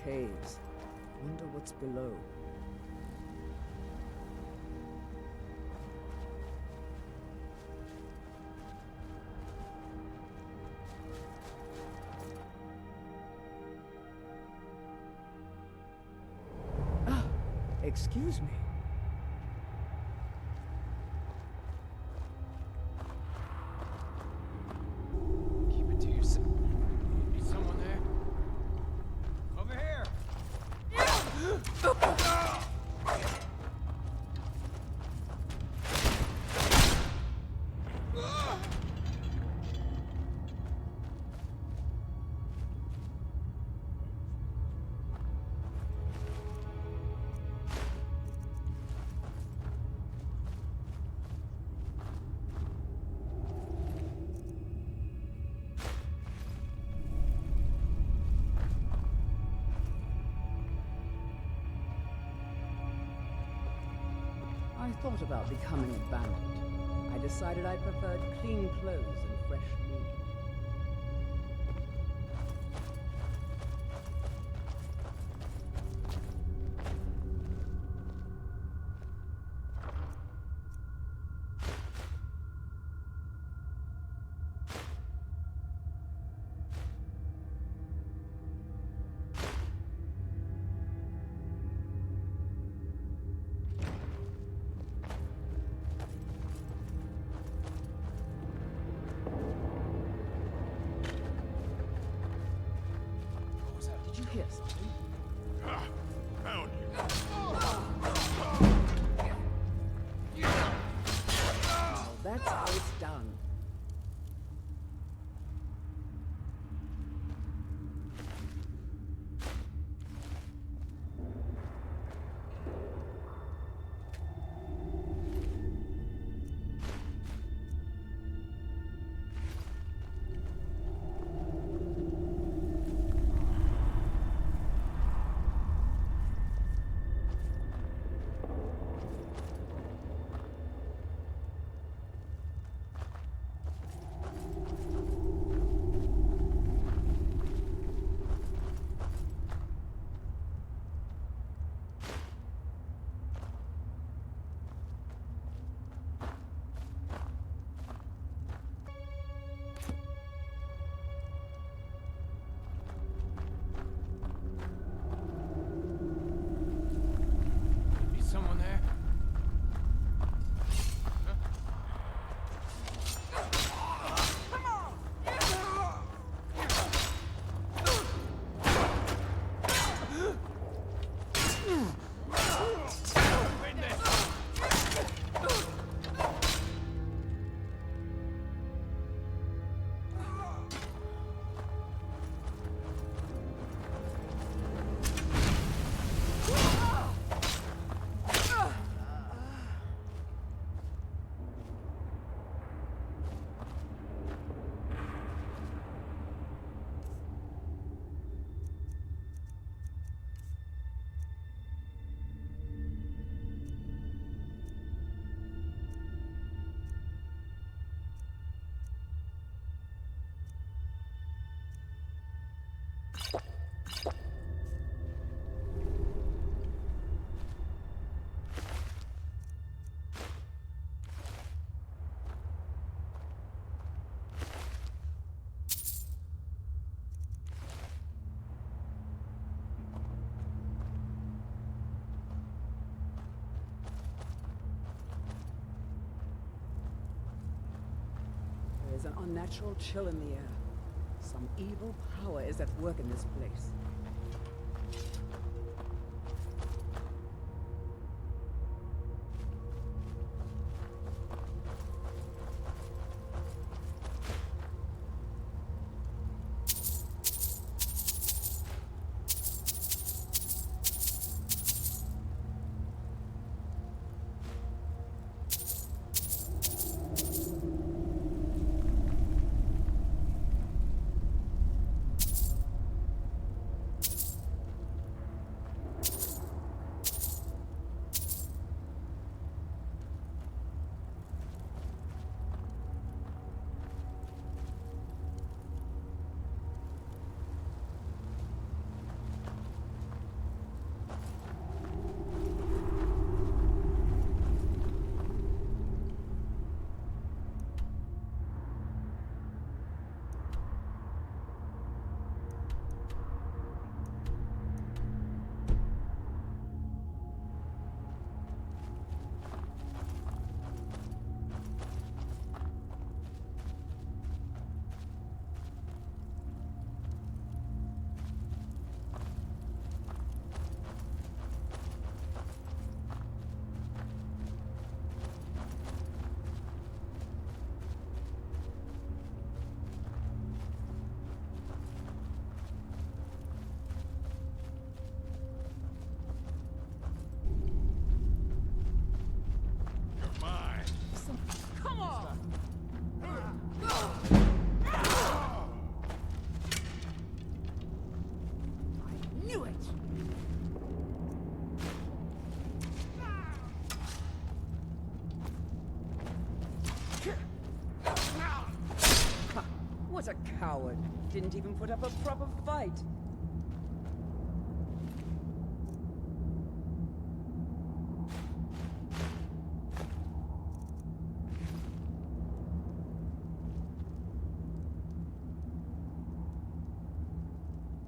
caves. Wonder what's below. Ah, excuse me. Keep it to yourself. Is someone there? Over here! I thought about becoming a bandit. I decided I preferred clean clothes and fresh meat. Did you hear something? Found you. Well, that's how it's done. Is someone there? There is an unnatural chill in the air. Some evil power is at work in this place. coward. Didn't even put up a proper fight.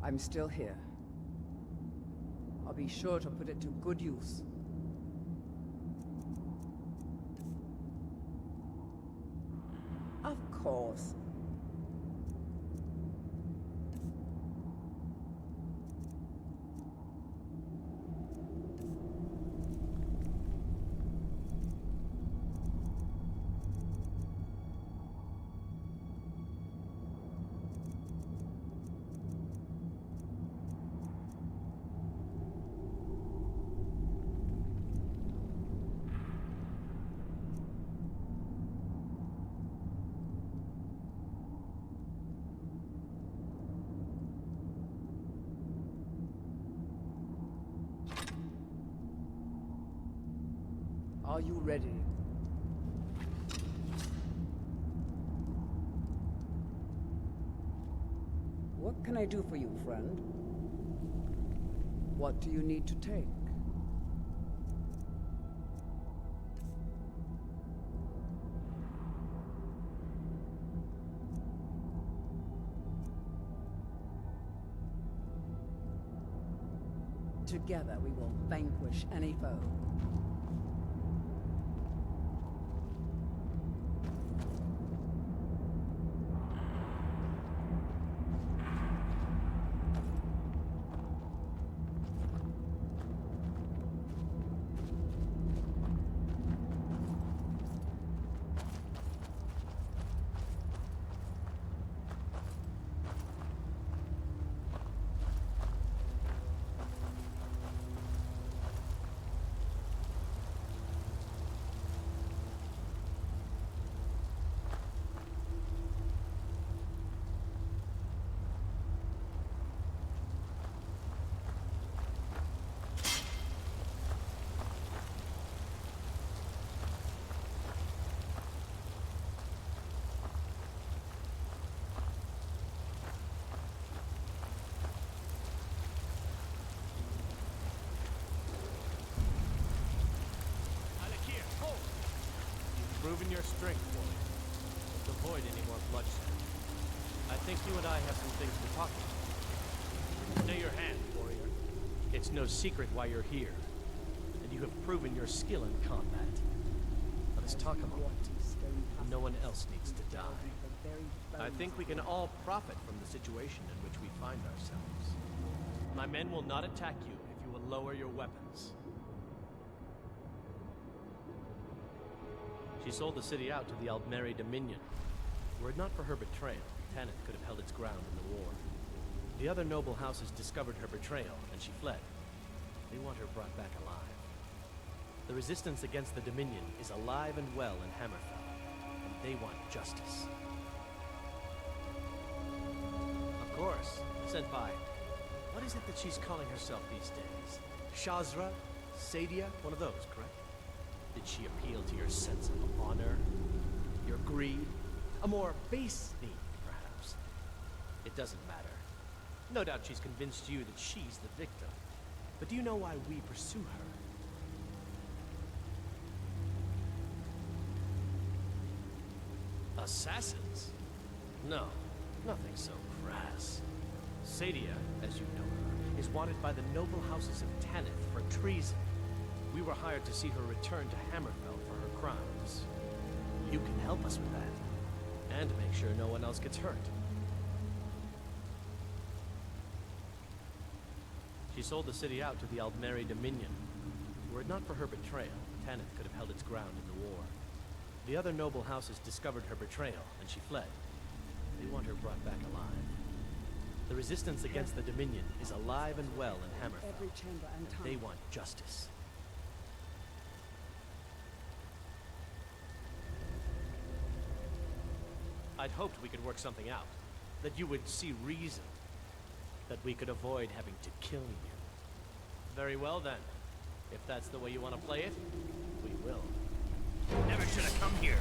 I'm still here. I'll be sure to put it to good use. Of course. Are you ready? What can I do for you, friend? What do you need to take? Together we will vanquish any foe. Proven your strength, warrior. Let's avoid any more bloodshed. I think you and I have some things to talk about. Stay your hand, warrior. It's no secret why you're here, and you have proven your skill in combat. Let us talk a moment. No one else needs to die. I think we can all profit from the situation in which we find ourselves. My men will not attack you if you will lower your weapons. She sold the city out to the Aldmeri Dominion. Were it not for her betrayal, Tanith could have held its ground in the war. The other noble houses discovered her betrayal, and she fled. They want her brought back alive. The resistance against the Dominion is alive and well in Hammerfell, and they want justice. Of course, sent by... What is it that she's calling herself these days? Shazra? Sadia? One of those, correct? Did she appeal to your sense of honor? Your greed? A more base need, perhaps? It doesn't matter. No doubt she's convinced you that she's the victim. But do you know why we pursue her? Assassins? No, nothing so crass. Sadia, as you know her, is wanted by the noble houses of Tanith for treason. We were hired to see her return to Hammerfell for her crimes. You can help us with that, and make sure no one else gets hurt. She sold the city out to the Aldmeri Dominion. Were it not for her betrayal, Tanith could have held its ground in the war. The other noble houses discovered her betrayal, and she fled. They want her brought back alive. The resistance against the Dominion is alive and well in Hammerfell, and they want justice. I'd hoped we could work something out. That you would see reason. That we could avoid having to kill you. Very well then. If that's the way you want to play it, we will. Never should have come here.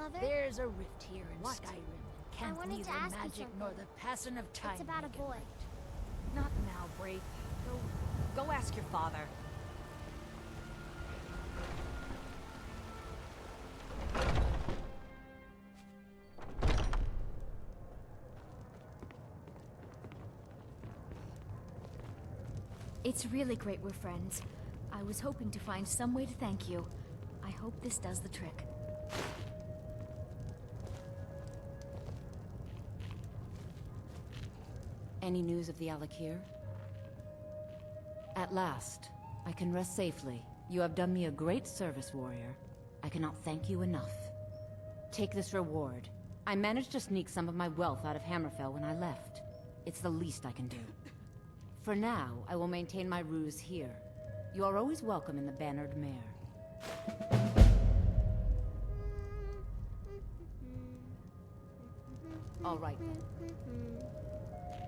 Mother? There's a rift here in What? Skyrim. I Can't wanted neither to ask you magic nor something. the passing of time. It's about a make it boy. right. Not now, Brave. Go ask your father. It's really great we're friends. I was hoping to find some way to thank you. I hope this does the trick. Any news of the Alakir? At last, I can rest safely. You have done me a great service, warrior. I cannot thank you enough. Take this reward. I managed to sneak some of my wealth out of Hammerfell when I left. It's the least I can do. For now, I will maintain my ruse here. You are always welcome in the Bannered Mare. All right then.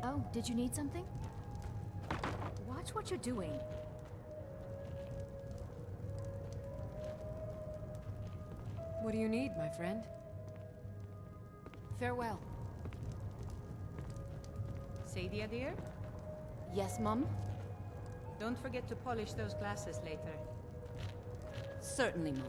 Oh, did you need something? Watch what you're doing. What do you need, my friend? Farewell. Sadia, dear? Yes, Mum? Don't forget to polish those glasses later. Certainly, Mum.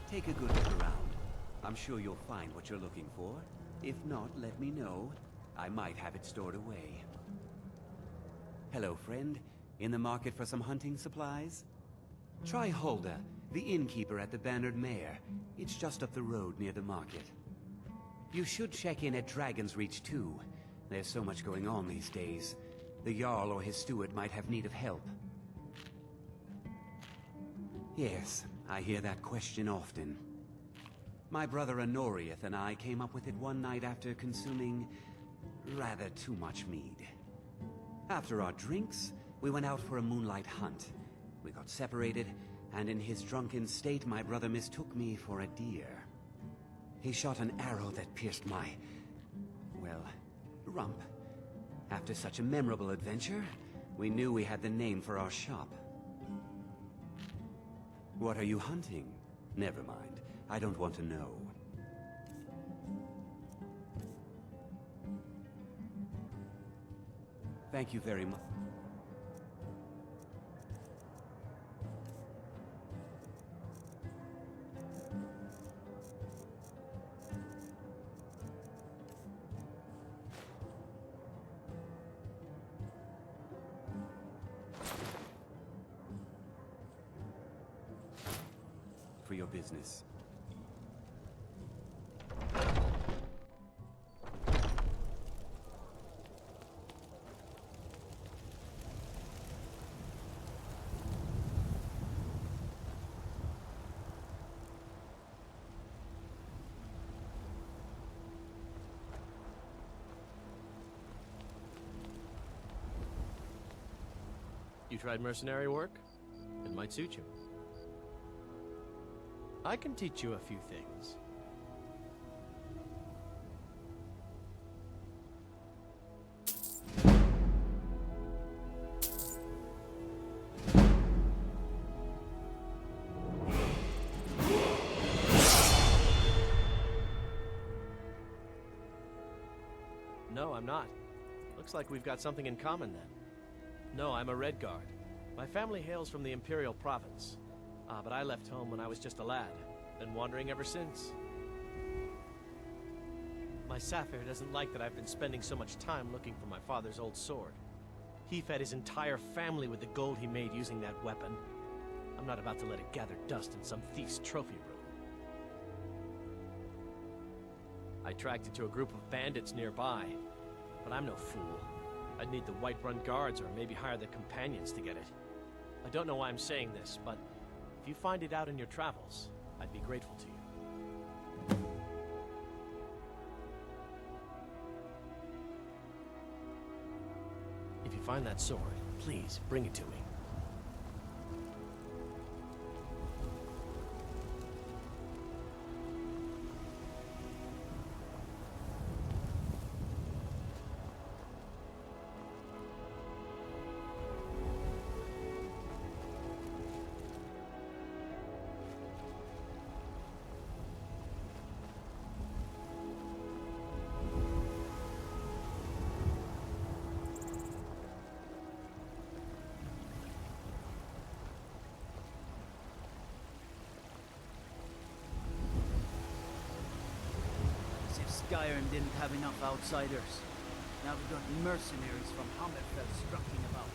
Take a good look around. I'm sure you'll find what you're looking for. If not, let me know. I might have it stored away. Hello, friend. In the market for some hunting supplies? Try Hulda, the innkeeper at the Bannered Mare. It's just up the road near the market. You should check in at Dragon's Reach too. There's so much going on these days. The Jarl or his steward might have need of help. Yes, I hear that question often. My brother Honorius and I came up with it one night after consuming rather too much mead. After our drinks, we went out for a moonlight hunt. We got separated, and in his drunken state, my brother mistook me for a deer. He shot an arrow that pierced my, well, rump. After such a memorable adventure, we knew we had the name for our shop. What are you hunting? Never mind. I don't want to know. Thank you very much. For your business. You tried mercenary work? It might suit you. I can teach you a few things. No, I'm not. Looks like we've got something in common then. No, I'm a Red Guard. My family hails from the Imperial Province. But I left home when I was just a lad. Been wandering ever since. My Sapphire doesn't like that I've been spending so much time looking for my father's old sword. He fed his entire family with the gold he made using that weapon. I'm not about to let it gather dust in some thief's trophy room. I tracked it to a group of bandits nearby, but I'm no fool. I'd need the Whiterun guards or maybe hire the companions to get it. I don't know why I'm saying this, but if you find it out in your travels, I'd be grateful to you. If you find that sword, please bring it to me. Skyrim didn't have enough outsiders. Now we've got mercenaries from Hammerfell strutting about.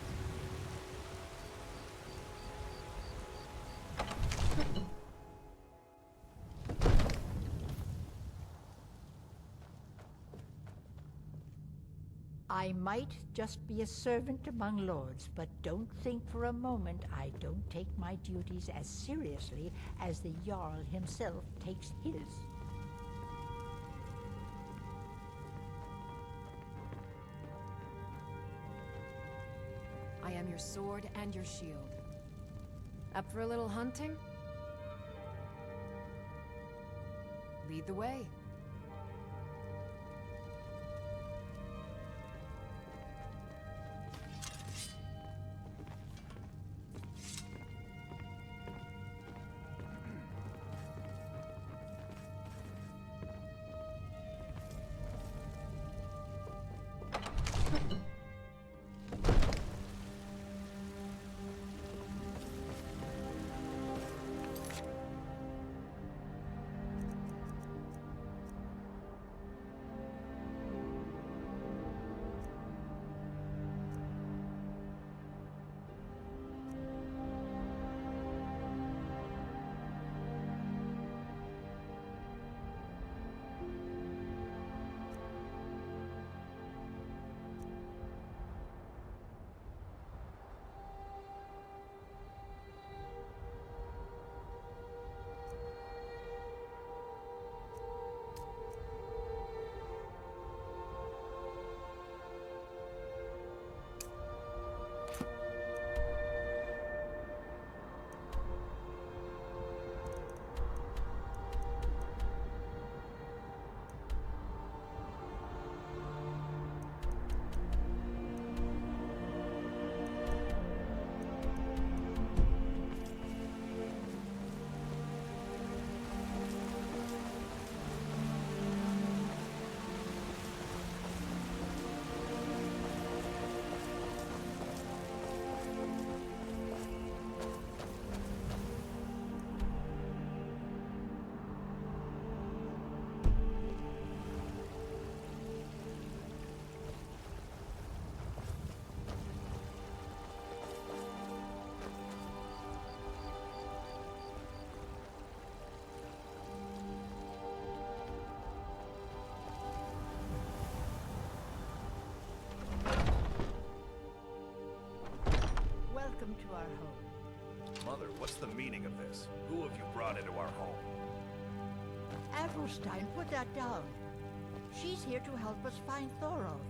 I might just be a servant among lords, but don't think for a moment I don't take my duties as seriously as the Jarl himself takes his. I am your sword and your shield. Up for a little hunting? Lead the way. Welcome to our home. Mother, what's the meaning of this? Who have you brought into our home? Avrelstein, put that down. She's here to help us find Thorold.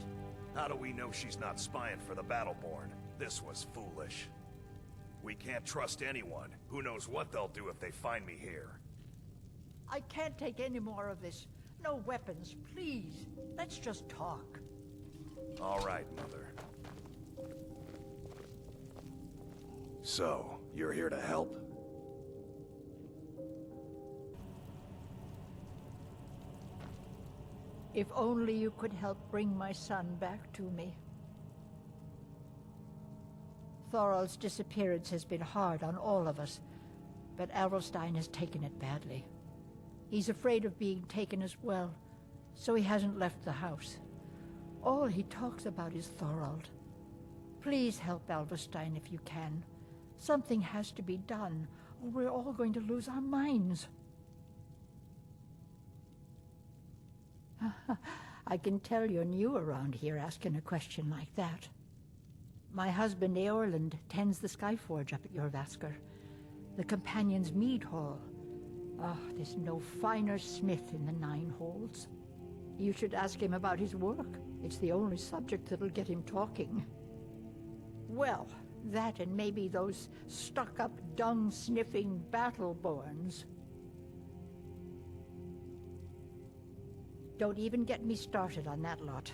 How do we know she's not spying for the Battleborn? This was foolish. We can't trust anyone. Who knows what they'll do if they find me here? I can't take any more of this. No weapons, please. Let's just talk. All right, Mother. So, you're here to help? If only you could help bring my son back to me. Thorald's disappearance has been hard on all of us, but Alverstein has taken it badly. He's afraid of being taken as well, so he hasn't left the house. All he talks about is Thorald. Please help Alverstein if you can. Something has to be done, or we're all going to lose our minds. I can tell you're new around here asking a question like that. My husband Eorland tends the Skyforge up at Jorvaskr, the Companion's Mead Hall. Ah, there's no finer smith in the Nine Halls. You should ask him about his work. It's the only subject that'll get him talking. Well, that and maybe those stuck-up, dung-sniffing Battleborns. Don't even get me started on that lot.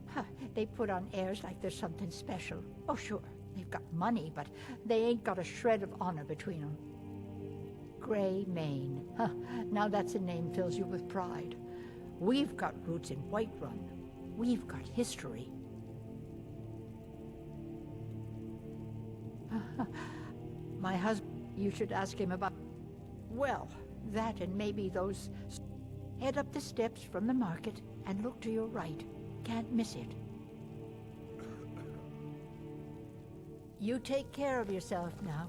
Huh, they put on airs like there's something special. Oh, sure, they've got money, but they ain't got a shred of honor between them. Grey Mane. Huh, now that's a name fills you with pride. We've got roots in Whiterun. We've got history. My husband, you should ask him about... Well, that and maybe those... Head up the steps from the market and look to your right. Can't miss it. You take care of yourself now.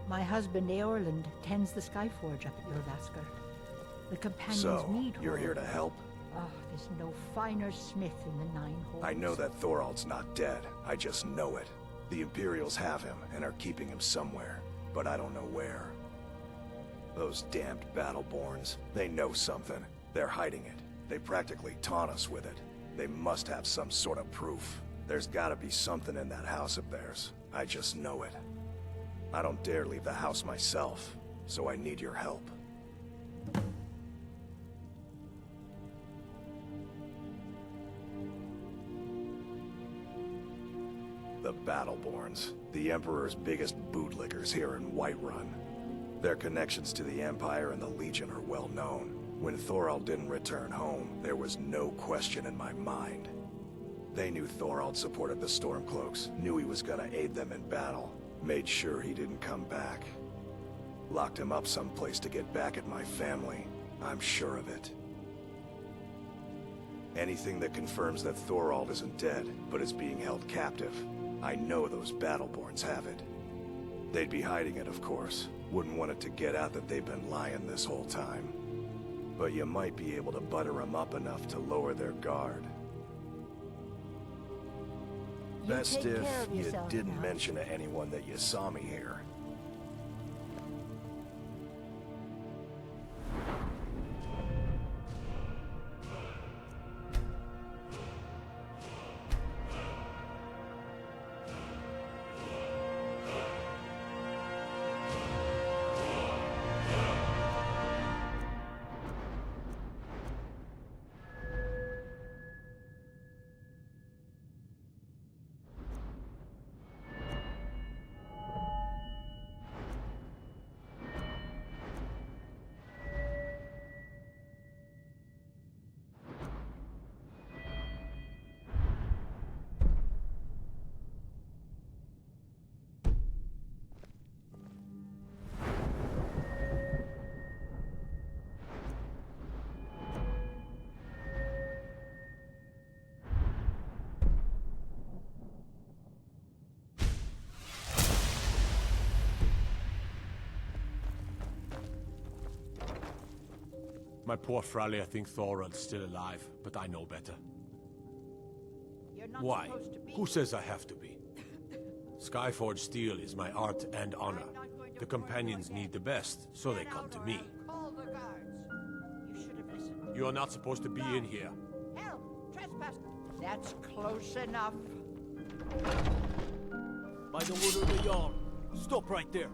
My husband Eorland tends the Skyforge up at Jorvaskr. The Companion's Mead Hall. You're here to help? Ah, there's no finer smith in the Nine Halls. I know that Thorald's not dead. I just know it. The Imperials have him and are keeping him somewhere, but I don't know where. Those damned Battleborns, they know something. They're hiding it. They practically taunt us with it. They must have some sort of proof. There's gotta be something in that house of theirs. I just know it. I don't dare leave the house myself, so I need your help. The Battleborns, the Emperor's biggest bootlickers here in Whiterun. Their connections to the Empire and the Legion are well known. When Thorald didn't return home, there was no question in my mind. They knew Thorald supported the Stormcloaks, knew he was gonna aid them in battle, made sure he didn't come back. Locked him up someplace to get back at my family. I'm sure of it. Anything that confirms that Thorald isn't dead, but is being held captive, I know those Battleborns have it. They'd be hiding it, of course. Wouldn't want it to get out that they've been lying this whole time. But you might be able to butter them up enough to lower their guard. Best if you didn't mention to anyone that you saw me here. My poor Fralia thinks Thorald's still alive, but I know better. Why? Who says I have to be? Skyforge steel is my art and honor. The Companions need the best, so they come to me. You are not supposed to be in here. Help! Trespass! That's close enough. By the order of the Jarl, stop right there.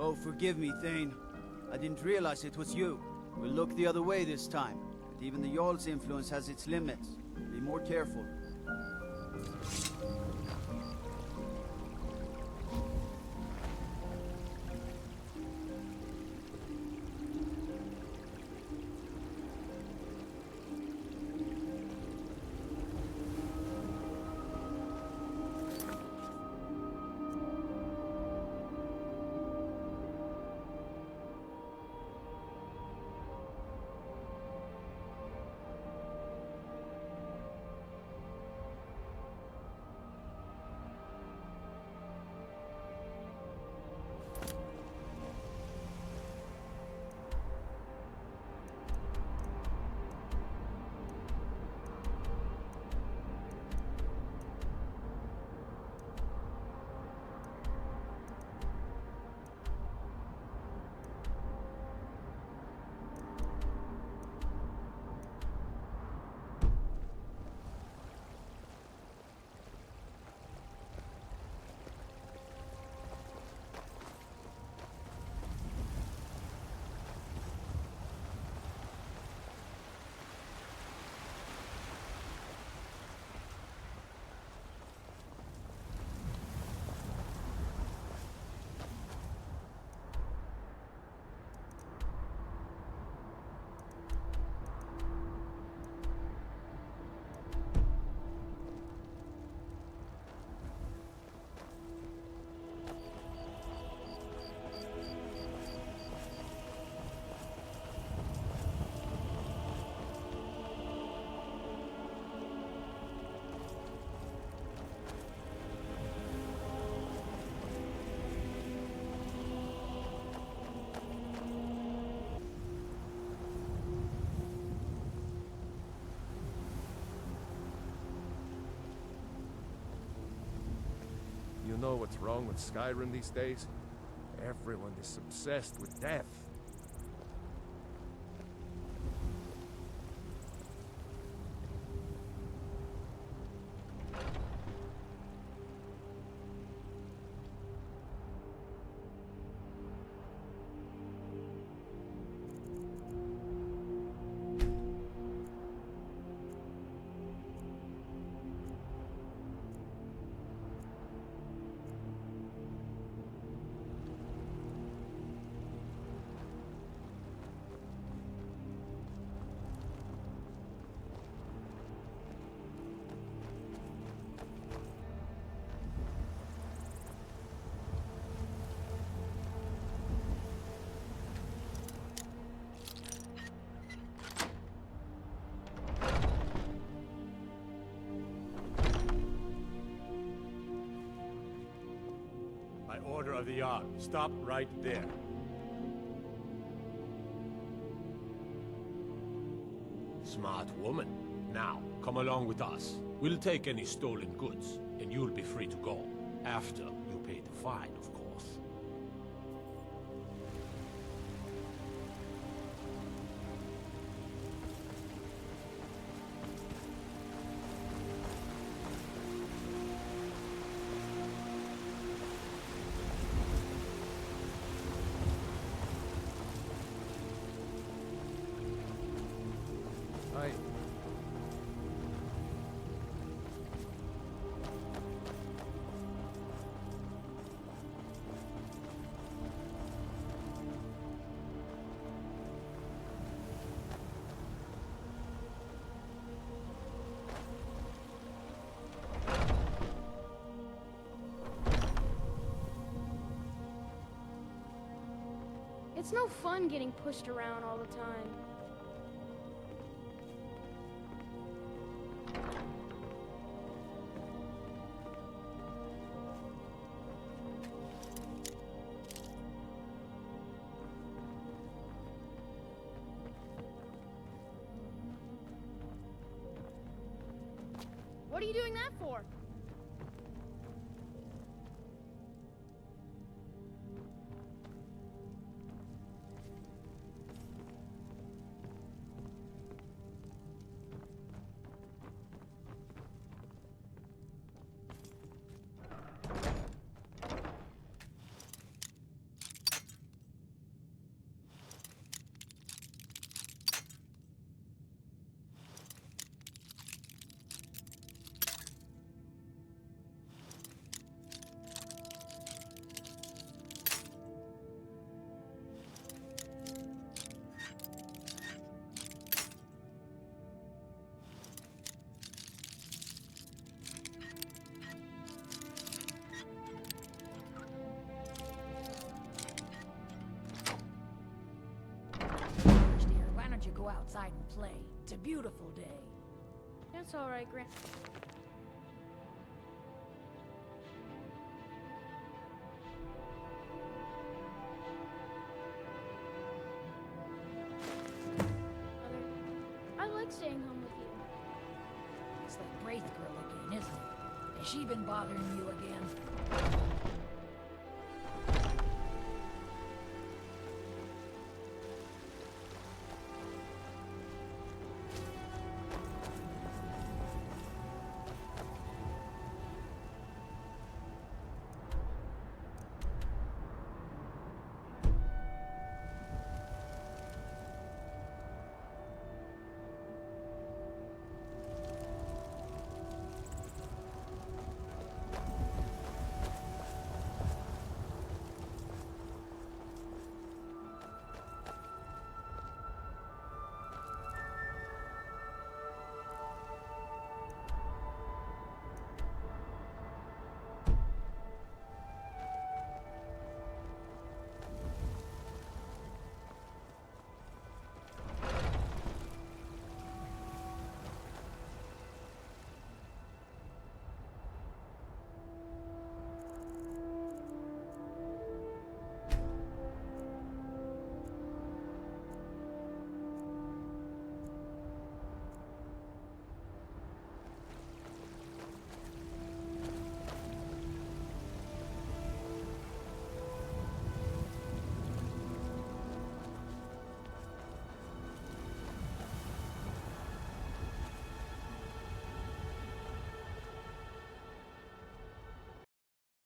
Oh, forgive me, Thane. I didn't realize it was you. We'll look the other way this time. But even the Jarl's influence has its limits. Be more careful. You know what's wrong with Skyrim these days? Everyone is obsessed with death. By order of the Jarl, stop right there. Smart woman. Now, come along with us. We'll take any stolen goods, and you'll be free to go. After you pay the fine, of course. Aye. It's no fun getting pushed around all the time. What are you doing that for? It's a beautiful day. That's all right, Grand. I like staying home with you. It's that Wraith girl again, isn't it? Has she been bothering you again?